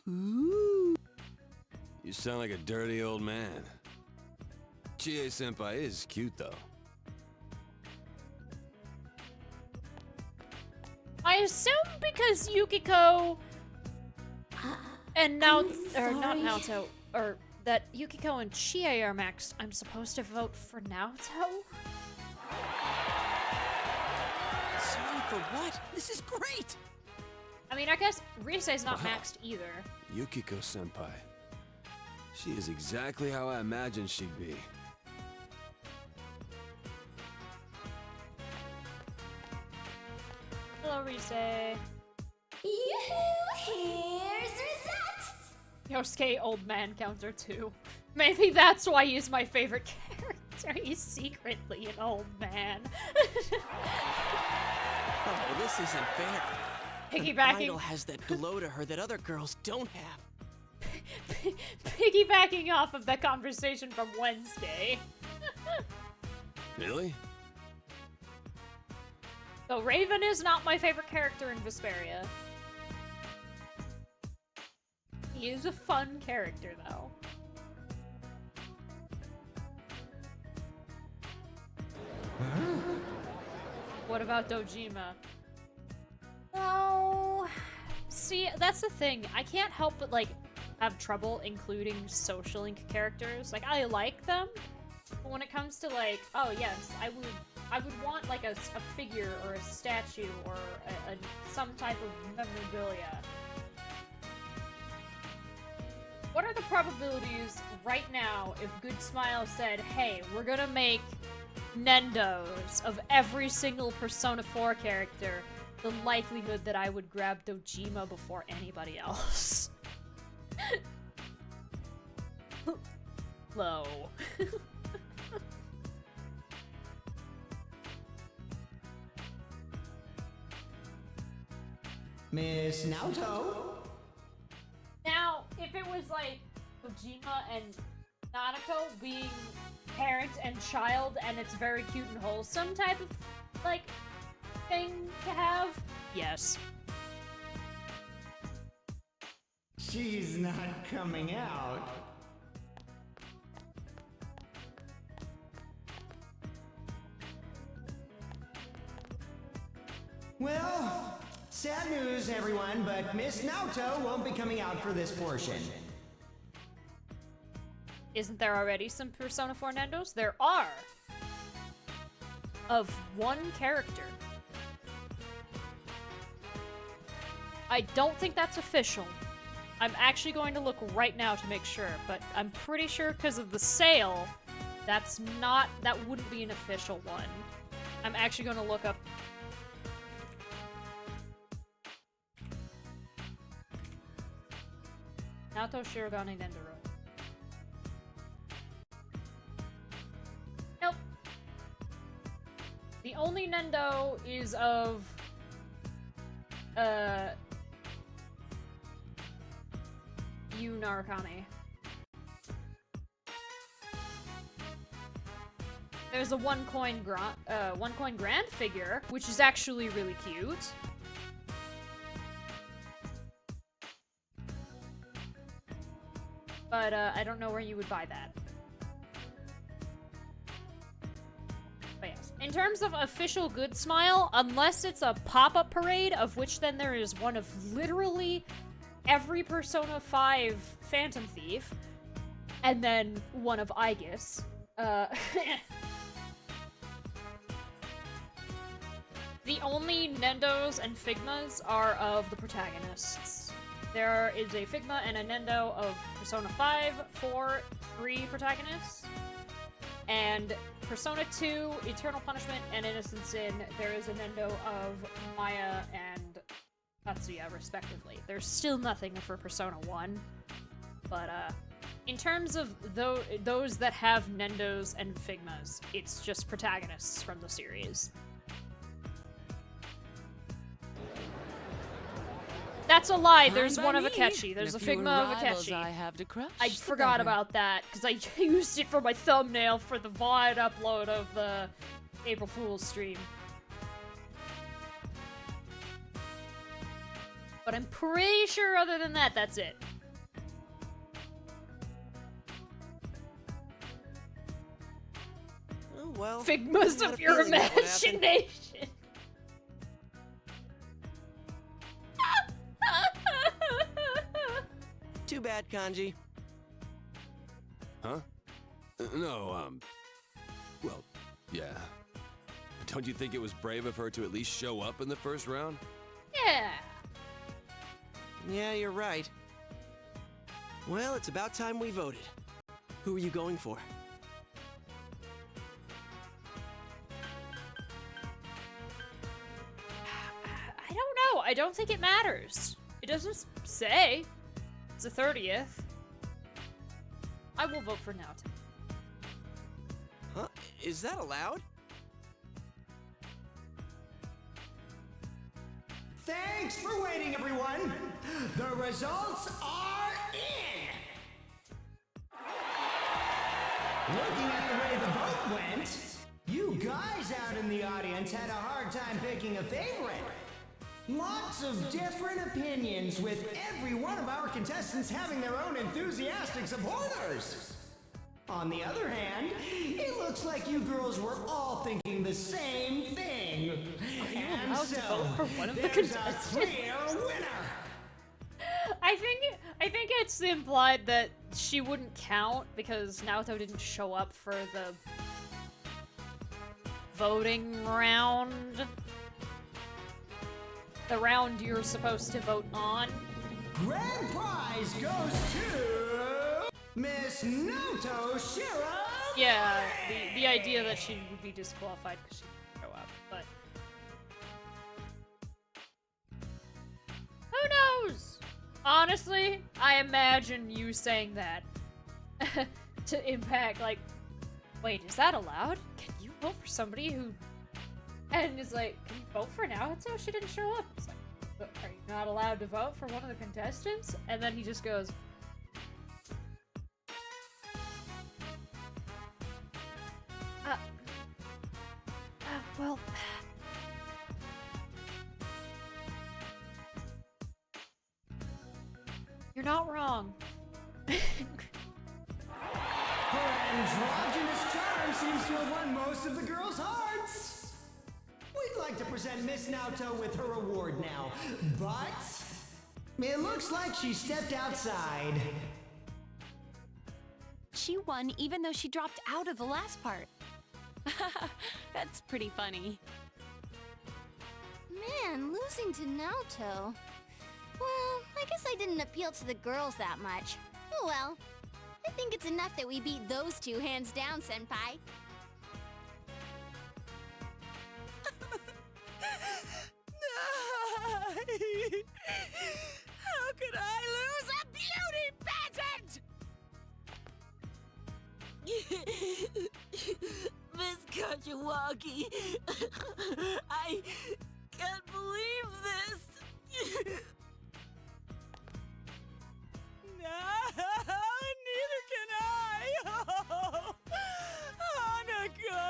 Ooh. You sound like a dirty old man. Chie-senpai is cute, though. I assume because Yukiko and not Naoto, or that Yukiko and Chie are maxed, I'm supposed to vote for Naoto? Sorry for what? This is great! I mean, I guess Rise's not maxed either. Yukiko-senpai. She is exactly how I imagined she'd be. Hello, Rise. Yoo-hoo! Here's Rosette! Yosuke, old man counter 2. Maybe that's why he's my favorite character. He's secretly an old man. Oh, this isn't fair. Piggybacking. Her idol has that glow to her that other girls don't have. Piggybacking off of that conversation from Wednesday. Really? So Raven is not my favorite character in Vesperia. He is a fun character, though. What about Dojima? No. See, that's the thing. I can't help but, like, have trouble including social link characters. Like, I like them, but when it comes to, like, oh yes, I would want, like, a figure or a statue or some type of memorabilia. What are the probabilities right now if Good Smile said, hey, we're gonna make Nendos of every single Persona 4 character, the likelihood that I would grab Dojima before anybody else? Low. Miss Naoto? Now, if it was like Kojima and Nanako being parent and child and it's very cute and wholesome type of, like, thing to have, yes. She's not coming out. Well, Sad news, everyone, but Miss Naoto won't be coming out for this portion. Isn't there already some Persona 4 Nendos? There are. Of one character. I don't think that's official. I'm actually going to look right now to make sure, but I'm pretty sure because of the sale, that wouldn't be an official one. I'm actually going to look up. Naoto Shirogane Nendoro. Nope. The only Nendo is of Yu Narukami. There's a one coin grand figure, which is actually really cute. But I don't know where you would buy that. But yes, in terms of official Good Smile, unless it's a pop-up parade, of which then there is one of literally every Persona 5 Phantom Thief, and then one of Aegis. The only Nendos and Figmas are of the protagonists. There is a Figma and a Nendo of Persona 5, 4, 3 protagonists. And Persona 2, Eternal Punishment, and Innocent Sin, there is a Nendo of Maya and Tatsuya, respectively. There's still nothing for Persona 1. But, in terms of those that have Nendos and Figmas, it's just protagonists from the series. That's a lie. There's one of Akechi. There's a Figma of Akechi. I forgot about that because I used it for my thumbnail for the VOD upload of the April Fool's stream. But I'm pretty sure other than that, that's it. Oh, well. Figmas of your imagination. Too bad, Kanji. Huh? No, well, yeah. Don't you think it was brave of her to at least show up in the first round? Yeah. Yeah, you're right. Well, it's about time we voted. Who are you going for? I don't know. I don't think it matters. It doesn't say. It's the 30th. I will vote for Naoto. Huh? Is that allowed? Thanks for waiting, everyone. The results are in. Looking at the way the vote went, you guys out in the audience had a hard time picking a favorite. Lots of different opinions, with every one of our contestants having their own enthusiastic supporters. On the other hand, it looks like you girls were all thinking the same thing. And so, there's a clear winner. I think it's implied that she wouldn't count because Naoto didn't show up for the voting round. The round you're supposed to vote on. Grand prize goes to Miss Naoto Shira. Yeah, the idea that she would be disqualified because she didn't show up, but who knows? Honestly, I imagine you saying that to impact, like, wait, is that allowed? Can you vote for somebody who... And it's like, can you vote for Naoto? She didn't show up. It's like, but are you not allowed to vote for one of the contestants? And then he just goes, well... You're not wrong. Her androgynous charm seems to have won most of the girls' hearts. We'd like to present Miss Naoto with her award now, but it looks like she stepped outside. She won even though she dropped out of the last part. That's pretty funny. Man, losing to Naoto. Well, I guess I didn't appeal to the girls that much. Oh well. I think it's enough that we beat those two hands down, Senpai. How could I lose a beauty pageant? Miss Kashiwagi, I can't believe this. No, neither can I. Oh, Hanako.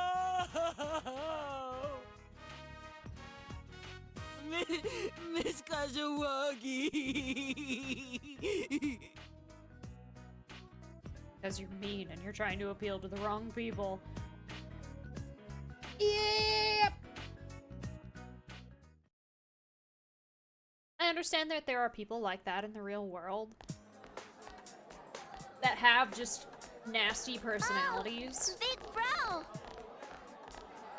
Miss Kashiwagi. Because you're mean and you're trying to appeal to the wrong people. Yep. I understand that there are people like that in the real world that have just nasty personalities. Big bro!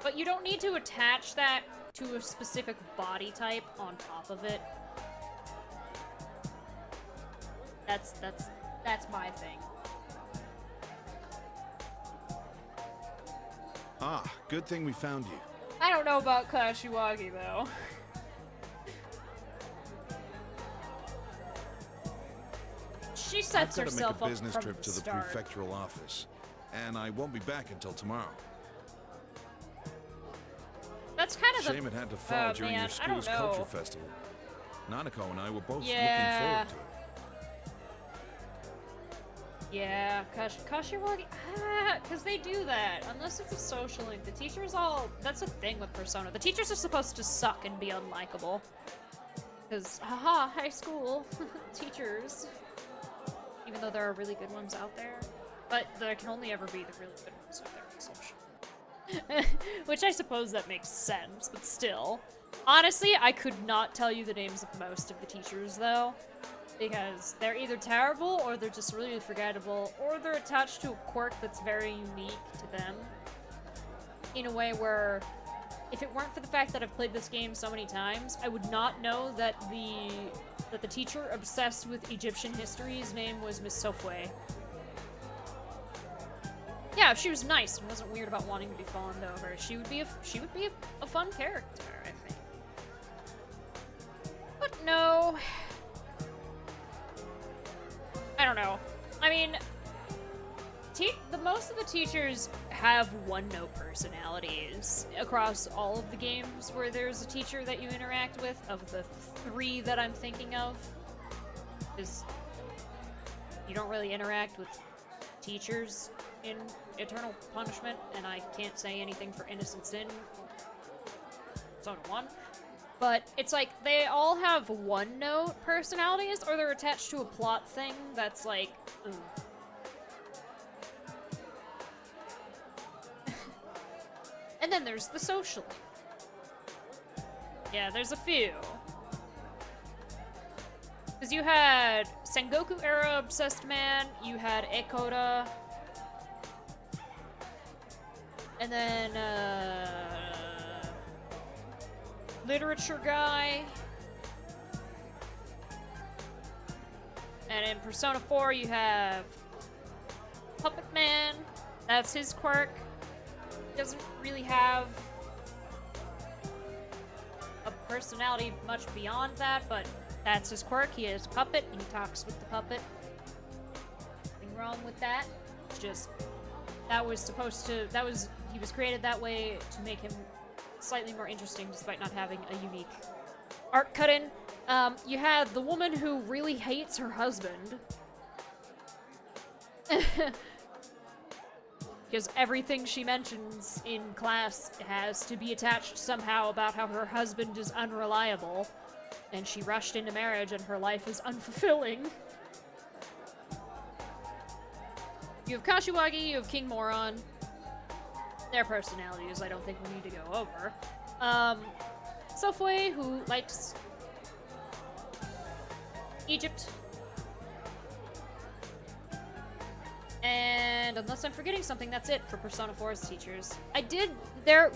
But you don't need to attach that to a specific body type on top of it. That's my thing. Ah, good thing we found you. I don't know about Kashiwagi though. She sets I've got to make herself a up business from trip the to the start. prefectural office, and I won't be back until tomorrow. That's kind of Shame it had to fall during your school's culture festival. Nanako and I were both looking forward to it. Yeah, Kashiwagi, because they do that. Unless it's a social link, the teachers all, that's the thing with Persona. The teachers are supposed to suck and be unlikable. Because, haha, high school teachers. Even though there are really good ones out there. But there can only ever be the really good ones out there in social. Which I suppose that makes sense, but still. Honestly, I could not tell you the names of most of the teachers, though. Because they're either terrible, or they're just really forgettable, or they're attached to a quirk that's very unique to them. In a way where, if it weren't for the fact that I've played this game so many times, I would not know that the teacher obsessed with Egyptian history's name was Miss Sofue. Yeah, if she was nice and wasn't weird about wanting to be fawned over, she would be a fun character, I think. But no. I don't know. I mean, most of the teachers have one-note personalities across all of the games where there's a teacher that you interact with, of the 3 that I'm thinking of. Because you don't really interact with teachers in Eternal Punishment, and I can't say anything for Innocent Sin. Persona 1. But it's like, they all have one-note personalities, or they're attached to a plot thing that's like, ooh. And then there's the social. Yeah, there's a few. Because you had Sengoku-era Obsessed Man, you had Ekoda, and then, literature guy. And in Persona 4 you have Puppet Man. That's his quirk. Doesn't really have a personality much beyond that, but that's his quirk. He is a puppet. He talks with the puppet. Nothing wrong with that. It's just he was created that way to make him slightly more interesting despite not having a unique art cut-in. You had the woman who really hates her husband. Because everything she mentions in class has to be attached somehow about how her husband is unreliable, and she rushed into marriage and her life is unfulfilling. You have Kashiwagi, you have King Moron. Their personalities I don't think we need to go over. Sofue, who likes Egypt. And unless I'm forgetting something, that's it for Persona 4's teachers.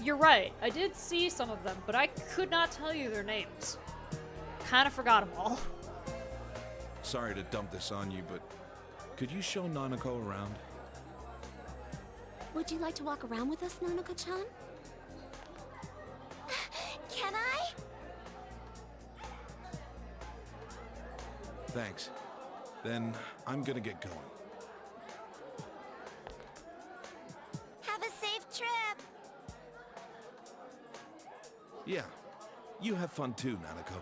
You're right, I did see some of them, but I could not tell you their names. Kinda forgot them all. Sorry to dump this on you, but could you show Nanako around? Would you like to walk around with us, Nanako-chan? Can I? Thanks. Then I'm gonna get going. Have a safe trip. Yeah. You have fun too, Nanako.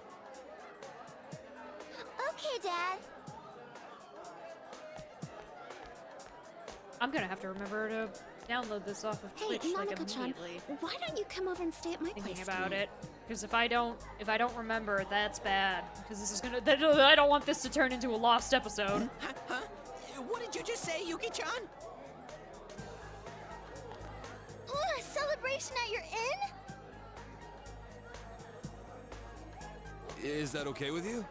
Okay, Dad. I'm gonna have to remember to download this off of Hey, Twitch like Nanako-chan, immediately. why don't you come over and stay at my Thinking place about tonight? it, because if I don't remember, that's bad. Because this is gonna. I don't want this to turn into a lost episode. Huh? What did you just say, Yuki-chan? Ooh, a celebration at your inn? Is that okay with you?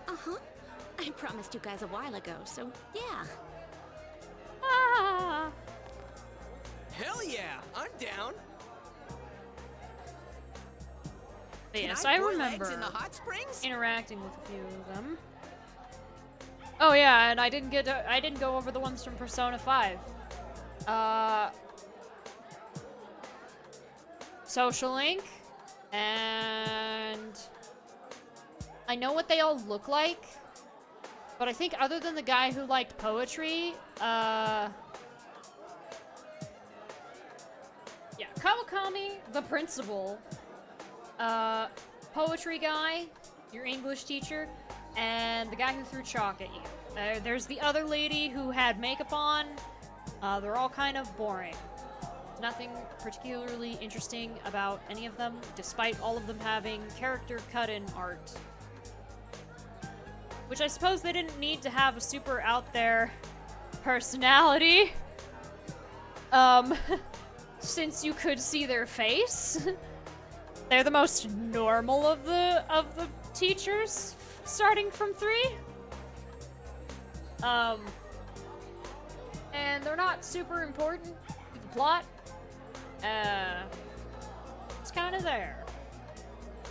Uh-huh. I promised you guys a while ago, so yeah. Ah. Hell yeah, I'm down. But Can yes, I I pour remember legs in the hot springs? interacting with a few of them. Oh yeah, and I didn't go over the ones from Persona 5. Social Link, and I know what they all look like, but I think other than the guy who liked poetry, yeah, Kawakami, the principal, poetry guy, your English teacher, and the guy who threw chalk at you. There's the other lady who had makeup on. They're all kind of boring. There's nothing particularly interesting about any of them, despite all of them having character cut-in art. Which I suppose they didn't need to have a super out there personality. Since you could see their face. They're the most normal of the teachers, starting from 3. And they're not super important to the plot. It's kind of there.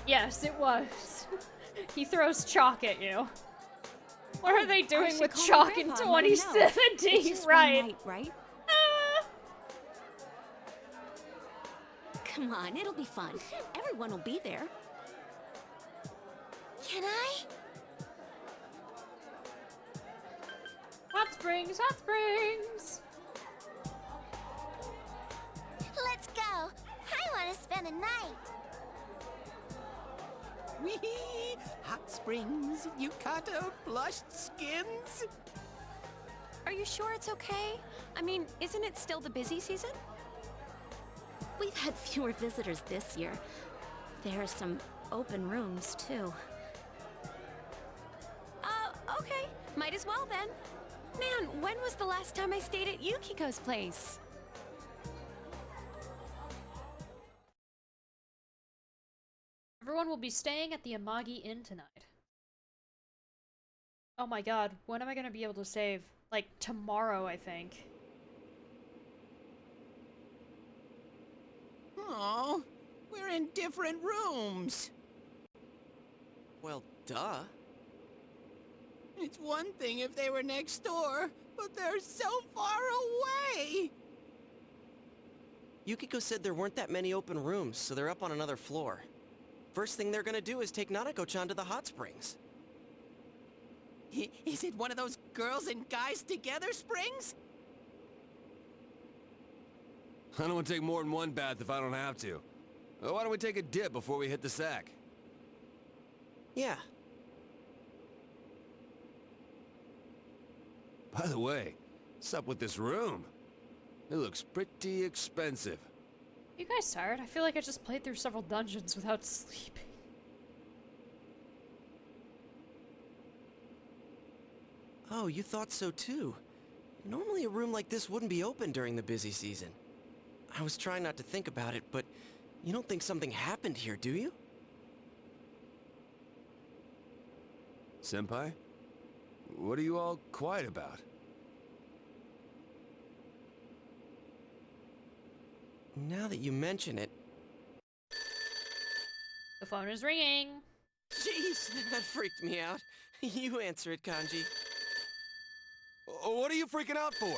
Yes, it was. He throws chalk at you. What are they doing with chalk in 2017? Right. Night, right? Come on, it'll be fun. Everyone will be there. Can I? Hot springs, hot springs! Let's go. I want to spend the night. Wee! Hot springs, yukata, flushed skins. Are you sure it's okay? I mean, isn't it still the busy season? We've had fewer visitors this year. There are some open rooms, too. Okay. Might as well then. Man, when was the last time I stayed at Yukiko's place? Everyone will be staying at the Amagi Inn tonight. Oh my god, when am I gonna be able to save? Like, tomorrow, I think. Oh, we're in different rooms. Well, duh. It's one thing if they were next door, but they're so far away. Yukiko said there weren't that many open rooms, so they're up on another floor. First thing they're gonna do is take Nanako-chan to the hot springs. Is it one of those girls and guys together springs? I don't want to take more than one bath if I don't have to. Why don't we take a dip before we hit the sack? Yeah. By the way, what's up with this room? It looks pretty expensive. You guys tired? I feel like I just played through several dungeons without sleeping. Oh, you thought so too. Normally a room like this wouldn't be open during the busy season. I was trying not to think about it, but You don't think something happened here, do you? Senpai? What are you all quiet about? Now that you mention it... The phone is ringing. Jeez, that freaked me out. You answer it, Kanji. What are you freaking out for?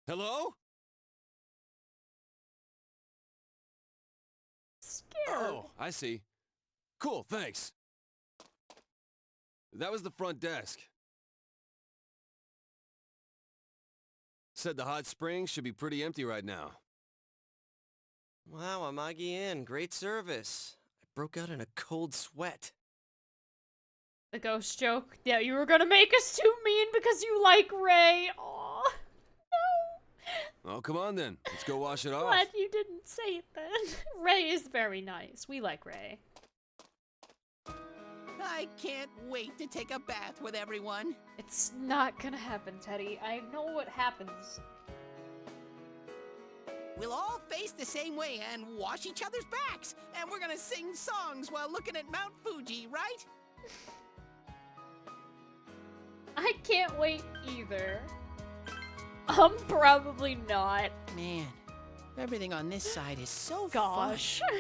Hello? Scared. Oh, I see. Cool, thanks. That was the front desk. Said the hot springs should be pretty empty right now. Wow, Amagi Inn, great service. I broke out in a cold sweat. The ghost joke. Yeah, you were gonna make us too mean because you like Ray. Aw. No. Oh, come on then. Let's go wash it off. Glad you didn't say it then. Ray is very nice. We like Ray. I can't wait to take a bath with everyone. It's not gonna happen, Teddy. I know what happens. We'll all face the same way and wash each other's backs. And we're gonna sing songs while looking at Mount Fuji, right? I can't wait either. Probably not. Man, everything on this side is so Gosh. fun.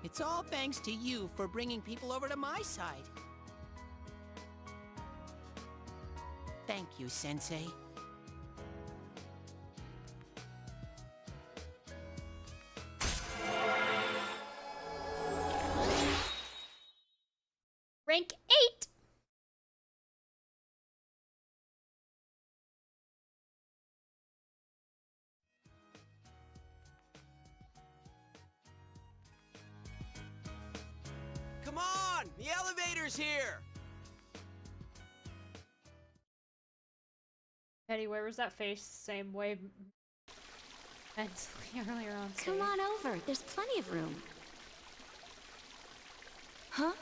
It's all thanks to you for bringing people over to my side. Thank you, Sensei. Rank 8. Come on! The elevator's here! Teddy, where was that face the same way mentally earlier on stage? Come on over. There's plenty of room. Huh?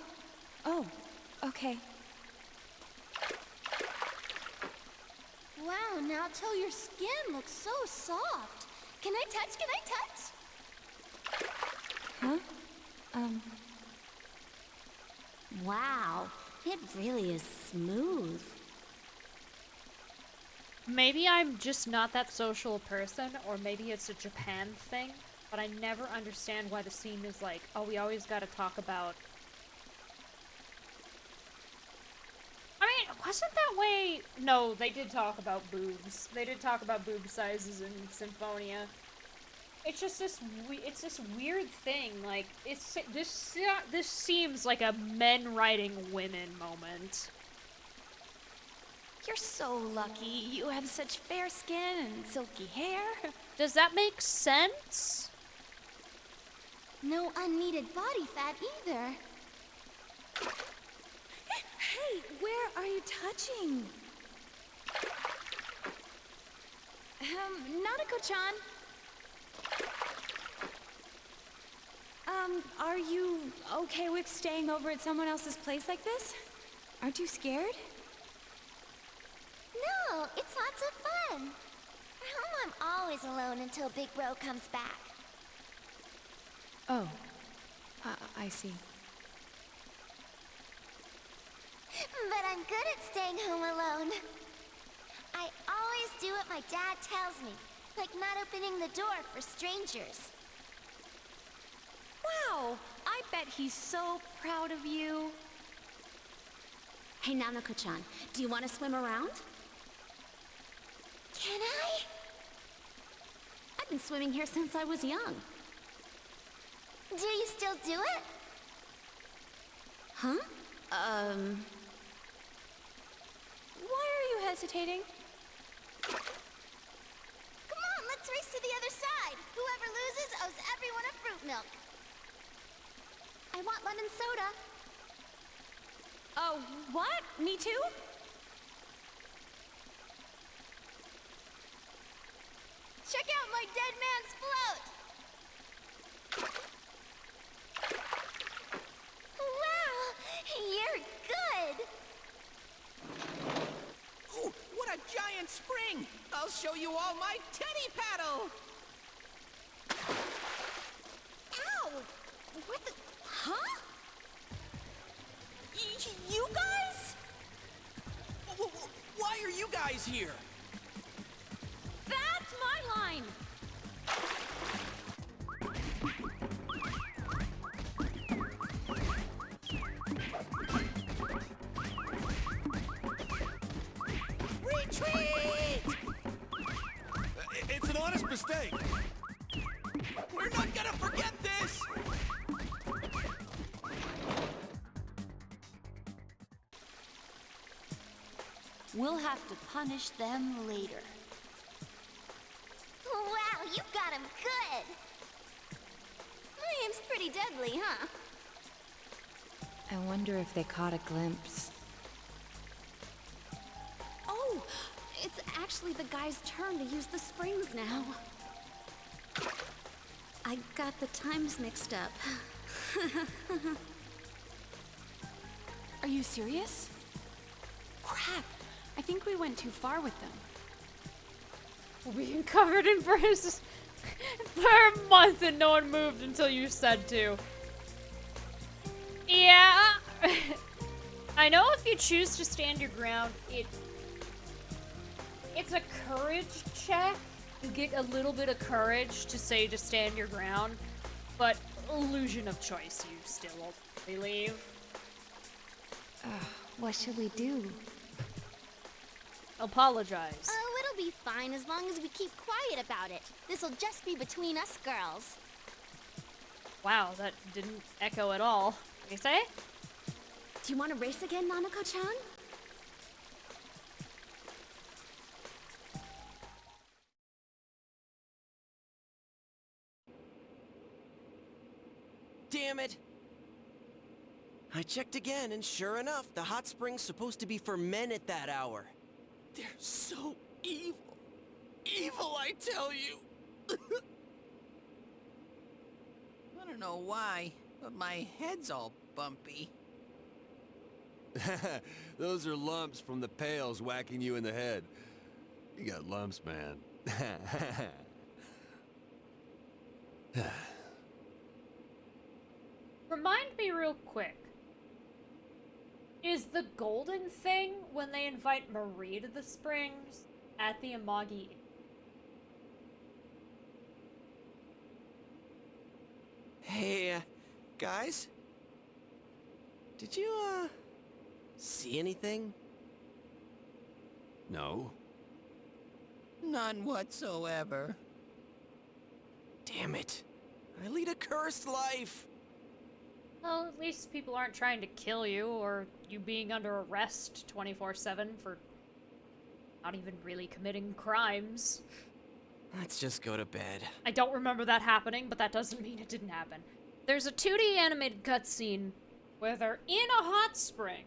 Oh, okay. Wow, Naoto, your skin looks so soft. Can I touch? Can I touch? Huh? Wow, it really is smooth. Maybe I'm just not that social a person, or maybe it's a Japan thing, but I never understand why the scene is like, oh, we always gotta talk about... I mean, wasn't that way... No, they did talk about boobs. They did talk about boob sizes in Symphonia. It's just this weird thing, like, this seems like a men writing women moment. You're so lucky. You have such fair skin and silky hair. Does that make sense? No unneeded body fat either. Hey, where are you touching? Nanako-chan? Are you okay with staying over at someone else's place like this? Aren't you scared? No, it's lots of fun. At home, I'm always alone until Big Bro comes back. Oh, I see. But I'm good at staying home alone. I always do what my dad tells me, like not opening the door for strangers. Wow, I bet he's so proud of you. Hey, Nanako-chan, do you want to swim around? Can I? I've been swimming here since I was young. Do you still do it? Huh? Why are you hesitating? Come on, let's race to the other side. Whoever loses owes everyone a fruit milk. I want lemon soda. Oh, what? Me too? Check out my dead man's float! Wow, you're good! Oh, what you all my teddy paddle! Ow! What the... Huh? You guys? Why are you guys here? That's my line! Retreat! It's an honest mistake. We're not gonna forget this! We'll have to punish them later. Wow, you got him good! My aim's pretty deadly, huh? I wonder if they caught a glimpse. Oh, it's actually the guy's turn to use the springs now. I got the times mixed up. Are you serious? Crap, I think we went too far with them. Being covered in bruises for a month and no one moved until you said to. Yeah. I know if you choose to stand your ground, it's a courage check. You get a little bit of courage to say to stand your ground, but illusion of choice, you still ultimately leave. What should we do? Apologize. Oh, it'll be fine as long as we keep quiet about it. This'll just be between us girls. Wow, that didn't echo at all. What do you say? Do you want to race again, Nanako-chan? Damn it! I checked again, and sure enough, the hot spring's supposed to be for men at that hour. They're so evil. Evil, I tell you! I don't know why, but my head's all bumpy. Those are lumps from the pails whacking you in the head. You got lumps, man. Remind me real quick. Is the golden thing when they invite Marie to the springs at the Amagi? Hey, guys? Did you, see anything? No. None whatsoever. Damn it. I lead a cursed life. Well, at least people aren't trying to kill you, or you being under arrest 24/7 for not even really committing crimes. Let's just go to bed. I don't remember that happening, but that doesn't mean it didn't happen. There's a 2D animated cutscene where they're in a hot spring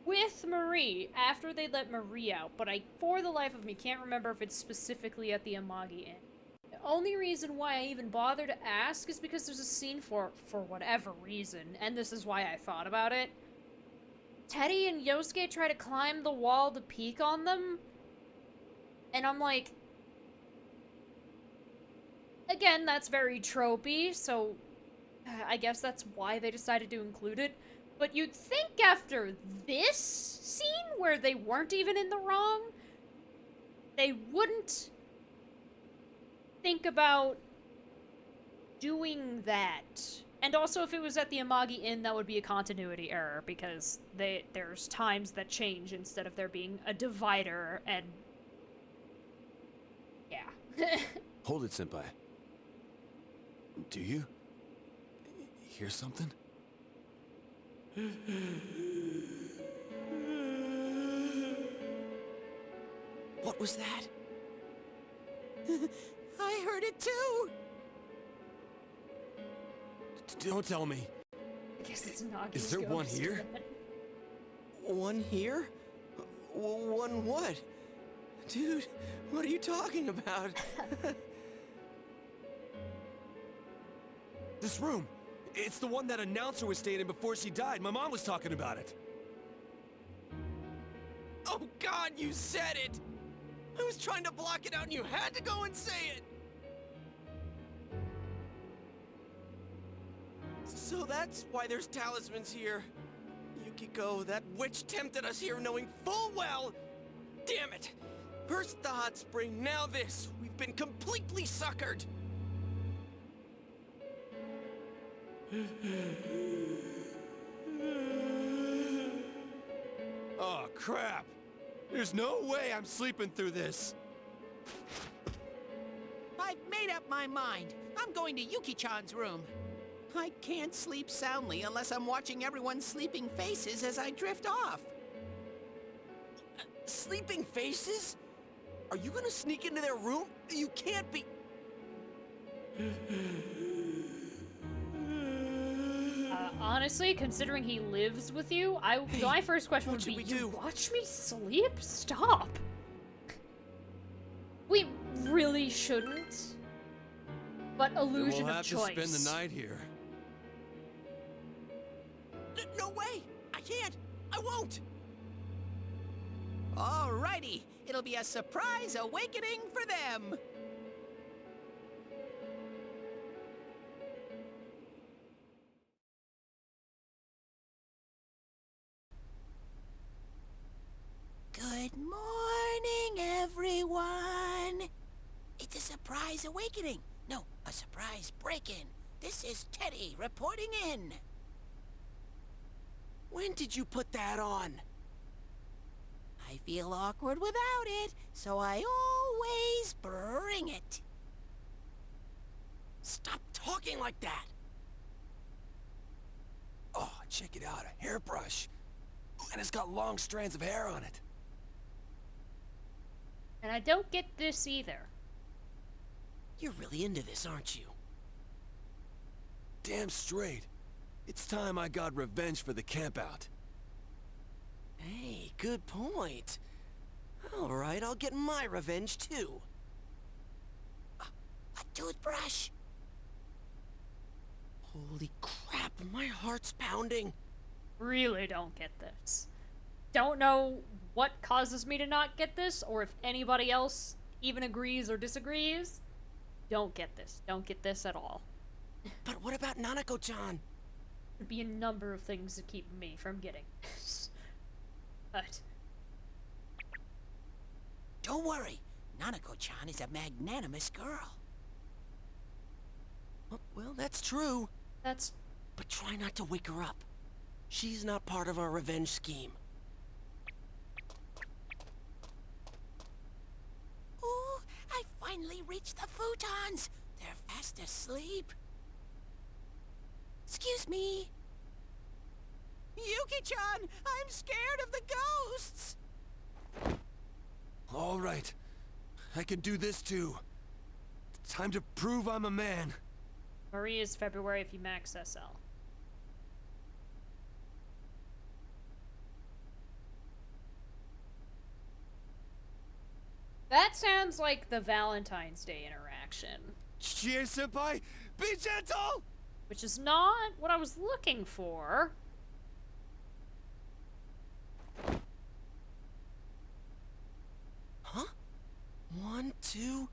with Marie after they let Marie out, but I, for the life of me, can't remember if it's specifically at the Amagi Inn. The only reason why I even bother to ask is because there's a scene for whatever reason, and this is why I thought about it. Teddy and Yosuke try to climb the wall to peek on them, and I'm like, again, that's very tropey, so I guess that's why they decided to include it. But you'd think after this scene, where they weren't even in the wrong, they wouldn't think about doing that. And also, if it was at the Amagi Inn, that would be a continuity error, because there's times that change instead of there being a divider, and yeah. Hold it, Senpai. Do you hear something? What was that? I heard it too! Don't tell me. I guess it's not. Is there one here? One here? One what? Dude, what are you talking about? This room. It's the one that announcer was staying in before she died. My mom was talking about it. Oh God, you said it! I was trying to block it out and you had to go and say it! So that's why there's talismans here. Yukiko, that witch tempted us here knowing full well... Damn it! First the hot spring, now this. We've been completely suckered! Oh, crap! There's no way I'm sleeping through this! I've made up my mind. I'm going to Yuki-chan's room. I can't sleep soundly unless I'm watching everyone's sleeping faces as I drift off. Sleeping faces? Are you gonna sneak into their room? You can't be... Honestly, considering he lives with you, my first question would be, you watch me sleep? Stop! We really shouldn't. But illusion we'll of have choice. to spend the night here. No way! I can't! I won't! Alrighty, it'll be a surprise awakening for them! Good morning, everyone! It's a surprise awakening. No, a surprise break-in. This is Teddy reporting in. When did you put that on? I feel awkward without it, so I always bring it. Stop talking like that! Oh, check it out, a hairbrush. And it's got long strands of hair on it. And I don't get this either. You're really into this, aren't you? Damn straight. It's time I got revenge for the campout. Hey, good point. Alright, I'll get my revenge too. A toothbrush? Holy crap, my heart's pounding. Really don't get this. Don't know what causes me to not get this, or if anybody else even agrees or disagrees. Don't get this. Don't get this at all. But what about Nanako-chan? There'd be a number of things that keep me from getting this. But... Don't worry. Nanako-chan is a magnanimous girl. Well, that's true. That's... But try not to wake her up. She's not part of our revenge scheme. Ooh, I finally reached the futons. They're fast asleep. Excuse me. Yuki-chan, I'm scared of the ghosts. All right. I can do this too. Time to prove I'm a man. Marie is February if you max SL. That sounds like the Valentine's Day interaction. Chie-senpai, be gentle! Which is not what I was looking for. Huh? 1, 2...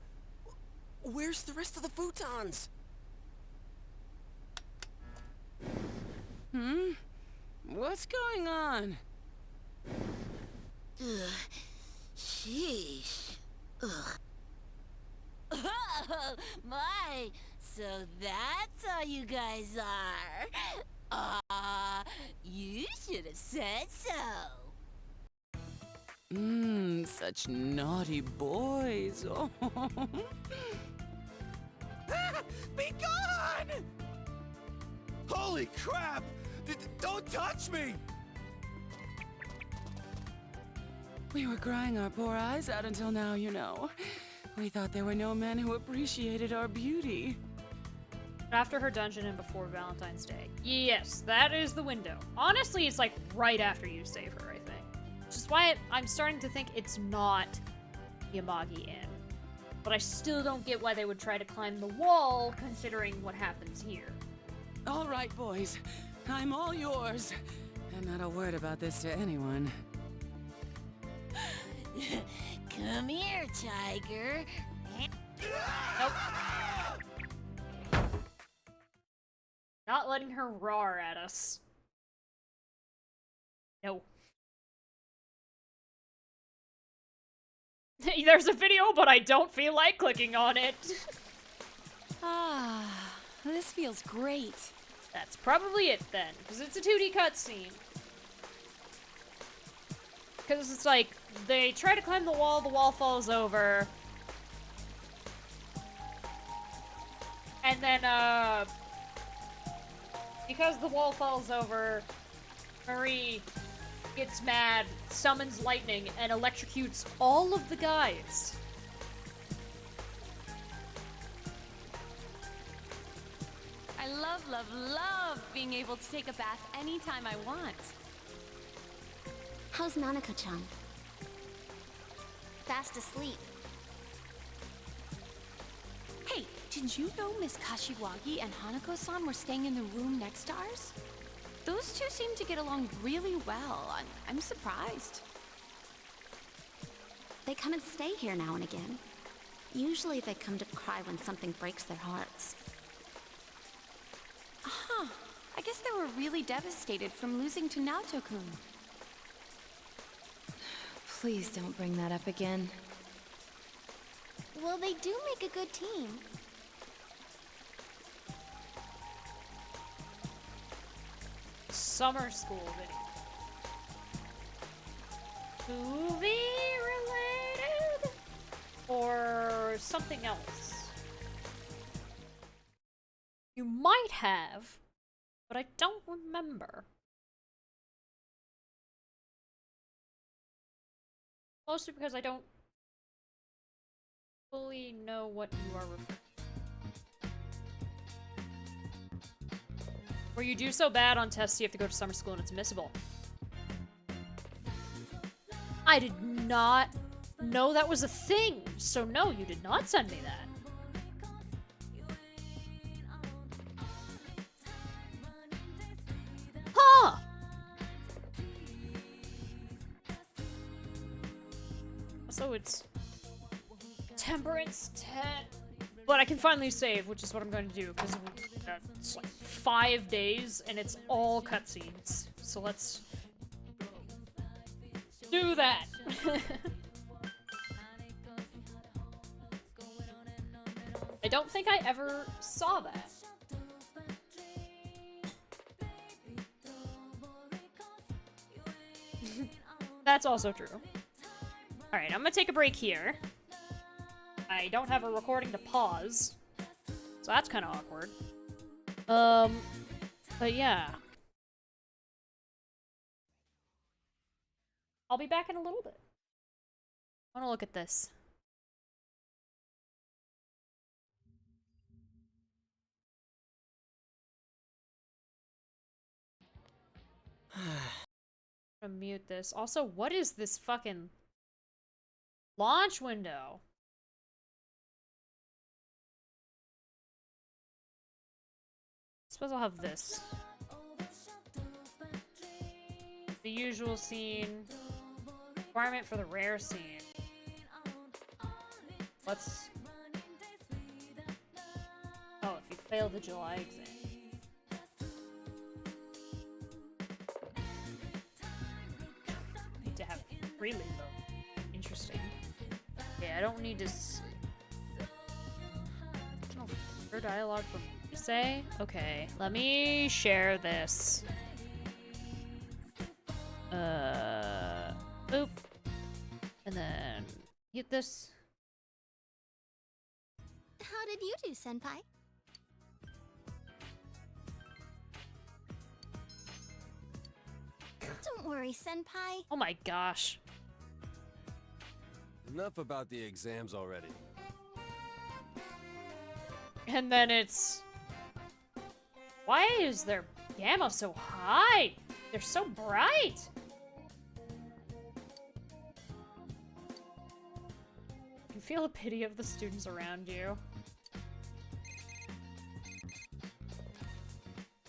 Where's the rest of the futons? What's going on? Ugh. Sheesh. Ugh. Oh, my. So that's how you guys are. You should have said so. Such naughty boys. Oh. Be gone! Holy crap! Don't touch me! We were crying our poor eyes out until now, you know. We thought there were no men who appreciated our beauty. After her dungeon and before Valentine's Day. Yes, that is the window. Honestly, it's like right after you save her, I think. Which is why I'm starting to think it's not Yamagi Inn. But I still don't get why they would try to climb the wall, considering what happens here. All right, boys. I'm all yours. And not a word about this to anyone. Come here, tiger. Nope. Not letting her roar at us. No. There's a video, but I don't feel like clicking on it. Ah, this feels great. That's probably it then, because it's a 2D cutscene. Because it's like, they try to climb the wall falls over. And then, because the wall falls over, Marie gets mad, summons lightning, and electrocutes all of the guys. I love being able to take a bath anytime I want. How's Nanako-chan? Fast asleep. Hey, did you know Miss Kashiwagi and Hanako-san were staying in the room next to ours? Those two seem to get along really well. I'm surprised. They come and stay here now and again. Usually they come to cry when something breaks their hearts. Huh. I guess they were really devastated from losing to Naoto-kun. Please don't bring that up again. Well, they do make a good team. Summer school video. Movie related? Or something else? You might have, but I don't remember. Mostly because I don't fully know what you are referring to. Where you do so bad on tests you have to go to summer school and it's missable. I did not know that was a thing, so no, you did not send me that. Huh! So it's Temperance 10. But I can finally save, which is what I'm going to do, because it's like 5 days, and it's all cutscenes. So let's do that. I don't think I ever saw that. That's also true. Alright, I'm gonna take a break here. I don't have a recording to pause, so that's kind of awkward. But yeah. I'll be back in a little bit. I wanna look at this. I'm gonna mute this. Also, what is this fucking launch window? I suppose I'll have this. The usual scene. Requirement for the rare scene. Let's... Oh, if you fail the July exam. Need to have prelim though. Interesting. Okay, I don't need to... Her dialogue from say? Okay, let me share this. Boop. And then hit this. How did you do, Senpai? Don't worry, Senpai. Oh my gosh. Enough about the exams already. And then it's... Why is their gamma so high? They're so bright. You can feel the pity of the students around you.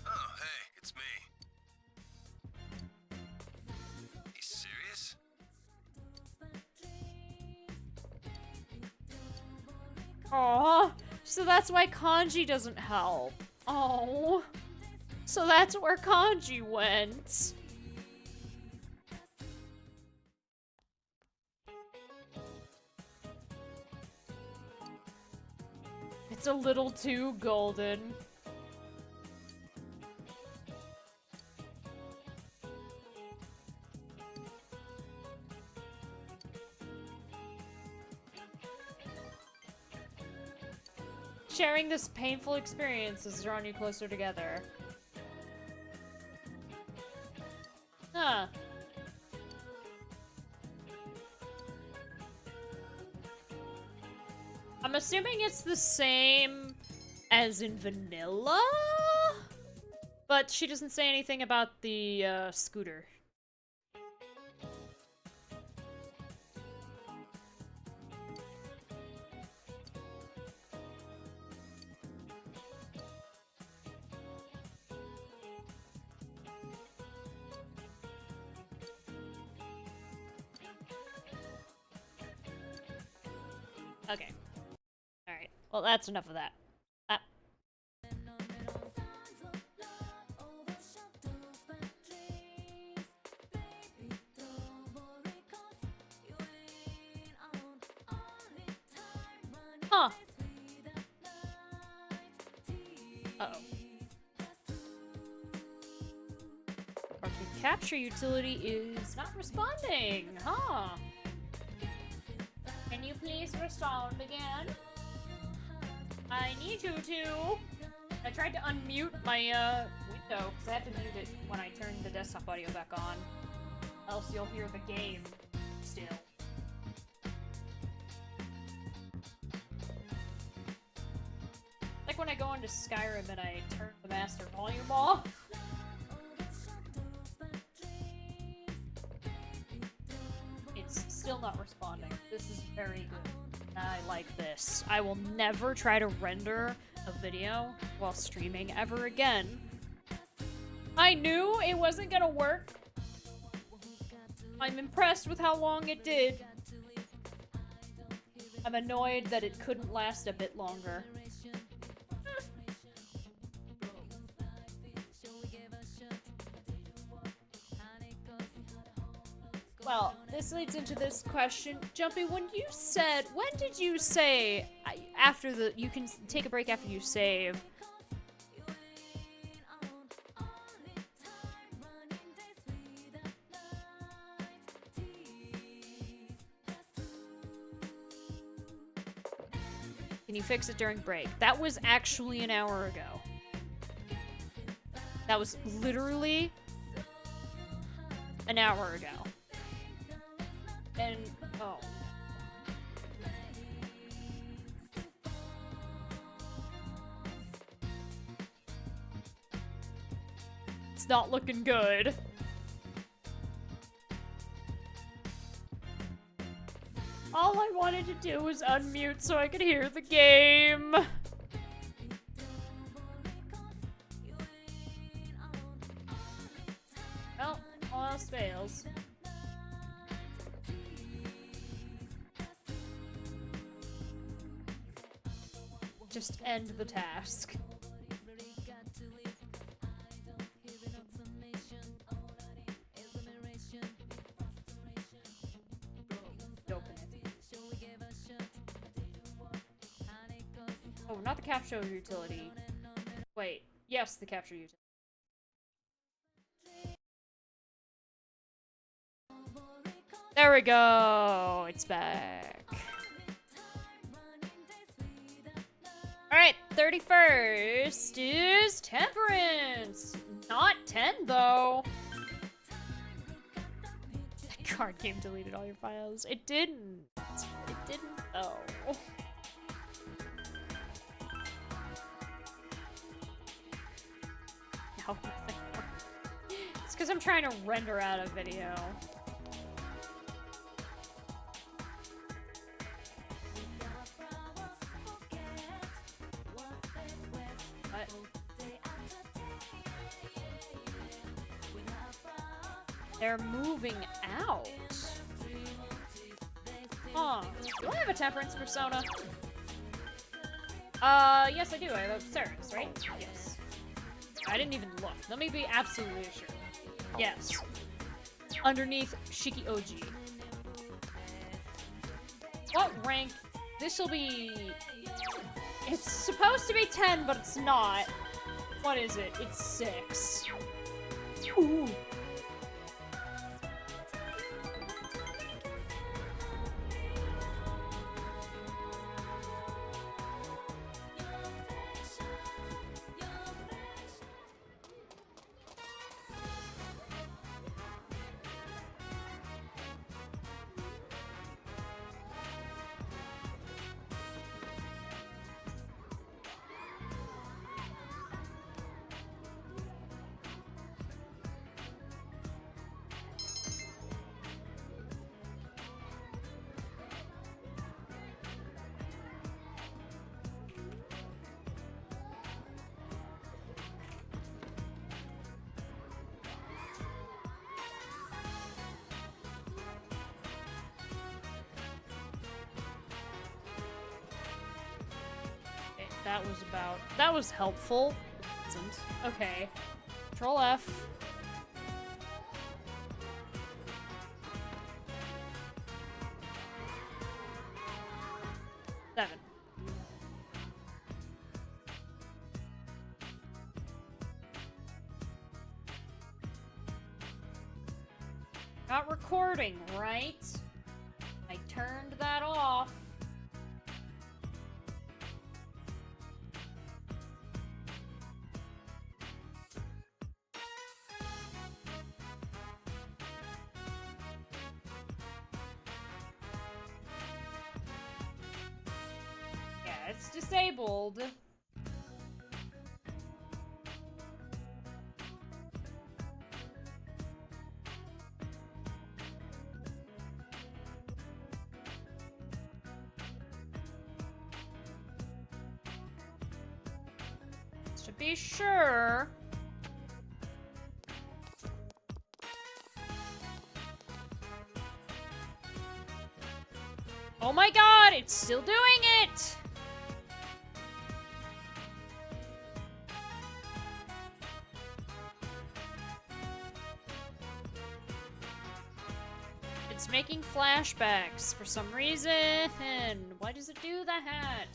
Oh, hey, it's me. You serious? Aw, so that's why kanji doesn't help. Oh, so that's where kanji went. It's a little too golden. Sharing this painful experience has drawn you closer together. Huh. I'm assuming it's the same as in vanilla? But she doesn't say anything about the scooter. Okay. Alright. Well, that's enough of that. Huh. Uh-oh. Our capture utility is not responding, huh? Can you please respond again? I need you to. I tried to unmute my window because I have to mute it when I turn the desktop audio back on. Else you'll hear the game still. Like when I go into Skyrim and I turn the master volume off. It's still not responding. This is very good. I like this. I will never try to render a video while streaming ever again. I knew it wasn't gonna work. I'm impressed with how long it did. I'm annoyed that it couldn't last a bit longer. Well, this leads into this question. Jumpy, when did you say, after you can take a break after you save? Can you fix it during break? That was actually an hour ago. That was literally an hour ago. And, oh. It's not looking good. All I wanted to do was unmute so I could hear the game. Well, all else fails. Just end the task. Open it. Oh, not the capture utility. Wait, yes, the capture utility. There we go! It's back. Alright, 31st is Temperance! Not 10, though. That card game deleted all your files. It didn't. It didn't, though. No. It's because I'm trying to render out a video. They're moving out. Huh. Do I have a Temperance persona? Yes I do. I have Sarah's, right? Yes. I didn't even look. Let me be absolutely sure. Yes. Underneath Shiki Oji. What rank? This'll be... It's supposed to be 10, but it's not. What is it? It's 6. Ooh. That was helpful. Okay. Control F. Seven. Not recording, right? I turned that off. It's disabled. To be sure. Oh my god, it's still doing it! It's making flashbacks for some reason. Why does it do that?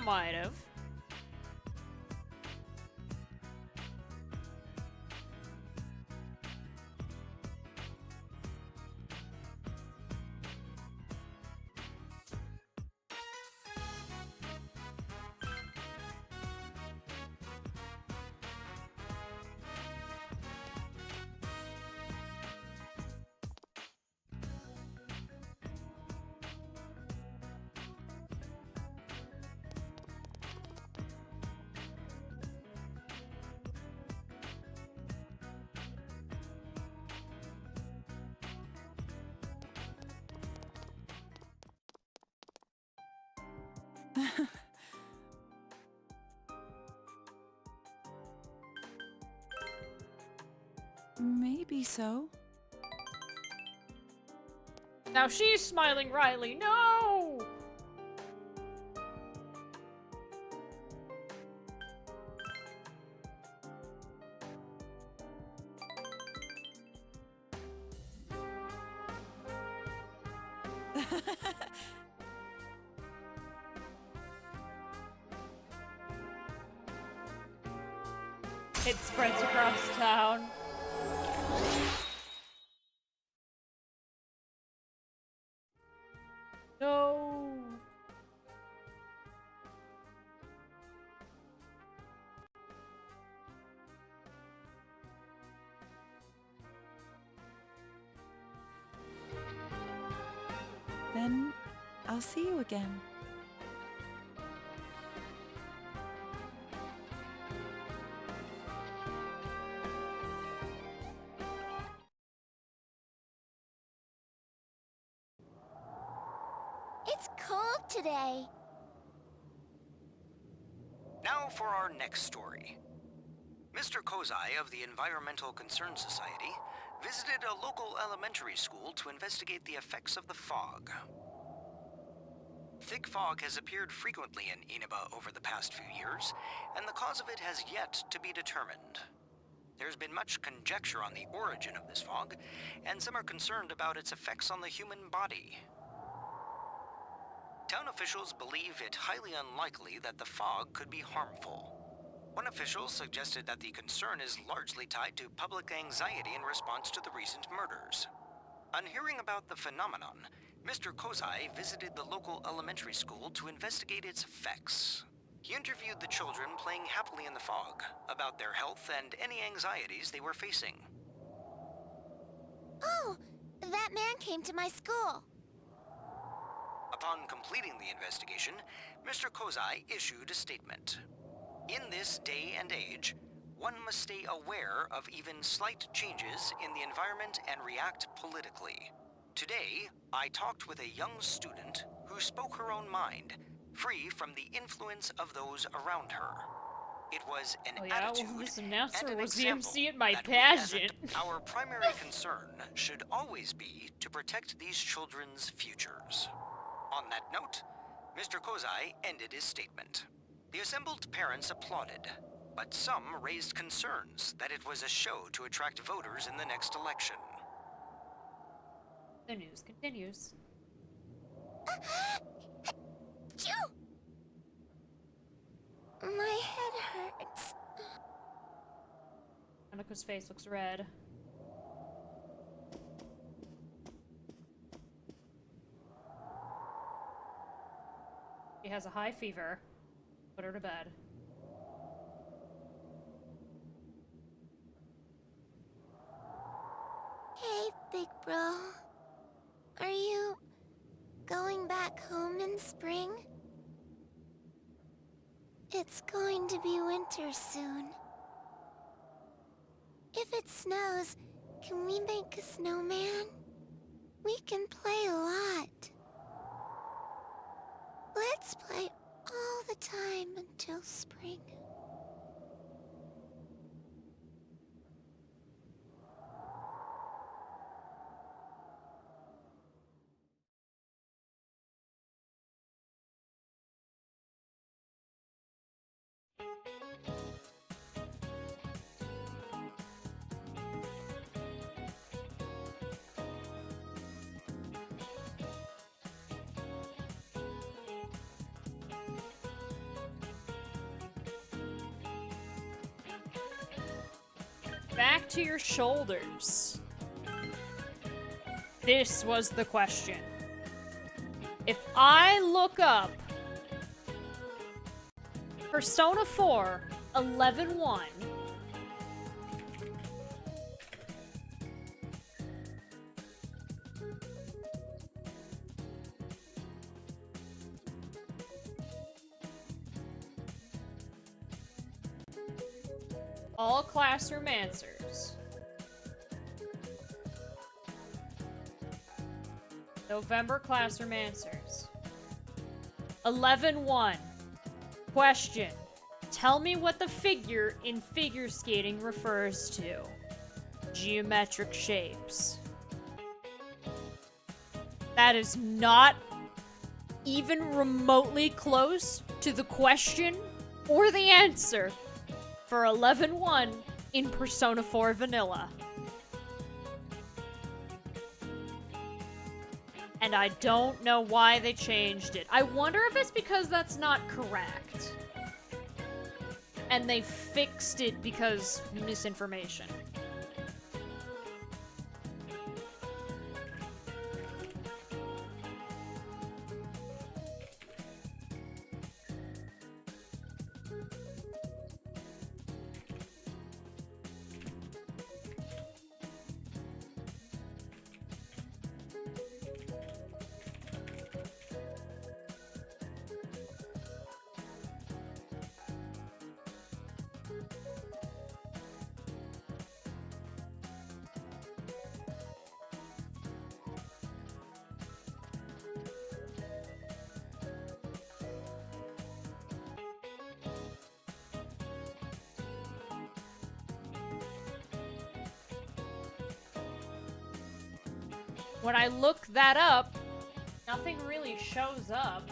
Might have. Maybe so. Now she's smiling wryly. No! It spreads across town. No. Then I'll see you again. It's cold today. Now for our next story. Mr. Kozai of the Environmental Concern Society visited a local elementary school to investigate the effects of the fog. Thick fog has appeared frequently in Inaba over the past few years, and the cause of it has yet to be determined. There's been much conjecture on the origin of this fog, and some are concerned about its effects on the human body. Town officials believe it highly unlikely that the fog could be harmful. One official suggested that the concern is largely tied to public anxiety in response to the recent murders. On hearing about the phenomenon, Mr. Kozai visited the local elementary school to investigate its effects. He interviewed the children playing happily in the fog about their health and any anxieties they were facing. Oh, that man came to my school. Upon completing the investigation, Mr. Kozai issued a statement. In this day and age, one must stay aware of even slight changes in the environment and react politically. Today, I talked with a young student who spoke her own mind, free from the influence of those around her. It was an attitude well, this announcer and an was the example MC at my that we as pageant. our primary concern should always be to protect these children's futures. On that note, Mr. Kozai ended his statement. The assembled parents applauded, but some raised concerns that it was a show to attract voters in the next election. The news continues. My head hurts. Hanako's face looks red. She has a high fever. Put her to bed. Hey, big bro. Are you going back home in spring? It's going to be winter soon. If it snows, can we make a snowman? We can play a lot. Let's play all the time until spring. Back to your shoulders. This was the question. If I look up Persona 4 11-1, all classroom answers. November classroom answers. 11-1. Question. Tell me what the figure in figure skating refers to. Geometric shapes. That is not even remotely close to the question or the answer for 11-1 in Persona 4 Vanilla. And I don't know why they changed it. I wonder if it's because that's not correct. And they fixed it because misinformation. when I look that up, nothing really shows up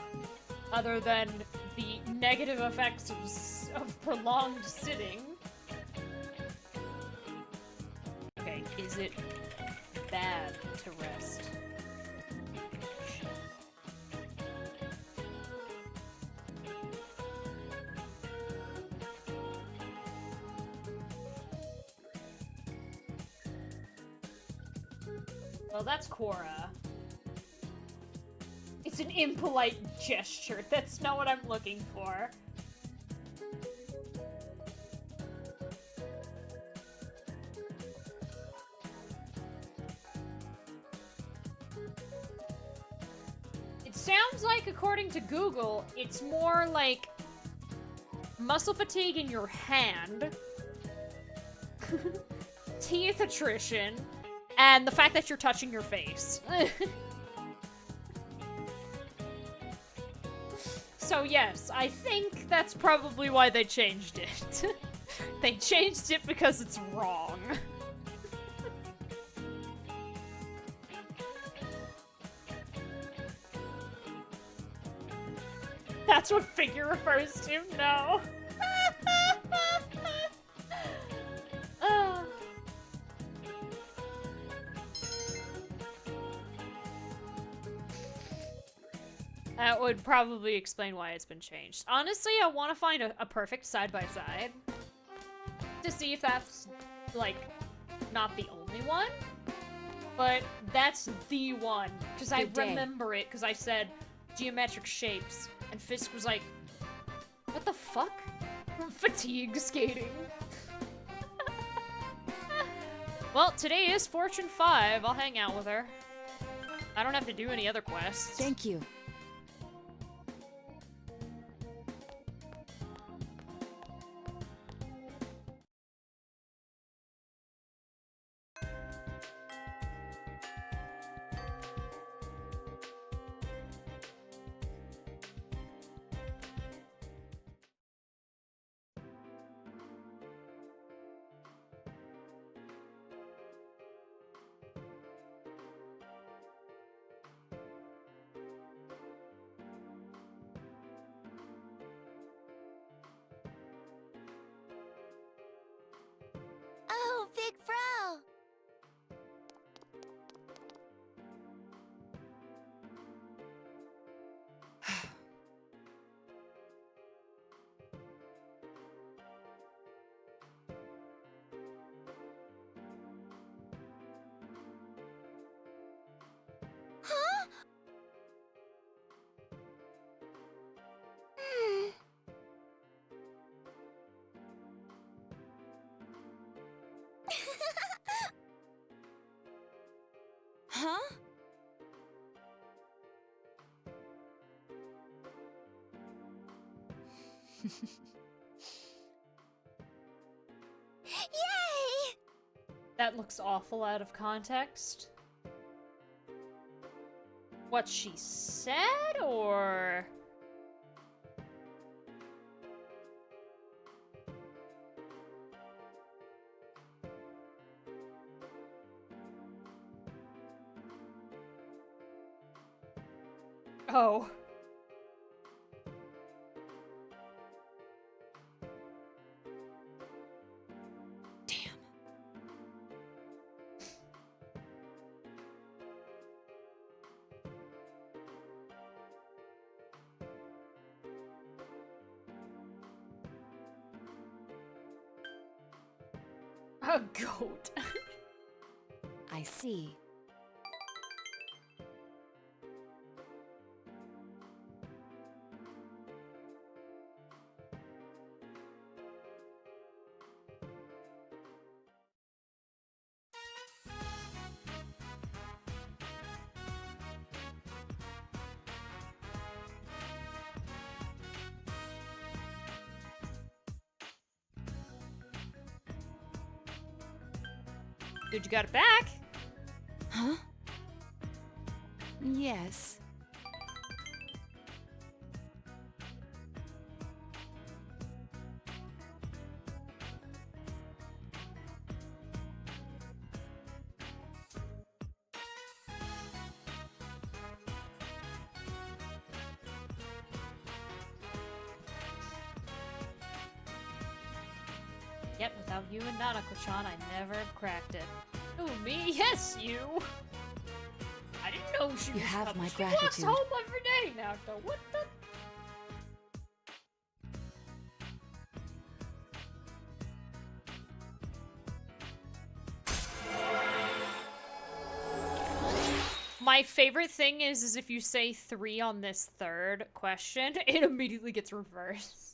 other than the negative effects of prolonged sitting. Okay, is it bad to rest? Well, that's Cora. It's an impolite gesture. That's not what I'm looking for. It sounds like, according to Google, it's more like muscle fatigue in your hand, teeth attrition, and the fact that you're touching your face. So yes, I think that's probably why they changed it. They changed it because it's wrong. That's what figure refers to? No. That would probably explain why it's been changed. Honestly, I want to find a perfect side-by-side to see if that's, like, not the only one. But that's the one. Because I remember it, because I said geometric shapes. And Fisk was like, what the fuck? Fatigue skating. Well, today is Fortune 5. I'll hang out with her. I don't have to do any other quests. Thank you. Oh, Big Bro! Huh? Huh? Yay! That looks awful out of context. What she said, or... Oh. Damn. A goat. I see. Good, you got it back. Huh? Yes. Yet without you and Nanako-chan, I never have cracked it. Who, me? Yes, you! I didn't know she was have coming. my She walks gratitude. home every day now, though. What the? My favorite thing is if you say 3 on this third question, it immediately gets reversed.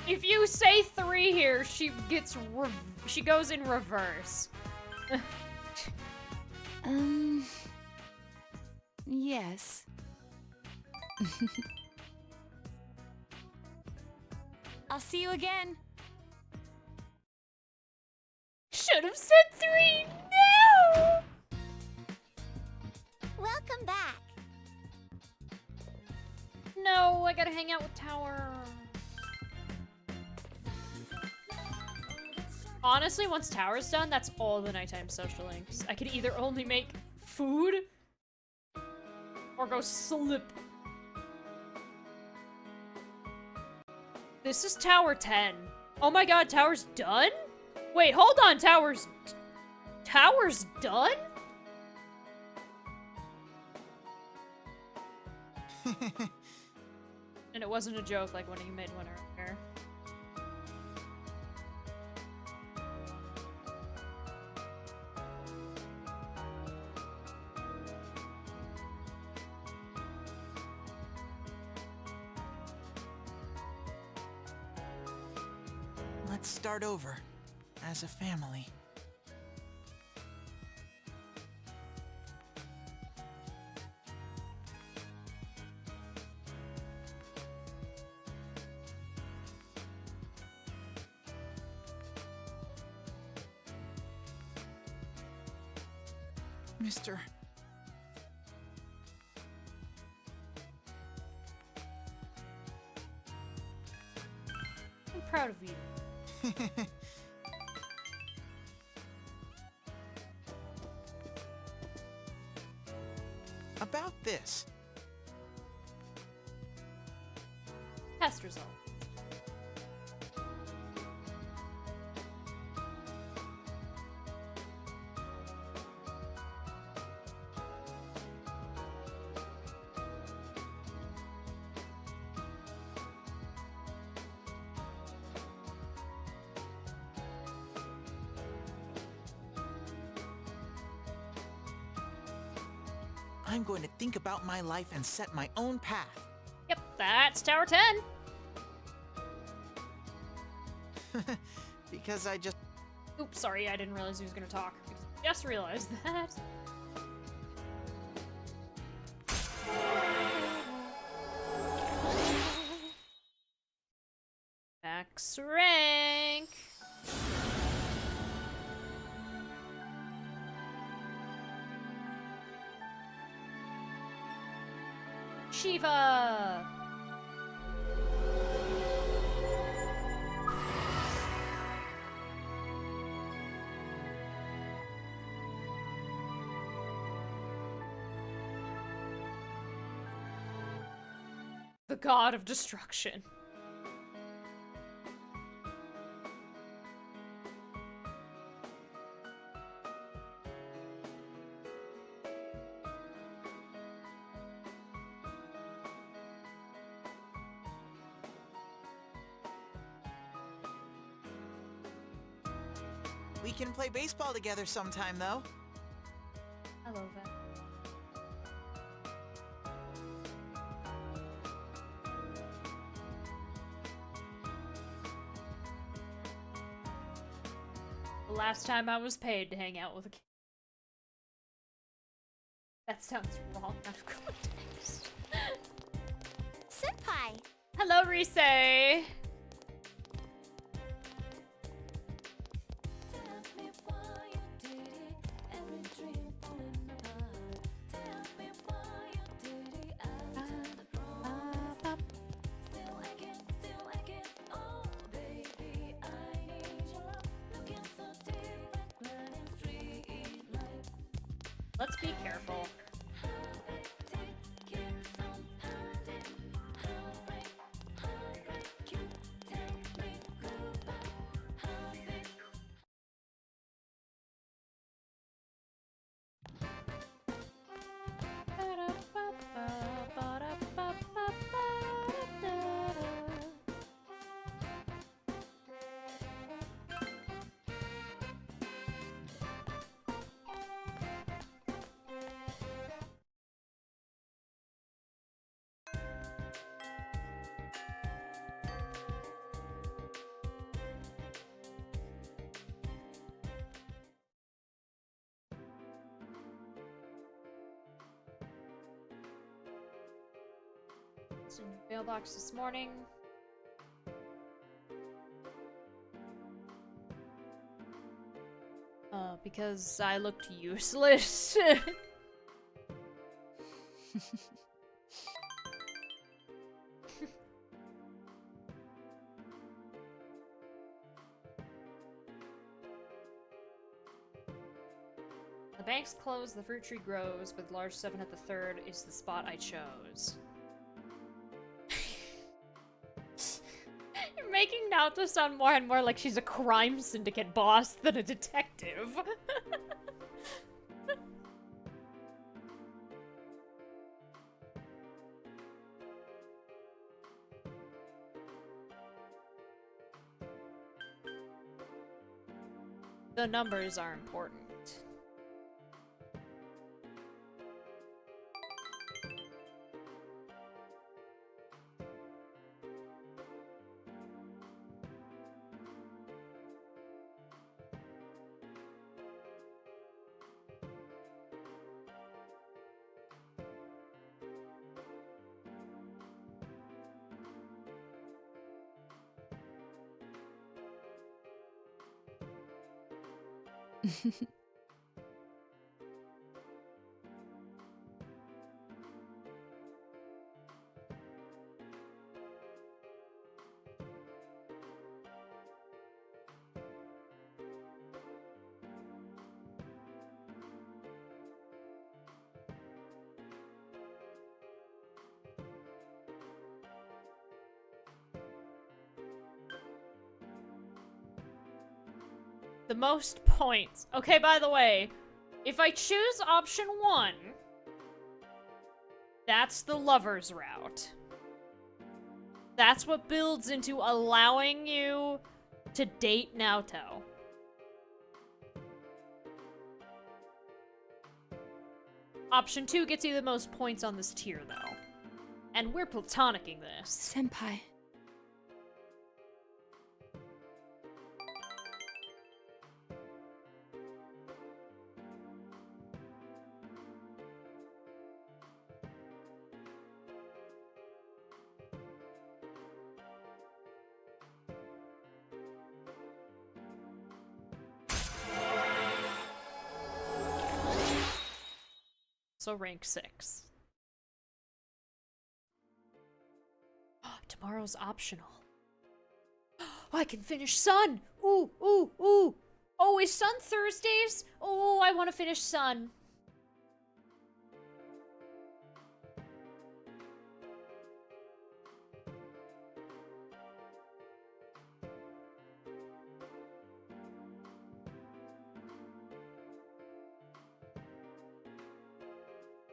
If you say 3 here, she goes in reverse. Yes. I'll see you again. Should have said 3. No! Welcome back. No, I gotta hang out with Tower. Honestly, once Tower's done, that's all the nighttime social links. I could either only make food or go slip. This is Tower 10. Oh my god, Tower's done? Wait, hold on, Tower's done? And it wasn't a joke like when you made one earlier. Let's start over, as a family. Mr. I'm proud of you. About this. Test result. I'm going to think about my life and set my own path. Yep, that's Tower 10. Because I just... Oops, sorry, I didn't realize he was gonna talk. Just realized that. Max rank. Shiva. The god of destruction. We can play baseball together sometime, though. Hello, Ven. The last time I was paid to hang out with a kid. That sounds wrong out of context. Senpai! Hello, Rise! Let's be careful. It's in your mailbox this morning. Because I looked useless. The bank's closed, the fruit tree grows, with large 7 at the third is the spot I chose. You're making Naoto sound more and more like she's a crime syndicate boss than a detective. The numbers are important. The most points. Okay, by the way, if I choose option 1, that's the lover's route. That's what builds into allowing you to date Naoto. Option 2 gets you the most points on this tier, though. And we're platonicking this. Senpai. So rank 6. Tomorrow's optional. Oh, I can finish Sun! Ooh, ooh, ooh! Oh, is Sun Thursdays? Oh, I want to finish Sun.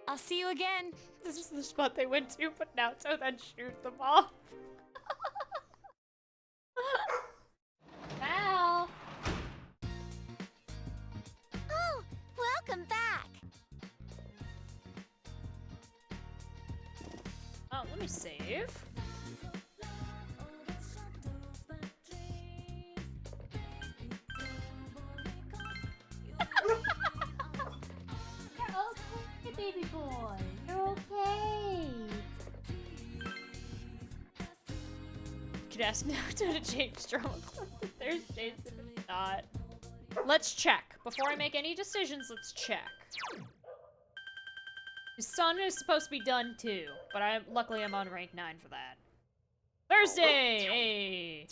I'll see you again. This is the spot they went to, but Naoto then shoot them off. Val! Oh, welcome back. Oh, let me save. Baby boy, you're okay. Could ask Naoto to change drama club to Thursdays if it's not. Let's check. Before I make any decisions, let's check. His Sun is supposed to be done too, but luckily I'm on rank 9 for that. Thursday! Hey!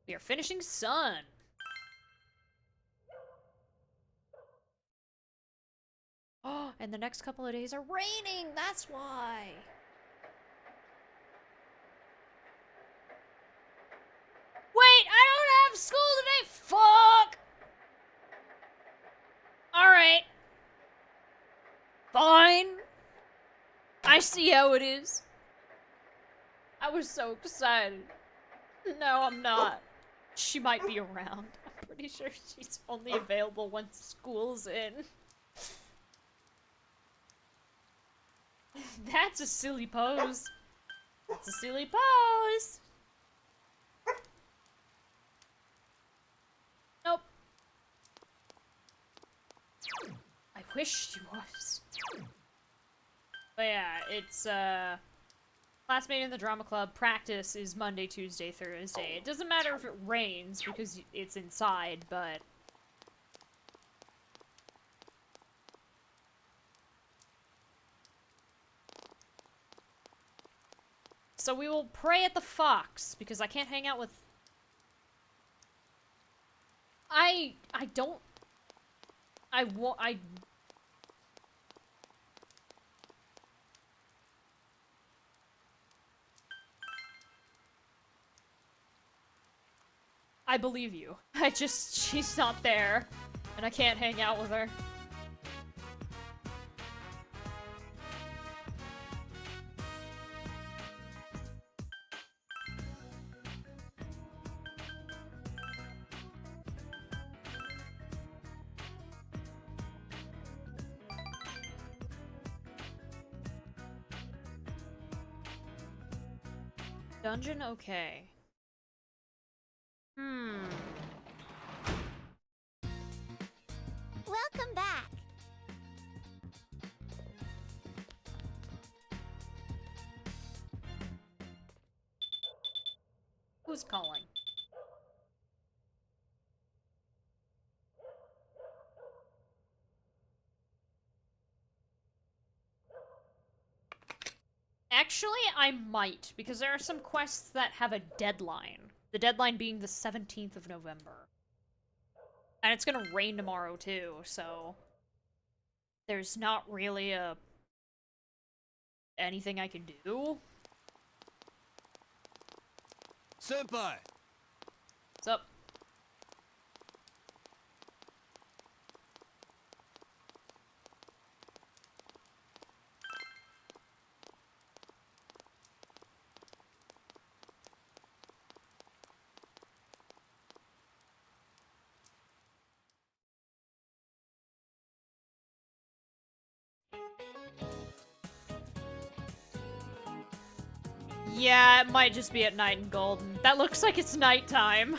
We are finishing Sun. Oh, and the next couple of days are raining. That's why. Wait, I don't have school today. Fuck. All right. Fine. I see how it is. I was so excited. No, I'm not. She might be around. I'm pretty sure she's only available once school's in. That's a silly pose. That's a silly pose. Nope. I wish she was. But yeah, it's, classmate in the drama club. Practice is Monday, Tuesday, Thursday. It doesn't matter if it rains because it's inside, but... So we will pray at the Fox, because I can't hang out with... I don't... I believe you. She's not there, and I can't hang out with her. Dungeon? Okay. Welcome back. Who's calling? Actually, I might, because there are some quests that have a deadline. The deadline being the 17th of November. And it's gonna rain tomorrow, too, so... There's not really anything I can do. Senpai! What's up? Yeah, it might just be at night in Golden. That looks like it's nighttime.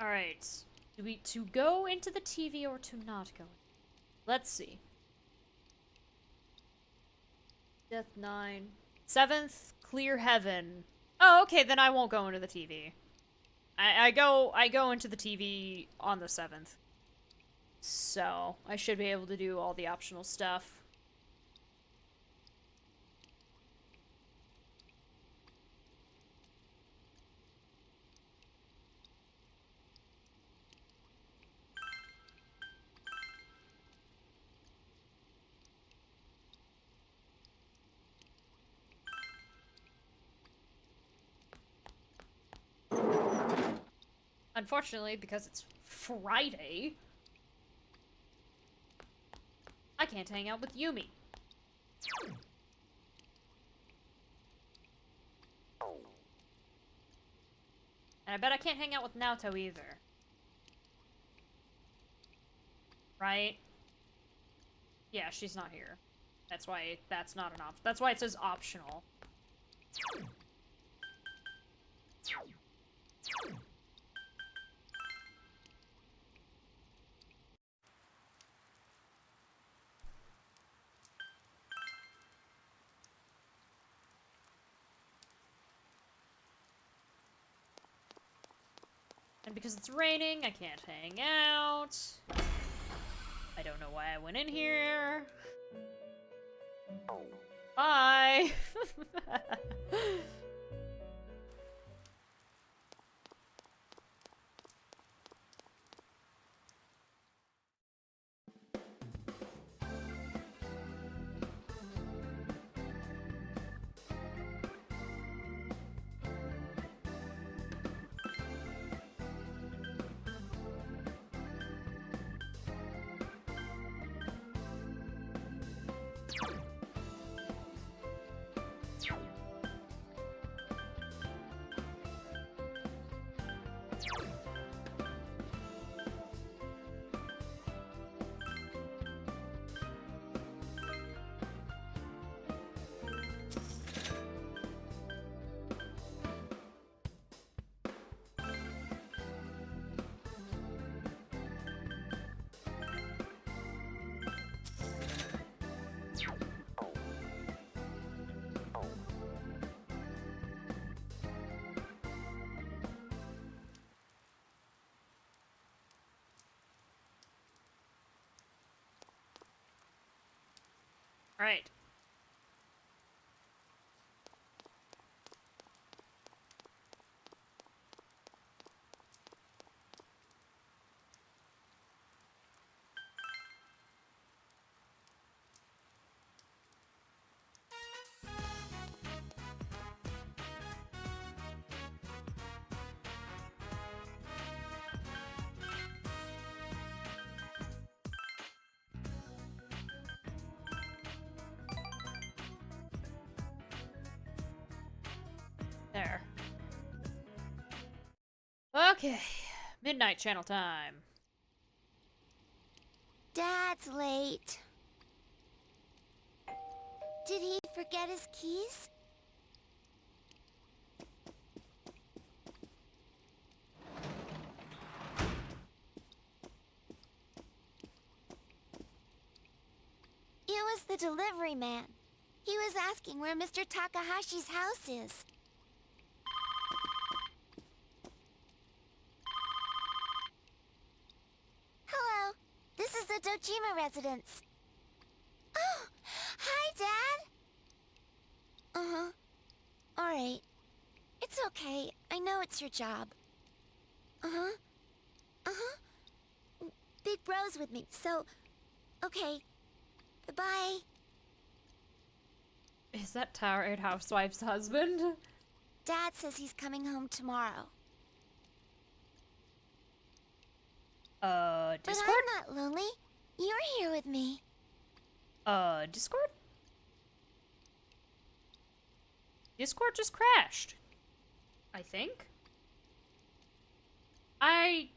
Alright. Do we to go into the TV or to not go? Let's see. Death 9. 7th, Clear Heaven. Oh, okay, then I won't go into the TV. I go into the TV on the 7th. So, I should be able to do all the optional stuff. Unfortunately, because it's Friday, I can't hang out with Yumi. And I bet I can't hang out with Naoto either. Right? Yeah, she's not here. That's why that's not an option. That's why it says optional. And because it's raining, I can't hang out. I don't know why I went in here. Bye! Alright. There. Okay. Midnight channel time. Dad's late. Did he forget his keys? It was the delivery man. He was asking where Mr. Takahashi's house is. Hello, this is the Dojima residence. Oh, hi, Dad! Uh-huh. Alright. It's okay. I know it's your job. Uh-huh. Uh-huh. Big Bro's with me, so... Okay. Bye-bye. Is that Tired Housewife's husband? Dad says he's coming home tomorrow. Discord? But I'm not lonely. You're here with me. Discord? Discord just crashed. I think. I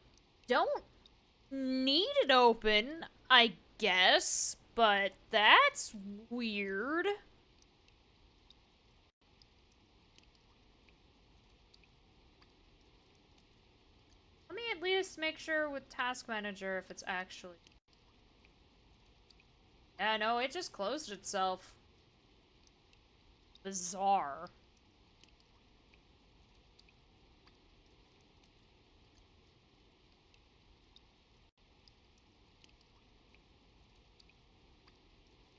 don't need it open, I guess, but that's weird. Let me at least make sure with Task Manager if it's actually... Yeah, no, it just closed itself. Bizarre.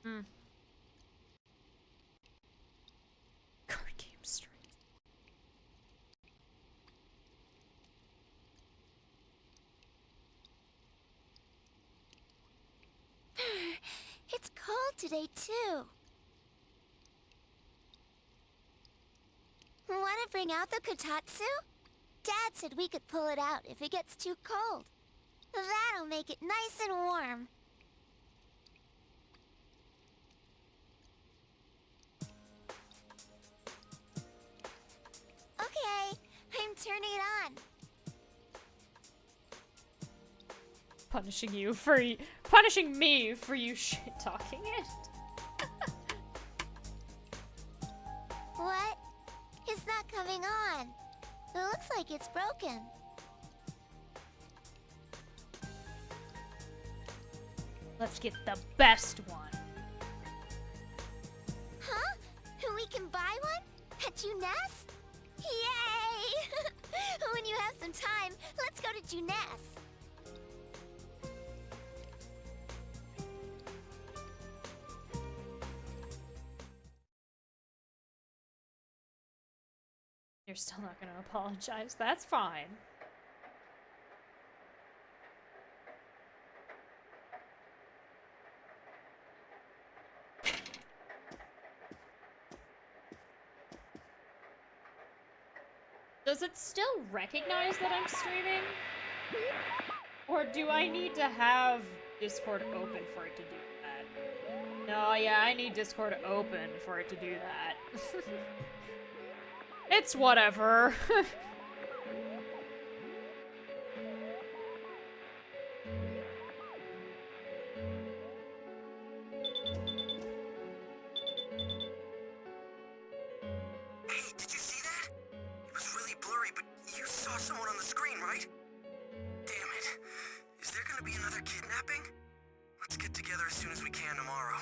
Hmm. Card game stream. It's cold today, too. Want to bring out the kotatsu? Dad said we could pull it out if it gets too cold. That'll make it nice and warm. Okay, I'm turning it on. punishing me for you shit-talking it. What? It's not coming on. It looks like it's broken. Let's get the best one. Huh? We can buy one? At Juness? Yay! When you have some time, let's go to Juness. You're still not gonna apologize. That's fine. Does it still recognize that I'm streaming? Or do I need to have Discord open for it to do that? No, yeah, I need Discord open for it to do that. It's whatever. Someone on the screen, right? Damn it. Is there gonna be another kidnapping? Let's get together as soon as we can tomorrow.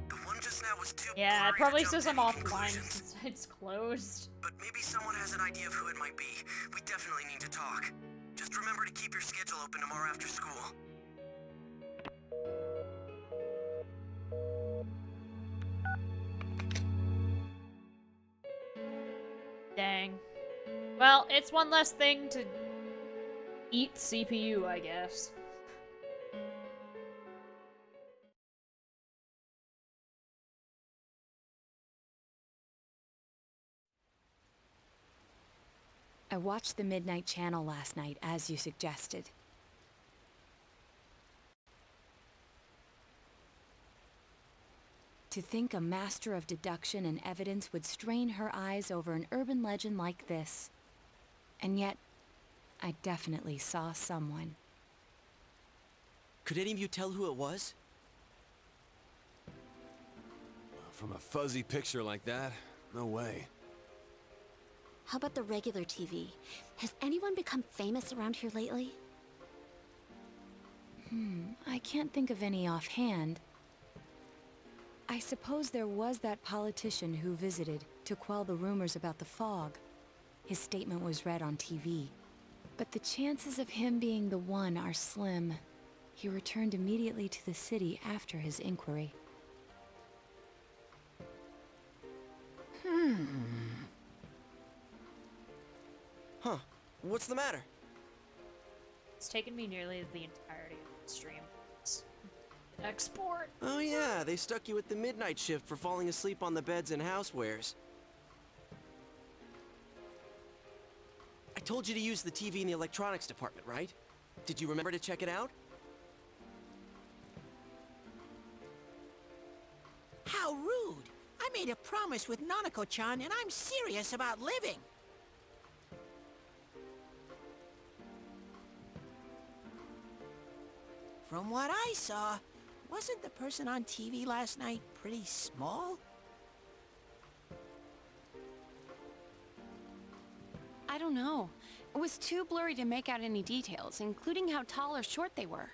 The one just now was too yeah, it blurry probably to jump says to I'm any offline conclusions. since it's closed. But maybe someone has an idea of who it might be. We definitely need to talk. Just remember to keep your schedule open tomorrow after school. Dang. Well, it's one less thing to eat CPU, I guess. I watched the Midnight Channel last night, as you suggested. To think a master of deduction and evidence would strain her eyes over an urban legend like this. And yet, I definitely saw someone. Could any of you tell who it was? From a fuzzy picture like that, no way. How about the regular TV? Has anyone become famous around here lately? I can't think of any offhand. I suppose there was that politician who visited to quell the rumors about the fog. His statement was read on TV. But the chances of him being the one are slim. He returned immediately to the city after his inquiry. Huh. What's the matter? It's taken me nearly the entirety of the stream. Export. Oh yeah, they stuck you at the midnight shift for falling asleep on the beds and housewares. I told you to use the TV in the electronics department, right? Did you remember to check it out? How rude! I made a promise with Nanako-chan, and I'm serious about living. From what I saw, wasn't the person on TV last night pretty small? I don't know. It was too blurry to make out any details, including how tall or short they were.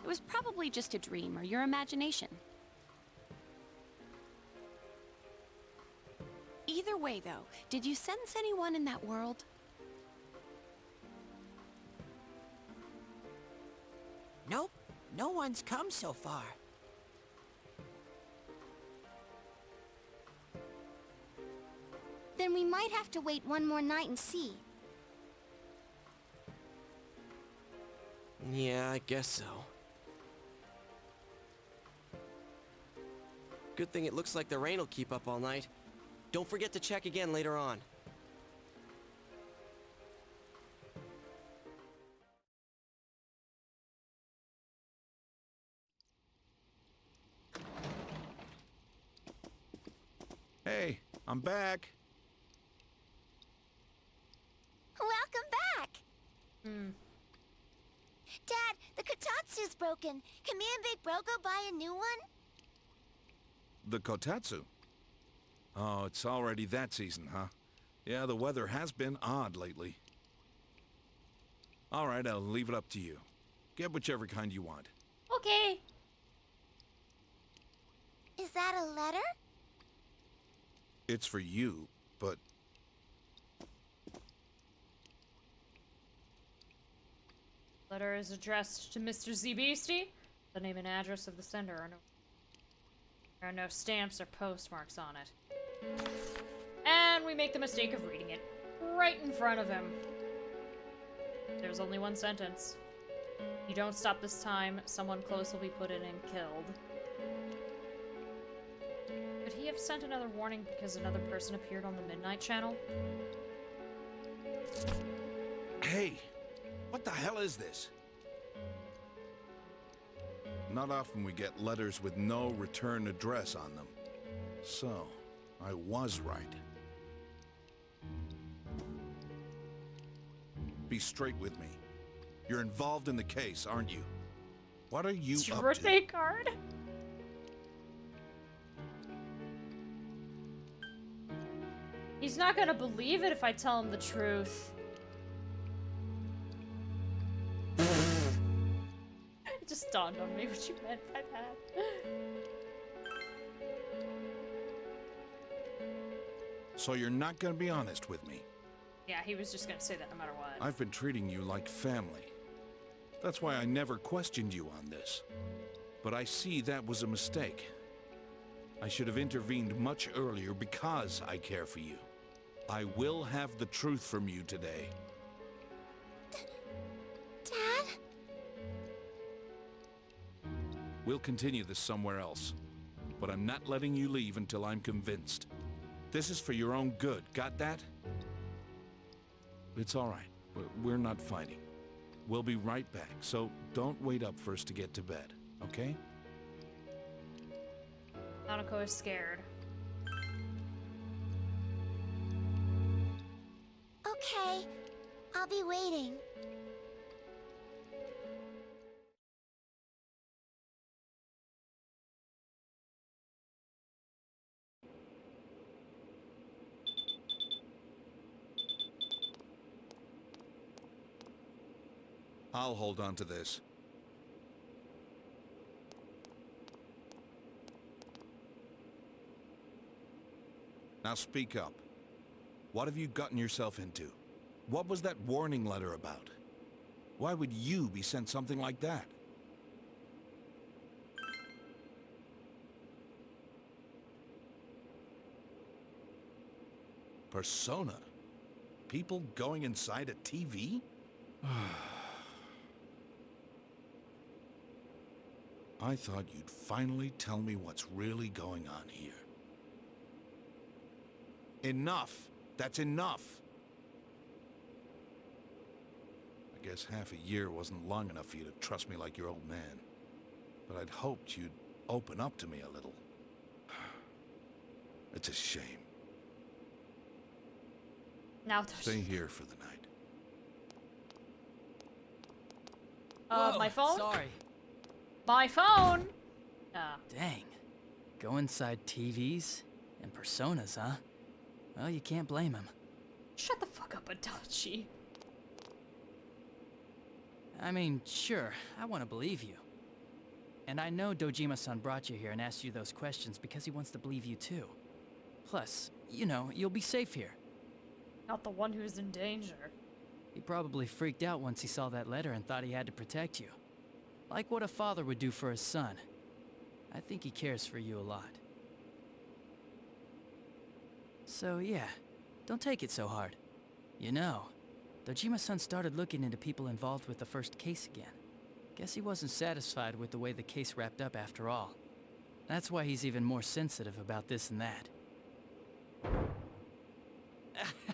It was probably just a dream or your imagination. Either way, though, did you sense anyone in that world? Nope, no one's come so far. Then we might have to wait one more night and see. Yeah, I guess so. Good thing it looks like the rain will keep up all night. Don't forget to check again later on. Hey, I'm back. broken. Can me and Big Bro go buy a new one? The kotatsu? Oh, it's already that season, huh? Yeah, the weather has been odd lately. All right, I'll leave it up to you. Get whichever kind you want. Okay. Is that a letter? It's for you, but... Letter is addressed to Mr. Z Beastie. The name and address of the sender are there are no stamps or postmarks on it. And we make the mistake of reading it right in front of him. There's only one sentence. You don't stop this time, someone close will be put in and killed. Could he have sent another warning because another person appeared on the Midnight Channel? Hey! What the hell is this? Not often we get letters with no return address on them. So, I was right. Be straight with me. You're involved in the case, aren't you? What are you It's your up birthday card? He's not gonna believe it if I tell him the truth. It just dawned on me what you meant by that. So you're not gonna be honest with me? Yeah, he was just gonna say that no matter what. I've been treating you like family. That's why I never questioned you on this. But I see that was a mistake. I should have intervened much earlier because I care for you. I will have the truth from you today. Dad? We'll continue this somewhere else. But I'm not letting you leave until I'm convinced. This is for your own good, got that? It's all right. We're not fighting. We'll be right back, so don't wait up for us to get to bed, okay? Nanako is scared. Okay, I'll be waiting. I'll hold on to this. Now speak up. What have you gotten yourself into? What was that warning letter about? Why would you be sent something like that? Persona? People going inside a TV? I thought you'd finally tell me what's really going on here. Enough! That's enough! I guess half a year wasn't long enough for you to trust me like your old man. But I'd hoped you'd open up to me a little. It's a shame. Now stay here for the night. Whoa, my phone? Sorry. My phone! Dang. Go inside TVs and personas, huh? Well, you can't blame him. Shut the fuck up, Adachi. I mean, sure, I want to believe you. And I know Dojima-san brought you here and asked you those questions because he wants to believe you too. Plus, you know, you'll be safe here. Not the one who's in danger. He probably freaked out once he saw that letter and thought he had to protect you. Like what a father would do for his son. I think he cares for you a lot. So yeah, don't take it so hard. You know, Dojima-san started looking into people involved with the first case again. Guess he wasn't satisfied with the way the case wrapped up after all. That's why he's even more sensitive about this and that.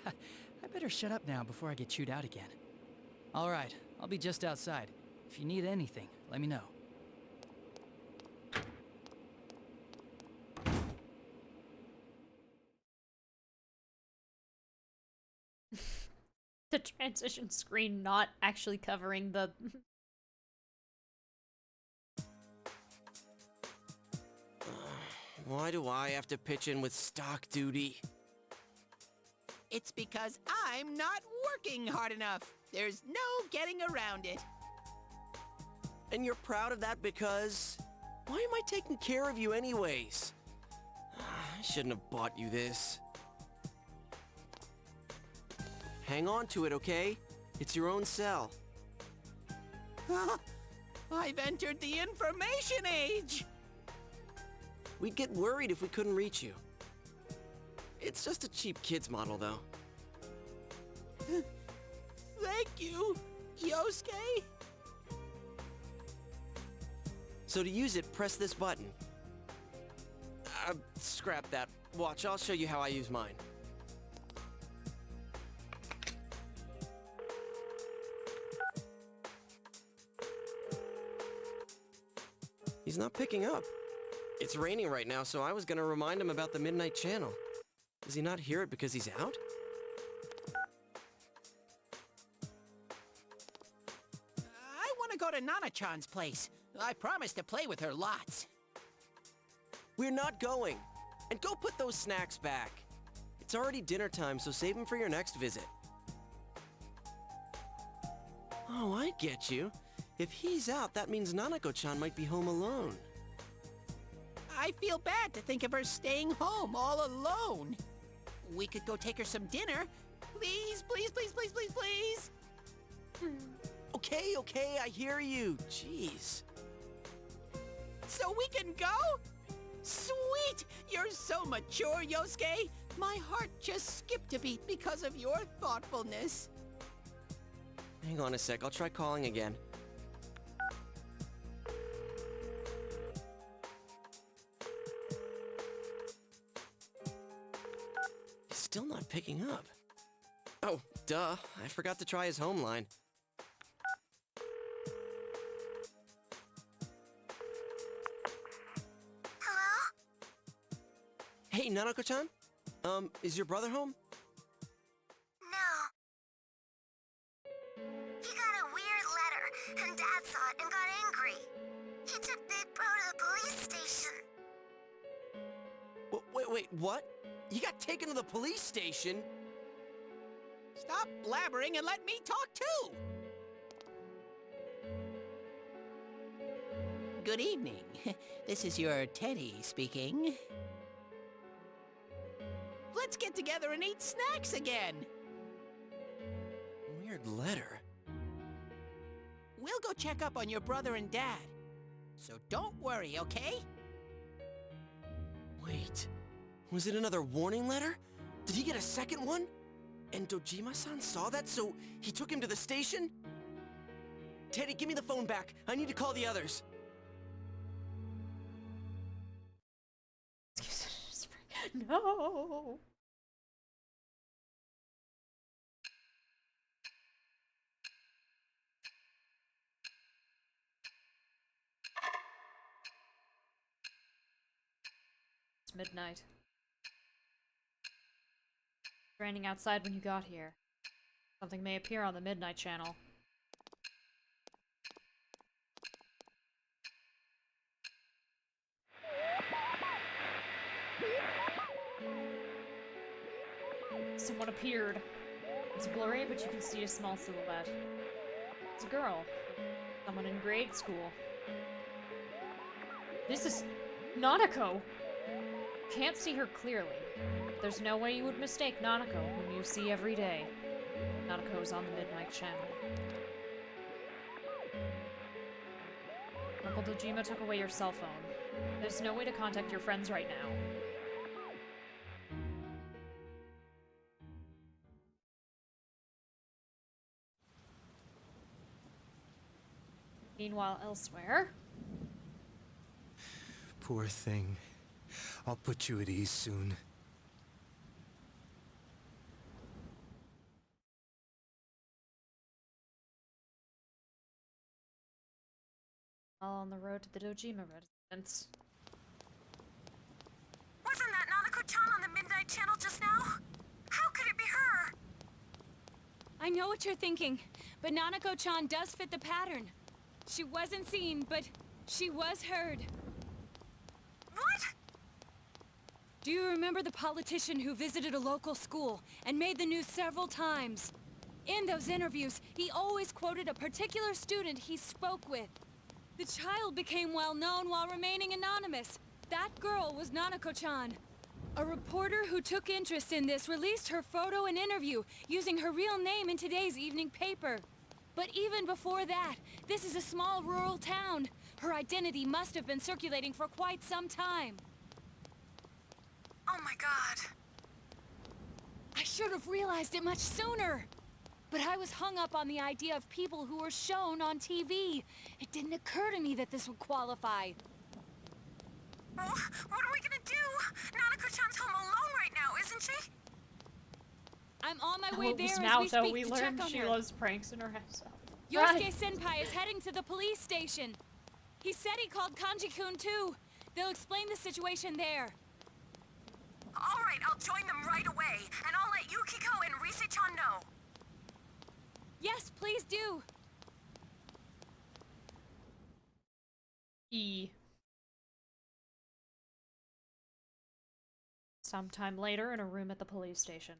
I better shut up now before I get chewed out again. All right, I'll be just outside. If you need anything, let me know. The transition screen not actually covering the Why do I have to pitch in with stock duty? It's because I'm not working hard enough. There's no getting around it. And you're proud of that because... Why am I taking care of you anyways? I shouldn't have bought you this. Hang on to it, okay? It's your own cell. I've entered the information age! We'd get worried if we couldn't reach you. It's just a cheap kid's model, though. Thank you, Yosuke. So to use it, press this button. Scrap that. Watch, I'll show you how I use mine. He's not picking up. It's raining right now, so I was gonna remind him about the Midnight Channel. Does he not hear it because he's out? I want to go to Nana-chan's place. I promised to play with her lots. We're not going. And go put those snacks back. It's already dinner time, so save them for your next visit. Oh, I get you. If he's out, that means Nanako-chan might be home alone. I feel bad to think of her staying home all alone. We could go take her some dinner. Please, please, please, please, please, please. Okay, I hear you. Jeez. So we can go? Sweet! You're so mature, Yosuke. My heart just skipped a beat because of your thoughtfulness. Hang on a sec, I'll try calling again. He's still not picking up. Oh, duh. I forgot to try his home line. Hey, Nanako-chan? Is your brother home? No. He got a weird letter, and Dad saw it and got angry. He took Big Bro to the police station. Wait, what? You got taken to the police station? Stop blabbering and let me talk too! Good evening. This is your Teddy speaking. Let's get together and eat snacks again! Weird letter. We'll go check up on your brother and Dad. So don't worry, okay? Wait, was it another warning letter? Did he get a second one? And Dojima-san saw that, so he took him to the station? Teddy, give me the phone back. I need to call the others. No! It's midnight. It's raining outside when you got here. Something may appear on the Midnight Channel. Someone appeared. It's blurry, but you can see a small silhouette. It's a girl. Someone in grade school. This is Nanako! Can't see her clearly. There's no way you would mistake Nanako, whom you see every day. Nanako's on the Midnight Channel. Uncle Dojima took away your cell phone. There's no way to contact your friends right now. Meanwhile, elsewhere... Poor thing. I'll put you at ease soon. All on the road to the Dojima residence. Wasn't that Nanako-chan on the Midnight Channel just now? How could it be her? I know what you're thinking, but Nanako-chan does fit the pattern. She wasn't seen, but she was heard. What? Do you remember the politician who visited a local school and made the news several times? In those interviews, he always quoted a particular student he spoke with. The child became well known while remaining anonymous. That girl was Nanako-chan. A reporter who took interest in this released her photo and interview using her real name in today's evening paper. But even before that, this is a small rural town. Her identity must have been circulating for quite some time. Oh my god. I should have realized it much sooner. But I was hung up on the idea of people who were shown on TV. It didn't occur to me that this would qualify. Oh, what are we gonna do? Nanako-chan's home alone right now, isn't she? I'm on my way there now, as we though, speak we to learned check on she her. loves pranks in her house. Yosuke-senpai is heading to the police station. He said he called Kanji-kun too. They'll explain the situation there. All right, I'll join them right away, and I'll let Yukiko and Rise-chan know. Yes, please do. Sometime later in a room at the police station.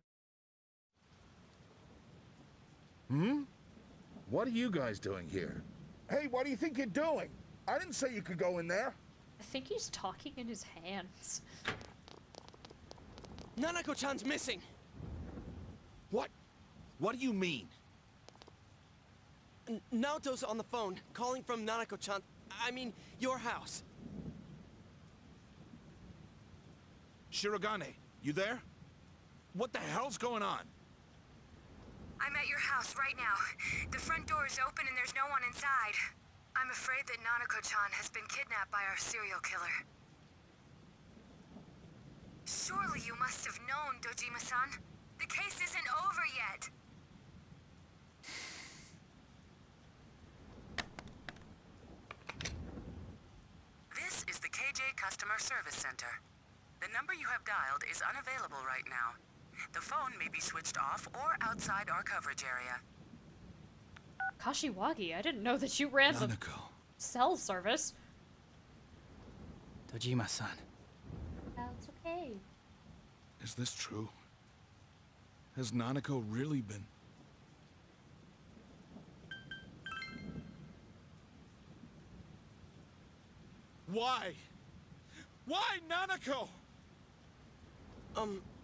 Hmm? What are you guys doing here? Hey, what do you think you're doing? I didn't say you could go in there. I think he's talking in his hands. Nanako-chan's missing! What? What do you mean? Naoto's on the phone, calling from Nanako-chan. I mean, your house. Shirogane, you there? What the hell's going on? I'm at your house right now. The front door is open and there's no one inside. I'm afraid that Nanako-chan has been kidnapped by our serial killer. Surely you must have known, Dojima-san. The case isn't over yet. This is the KJ Customer Service Center. The number you have dialed is unavailable right now. The phone may be switched off or outside our coverage area. Kashiwagi, I didn't know that you ran the cell service. Dojima-san. That's okay. Is this true? Has Nanako really been... Why? Why, Nanako?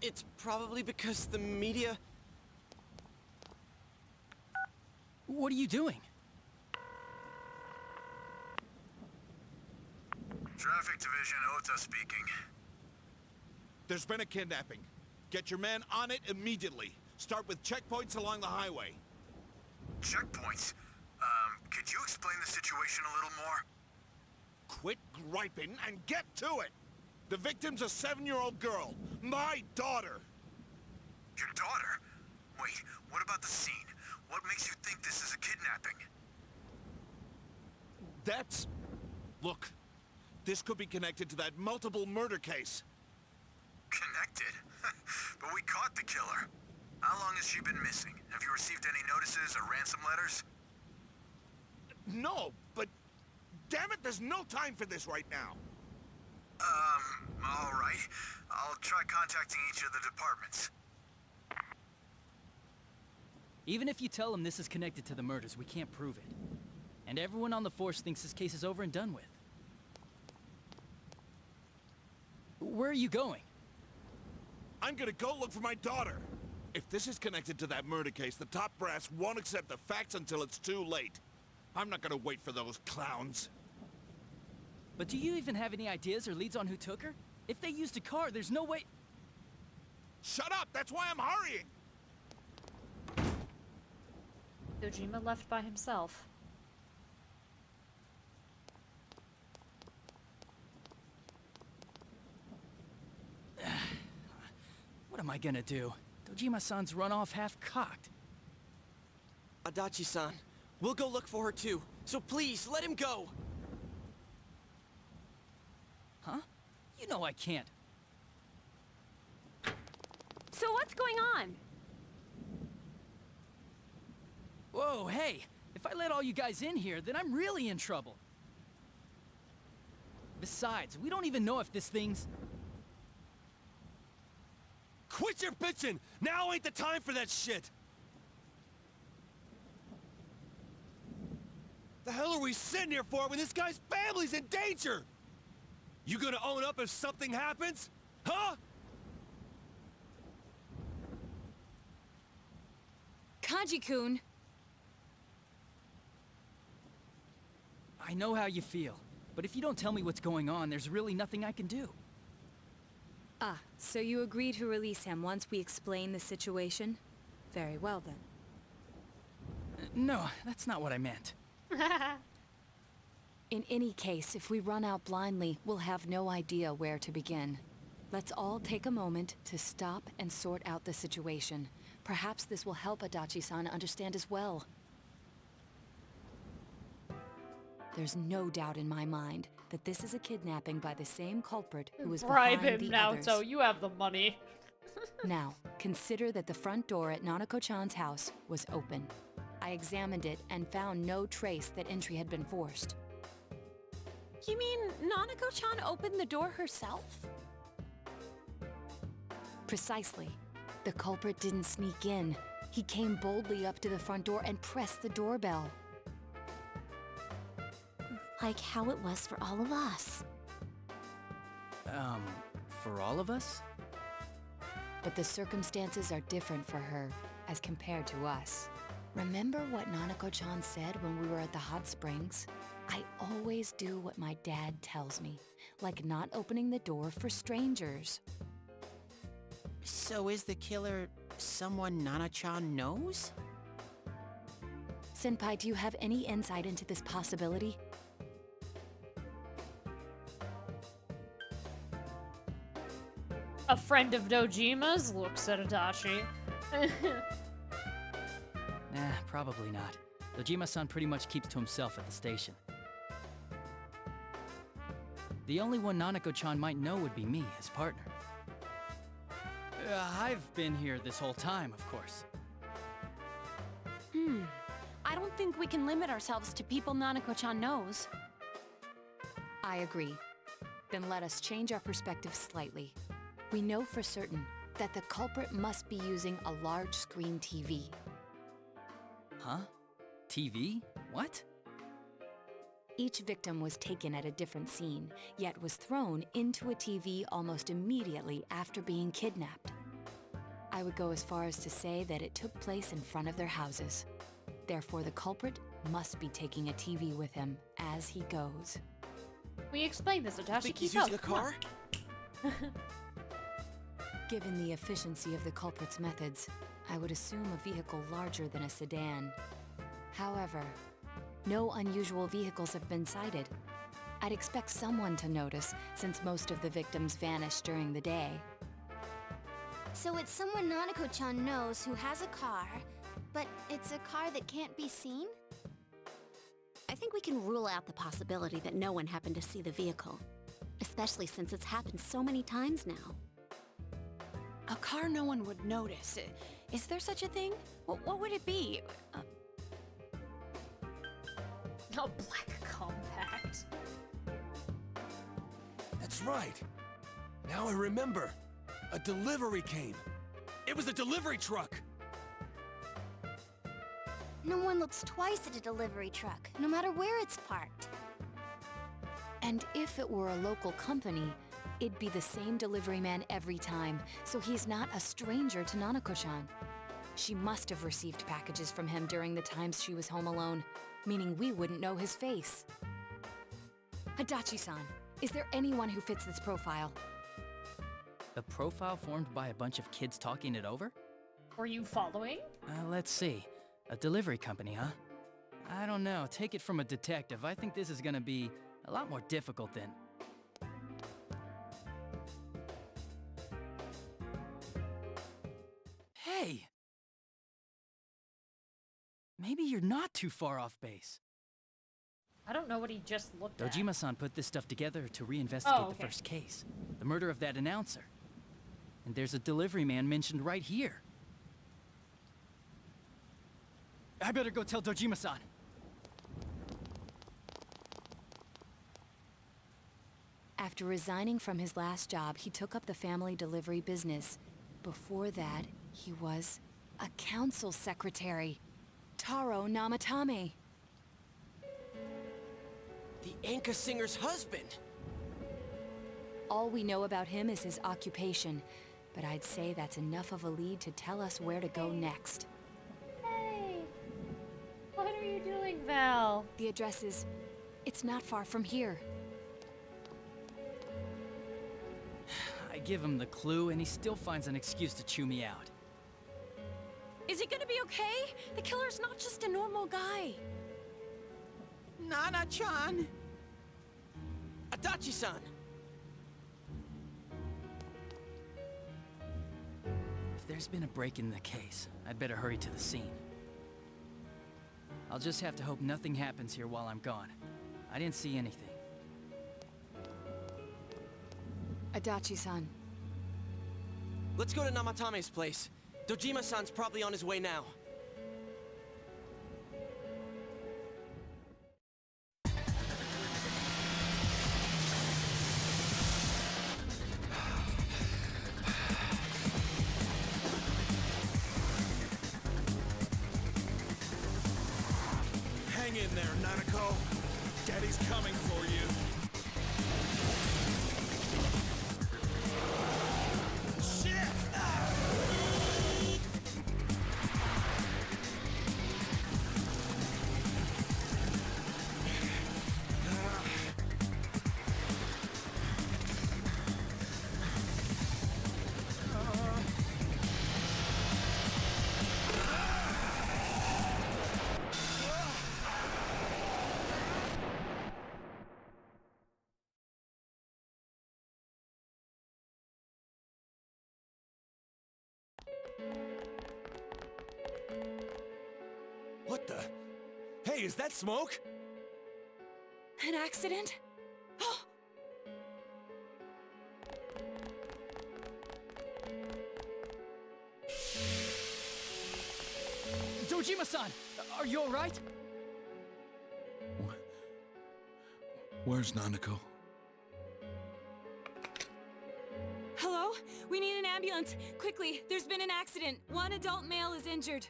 It's probably because the media... What are you doing? Traffic Division, Ota speaking. There's been a kidnapping. Get your men on it immediately. Start with checkpoints along the highway. Checkpoints? Could you explain the situation a little more? Quit griping and get to it! The victim's a 7-year-old girl. My daughter! Your daughter? Wait, what about the scene? What makes you think this is a kidnapping? That's... Look, this could be connected to that multiple murder case. Connected? But we caught the killer. How long has she been missing? Have you received any notices or ransom letters? No, but... Damn it, there's no time for this right now. All right. I'll try contacting each of the departments. Even if you tell them this is connected to the murders, we can't prove it. And everyone on the force thinks this case is over and done with. Where are you going? I'm gonna go look for my daughter. If this is connected to that murder case, the top brass won't accept the facts until it's too late. I'm not gonna wait for those clowns. But do you even have any ideas or leads on who took her? If they used a car, there's no way... Shut up! That's why I'm hurrying! Dojima left by himself. What am I gonna do? Dojima-san's run off half-cocked. Adachi-san, we'll go look for her too. So please, let him go! Huh? You know I can't. So what's going on? Whoa, hey! If I let all you guys in here, then I'm really in trouble. Besides, we don't even know if this thing's... quit your bitching! Now ain't the time for that shit! The hell are we sitting here for when this guy's family's in danger? You gonna own up if something happens? Huh? Kanji-kun! I know how you feel, but if you don't tell me what's going on, there's really nothing I can do. Ah, so you agree to release him once we explain the situation? Very well then. No, that's not what I meant. In any case, if we run out blindly, we'll have no idea where to begin. Let's all take a moment to stop and sort out the situation. Perhaps this will help Adachi-san understand as well. There's no doubt in my mind that this is a kidnapping by the same culprit who was Bribe behind him, the Naoto. others. You have the money. Now, consider that the front door at Nanako-chan's house was open. I examined it and found no trace that entry had been forced. You mean Nanako-chan opened the door herself? Precisely. The culprit didn't sneak in. He came boldly up to the front door and pressed the doorbell. Like how it was for all of us. For all of us? But the circumstances are different for her as compared to us. Remember what Nanako-chan said when we were at the hot springs? I always do what my dad tells me, like not opening the door for strangers. So is the killer someone Nana-chan knows? Senpai, do you have any insight into this possibility? A friend of Dojima's looks at Adachi. Nah, probably not. Dojima-san pretty much keeps to himself at the station. The only one Nanako-chan might know would be me, his partner. I've been here this whole time, of course. I don't think we can limit ourselves to people Nanako-chan knows. I agree. Then let us change our perspective slightly. We know for certain that the culprit must be using a large screen TV. Huh? TV? What? Each victim was taken at a different scene, yet was thrown into a TV almost immediately after being kidnapped. I would go as far as to say that it took place in front of their houses. Therefore, the culprit must be taking a TV with him as he goes. We explained this, Adachi. Think he's Keep up. using a car? Given the efficiency of the culprit's methods, I would assume a vehicle larger than a sedan. However, no unusual vehicles have been sighted. I'd expect someone to notice, since most of the victims vanished during the day. So it's someone Nanako-chan knows who has a car, but it's a car that can't be seen? I think we can rule out the possibility that no one happened to see the vehicle. Especially since it's happened so many times now. A car no one would notice. Is there such a thing? What would it be? A black compact. That's right. Now I remember. A delivery came. It was a delivery truck. No one looks twice at a delivery truck, no matter where it's parked. And if it were a local company, it'd be the same delivery man every time, so he's not a stranger to Nanako-chan. She must have received packages from him during the times she was home alone, meaning we wouldn't know his face. Adachi-san, is there anyone who fits this profile? A profile formed by a bunch of kids talking it over? Were you following? Let's see. A delivery company, huh? I don't know. Take it from a detective. I think this is gonna be a lot more difficult than... Hey! Maybe you're not too far off base. I don't know what he just looked at. Dojima-san put this stuff together to reinvestigate okay. the first case. The murder of that announcer. And there's a delivery man mentioned right here. I better go tell Dojima-san. After resigning from his last job, he took up the family delivery business. Before that, he was a council secretary. Taro Namatame. The Anka singer's husband! All we know about him is his occupation, but I'd say that's enough of a lead to tell us where to go next. Hey! What are you doing, Val? The address is... it's not far from here. I give him the clue, and he still finds an excuse to chew me out. Is he gonna be okay? The killer's not just a normal guy. Nana-chan! Adachi-san! If there's been a break in the case, I'd better hurry to the scene. I'll just have to hope nothing happens here while I'm gone. I didn't see anything. Adachi-san. Let's go to Namatame's place. Dojima-san's probably on his way now. Hang in there, Nanako. Daddy's coming for you. What the? Hey, is that smoke? An accident? Dojima-san! Are you alright? Where's Nanako? Hello? We need an ambulance. Quickly, there's been an accident. One adult male is injured.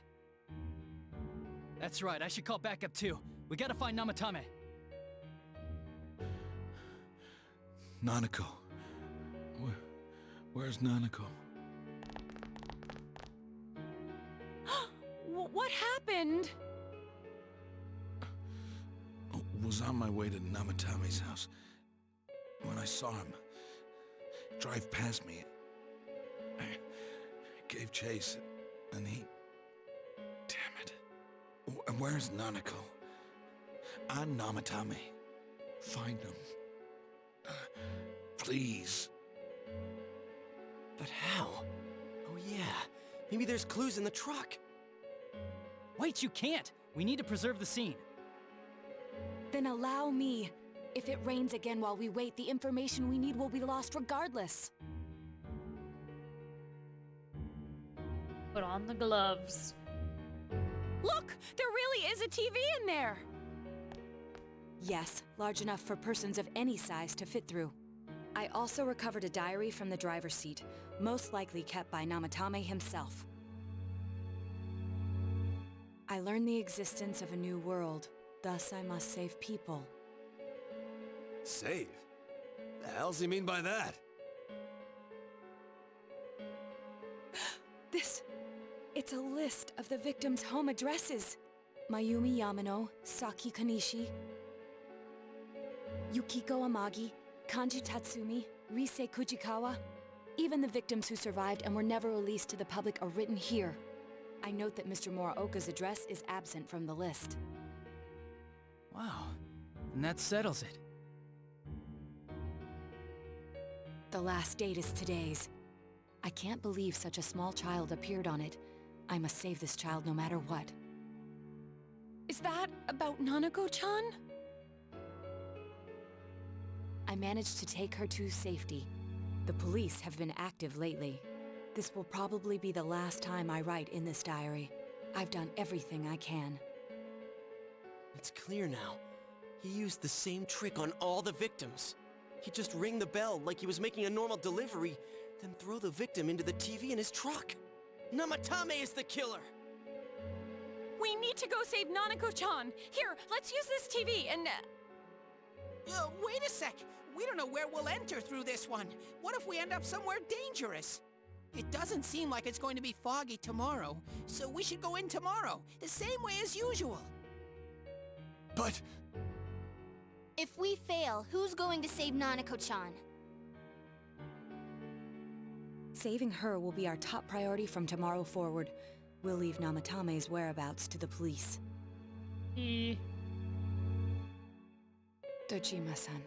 That's right, I should call backup too. We gotta find Namatame. Nanako. Where's Nanako? What happened? Was on my way to Namatame's house when I saw him drive past me. I gave chase, and he... Damn it. Where's Nanako? I'm Namatame. Find him. Please. But how? Oh yeah, maybe there's clues in the truck. Wait, you can't! We need to preserve the scene. Then allow me. If it rains again while we wait, the information we need will be lost regardless. Put on the gloves. Look! There really is a TV in there! Yes, large enough for persons of any size to fit through. I also recovered a diary from the driver's seat, most likely kept by Namatame himself. I learned the existence of a new world, thus I must save people. Save? The hell's he mean by that? It's a list of the victims' home addresses. Mayumi Yamano, Saki Kanishi, Yukiko Amagi, Kanji Tatsumi, Rise Kujikawa. Even the victims who survived and were never released to the public are written here. I note that Mr. Muraoka's address is absent from the list. Wow. And that settles it. The last date is today's. I can't believe such a small child appeared on it. I must save this child no matter what. Is that about Nanako-chan? I managed to take her to safety. The police have been active lately. This will probably be the last time I write in this diary. I've done everything I can. It's clear now. He used the same trick on all the victims. He'd just ring the bell like he was making a normal delivery, Then throw the victim into the TV in his truck. Namatame is the killer! We need to go save Nanako-chan! Here, let's use this TV and... Wait a sec! We don't know where we'll enter through this one. What if we end up somewhere dangerous? It doesn't seem like it's going to be foggy tomorrow, so we should go in tomorrow, the same way as usual. But... If we fail, who's going to save Nanako-chan? Saving her will be our top priority from tomorrow forward. We'll leave Namatame's whereabouts to the police. Dojima-san.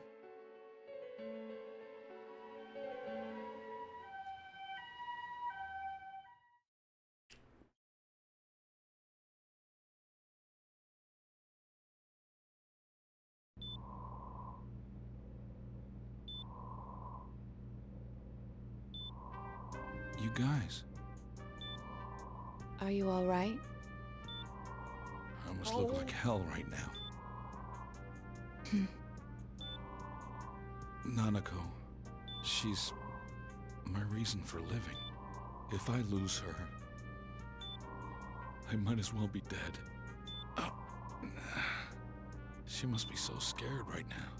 You guys. Are you all right? I must look like hell right now. Nanako, she's my reason for living. If I lose her, I might as well be dead. She must be so scared right now.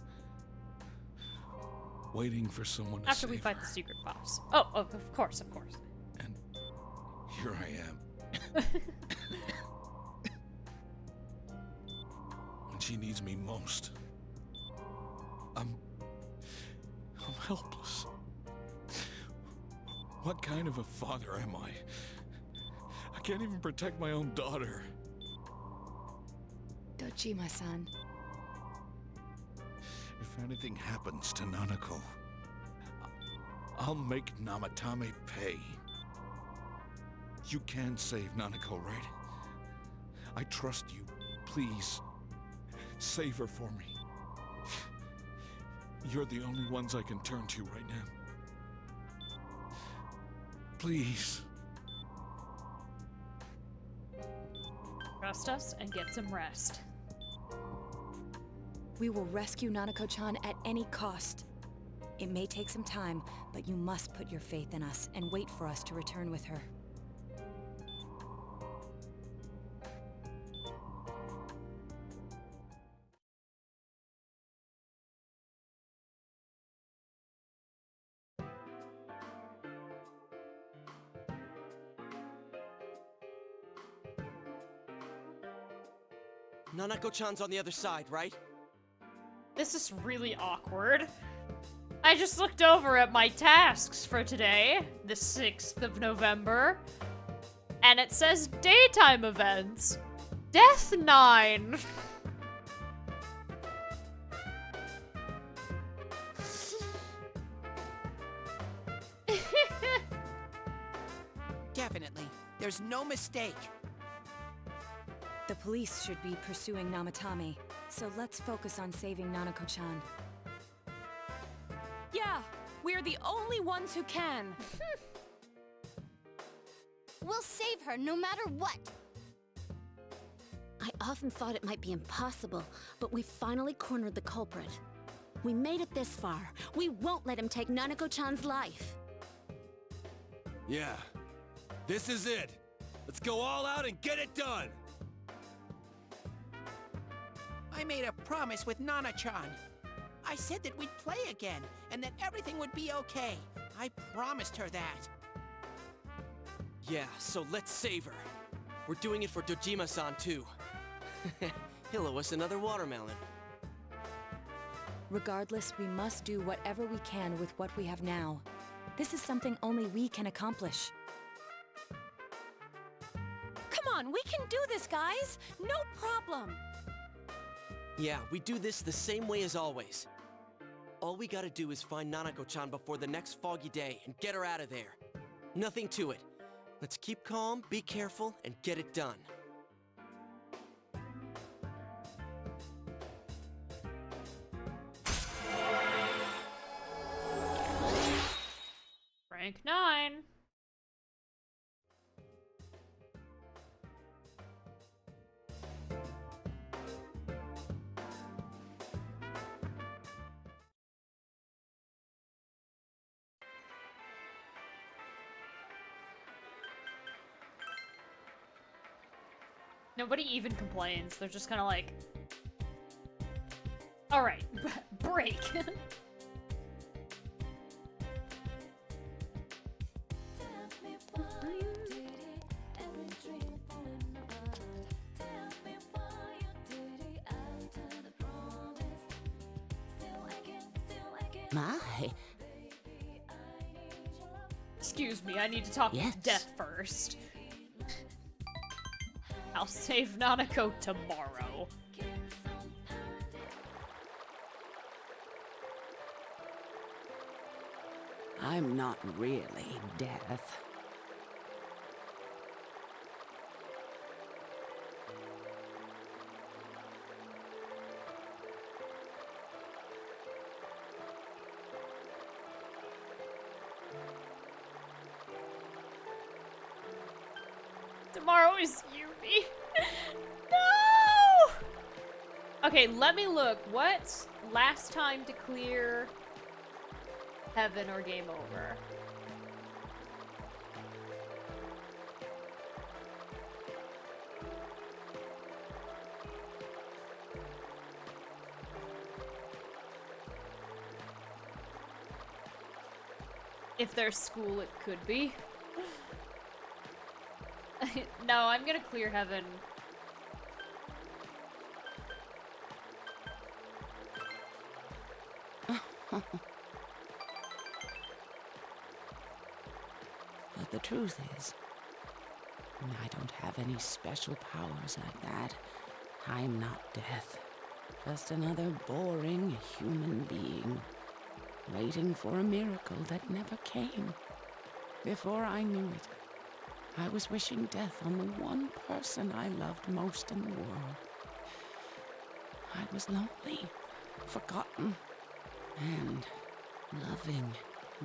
Waiting for someone to After we save fight her. the secret boss. Oh, of course, of course. And here I am. When she needs me most. I'm helpless. What kind of a father am I? I can't even protect my own daughter. Dojima-san. If anything happens to Nanako, I'll make Namatame pay. You can save Nanako, right? I trust you. Please, save her for me. You're the only ones I can turn to right now. Please. Trust us and get some rest. We will rescue Nanako-chan at any cost. It may take some time, but you must put your faith in us and wait for us to return with her. Nanako-chan's on the other side, right? This is really awkward. I just looked over at my tasks for today, the 6th of November, and it says daytime events. Death 9. Definitely. There's no mistake. The police should be pursuing Namatame, so let's focus on saving Nanako-chan. Yeah, we're the only ones who can. We'll save her no matter what. I often thought it might be impossible, but we finally cornered the culprit. We made it this far. We won't let him take Nanako-chan's life. Yeah, this is it. Let's go all out and get it done. I made a promise with Nana-chan. I said that we'd play again, and that everything would be okay. I promised her that. Yeah, so let's save her. We're doing it for Dojima-san, too. He'll owe us another watermelon. Regardless, we must do whatever we can with what we have now. This is something only we can accomplish. Come on, we can do this, guys! No problem! Yeah, we do this the same way as always. All we gotta do is find Nanako-chan before the next foggy day and get her out of there. Nothing to it. Let's keep calm, be careful, and get it done. Rank 9. Nobody even complains. They're just kind of like, all right, break. My. Excuse me, I need to talk Yes. with Death first. I'll save Nanako tomorrow. I'm not really Death. Tomorrow is Yumi. No! Okay, let me look. What's last time to clear heaven or game over? If there's school, it could be. No, I'm gonna clear heaven. But the truth is, I don't have any special powers like that. I'm not Death. Just another boring human being, waiting for a miracle that never came. Before I knew it, I was wishing death on the one person I loved most in the world. I was lonely, forgotten, and loving,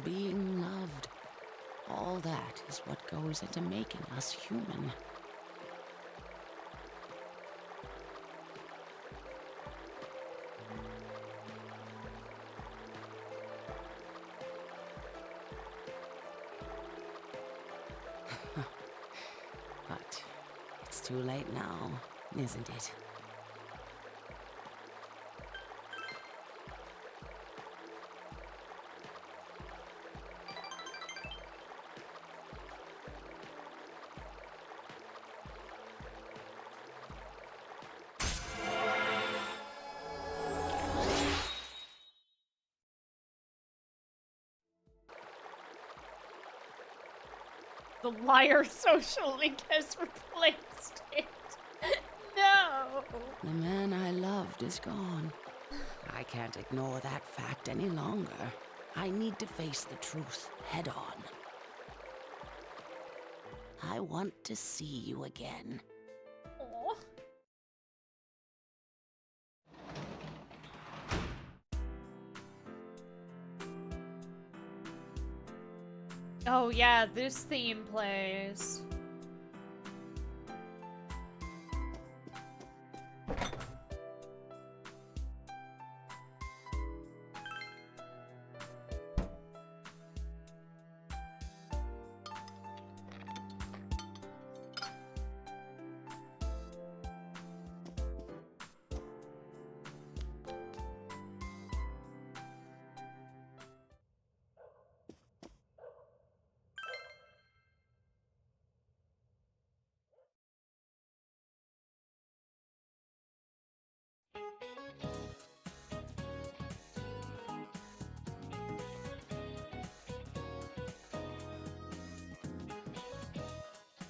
being loved. All that is what goes into making us human. But it's too late now, isn't it? The liar social link has replaced it. No! The man I loved is gone. I can't ignore that fact any longer. I need to face the truth head on. I want to see you again. Aw. Oh yeah, this theme plays.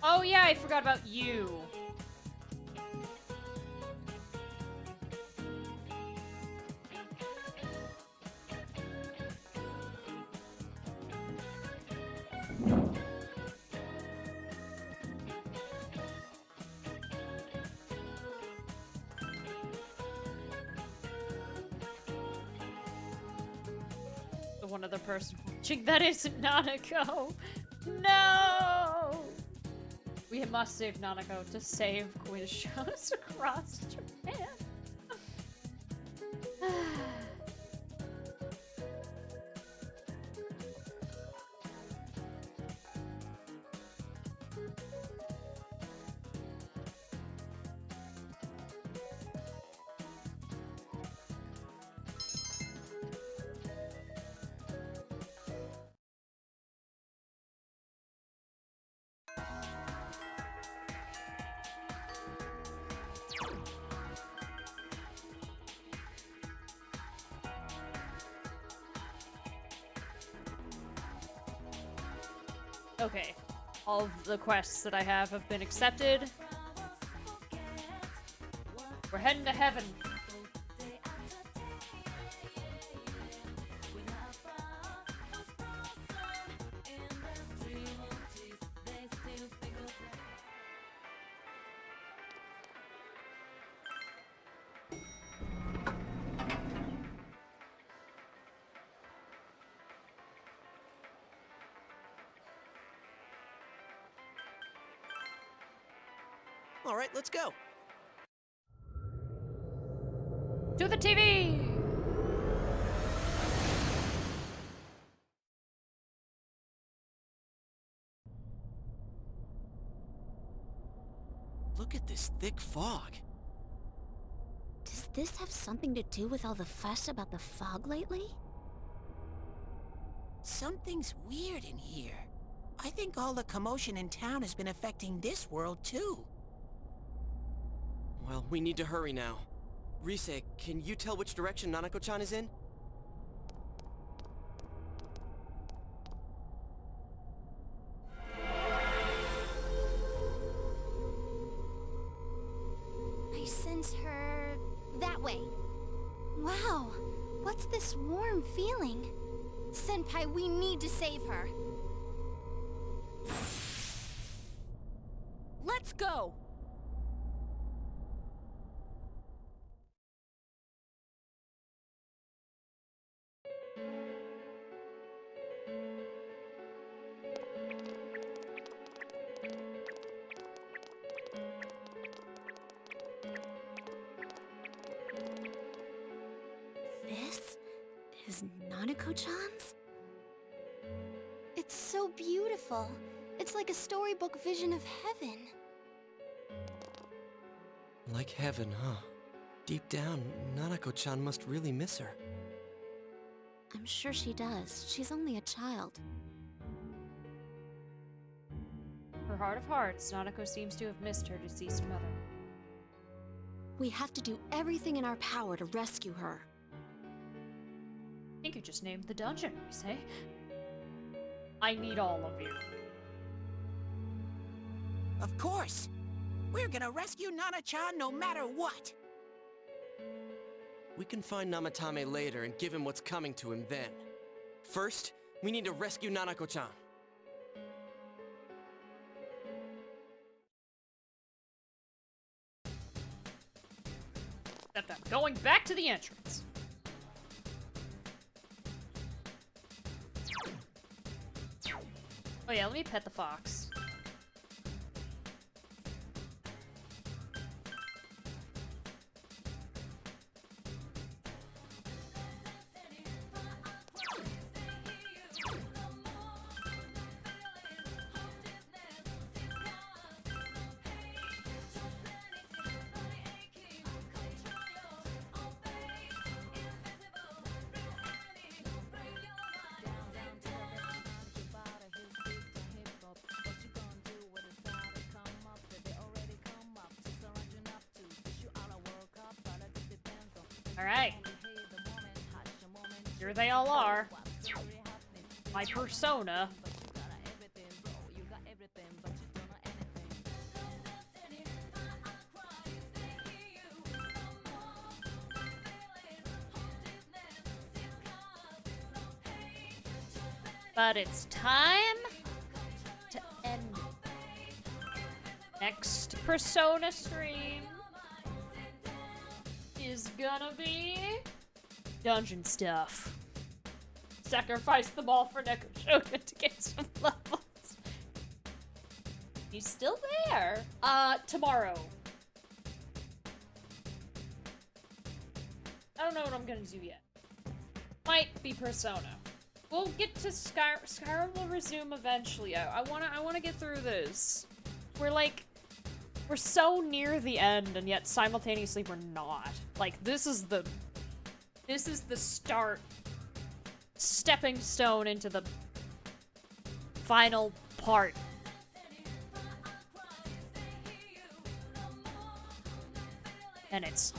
Oh yeah, I forgot about you. The one other person watching that isn't Nanako. No! We must save Nanako to save quiz shows across Japan. Okay. All of the quests that I have been accepted. We're heading to heaven. All right, let's go. To the TV! Look at this thick fog. Does this have something to do with all the fuss about the fog lately? Something's weird in here. I think all the commotion in town has been affecting this world, too. Well, we need to hurry now. Rise, can you tell which direction Nanako-chan is in? I sense her... that way. Wow, what's this warm feeling? Senpai, we need to save her. Let's go! This is Nanako-chan's? It's so beautiful. It's like a storybook vision of heaven. Like heaven, huh? Deep down, Nanako-chan must really miss her. I'm sure she does. She's only a child. Her heart of hearts, Nanako seems to have missed her deceased mother. We have to do everything in our power to rescue her. I think you just named the dungeon, we say. I need all of you. Of course! We're gonna rescue Nana-chan no matter what! We can find Namatame later and give him what's coming to him then. First, we need to rescue Nanako-chan. Except I'm going back to the entrance. Oh yeah, let me pet the fox. Alright. Here they all are. My persona. But it's time to end it. Next persona stream is gonna be dungeon stuff. Sacrifice them all for Neko Shogun to get some levels. He's still there. Tomorrow. I don't know what I'm gonna do yet. Might be Persona. We'll get to Skyrim will resume eventually. I wanna get through this. We're so near the end, and yet simultaneously we're not. Like, this is the start, stepping stone into the final part. And it's,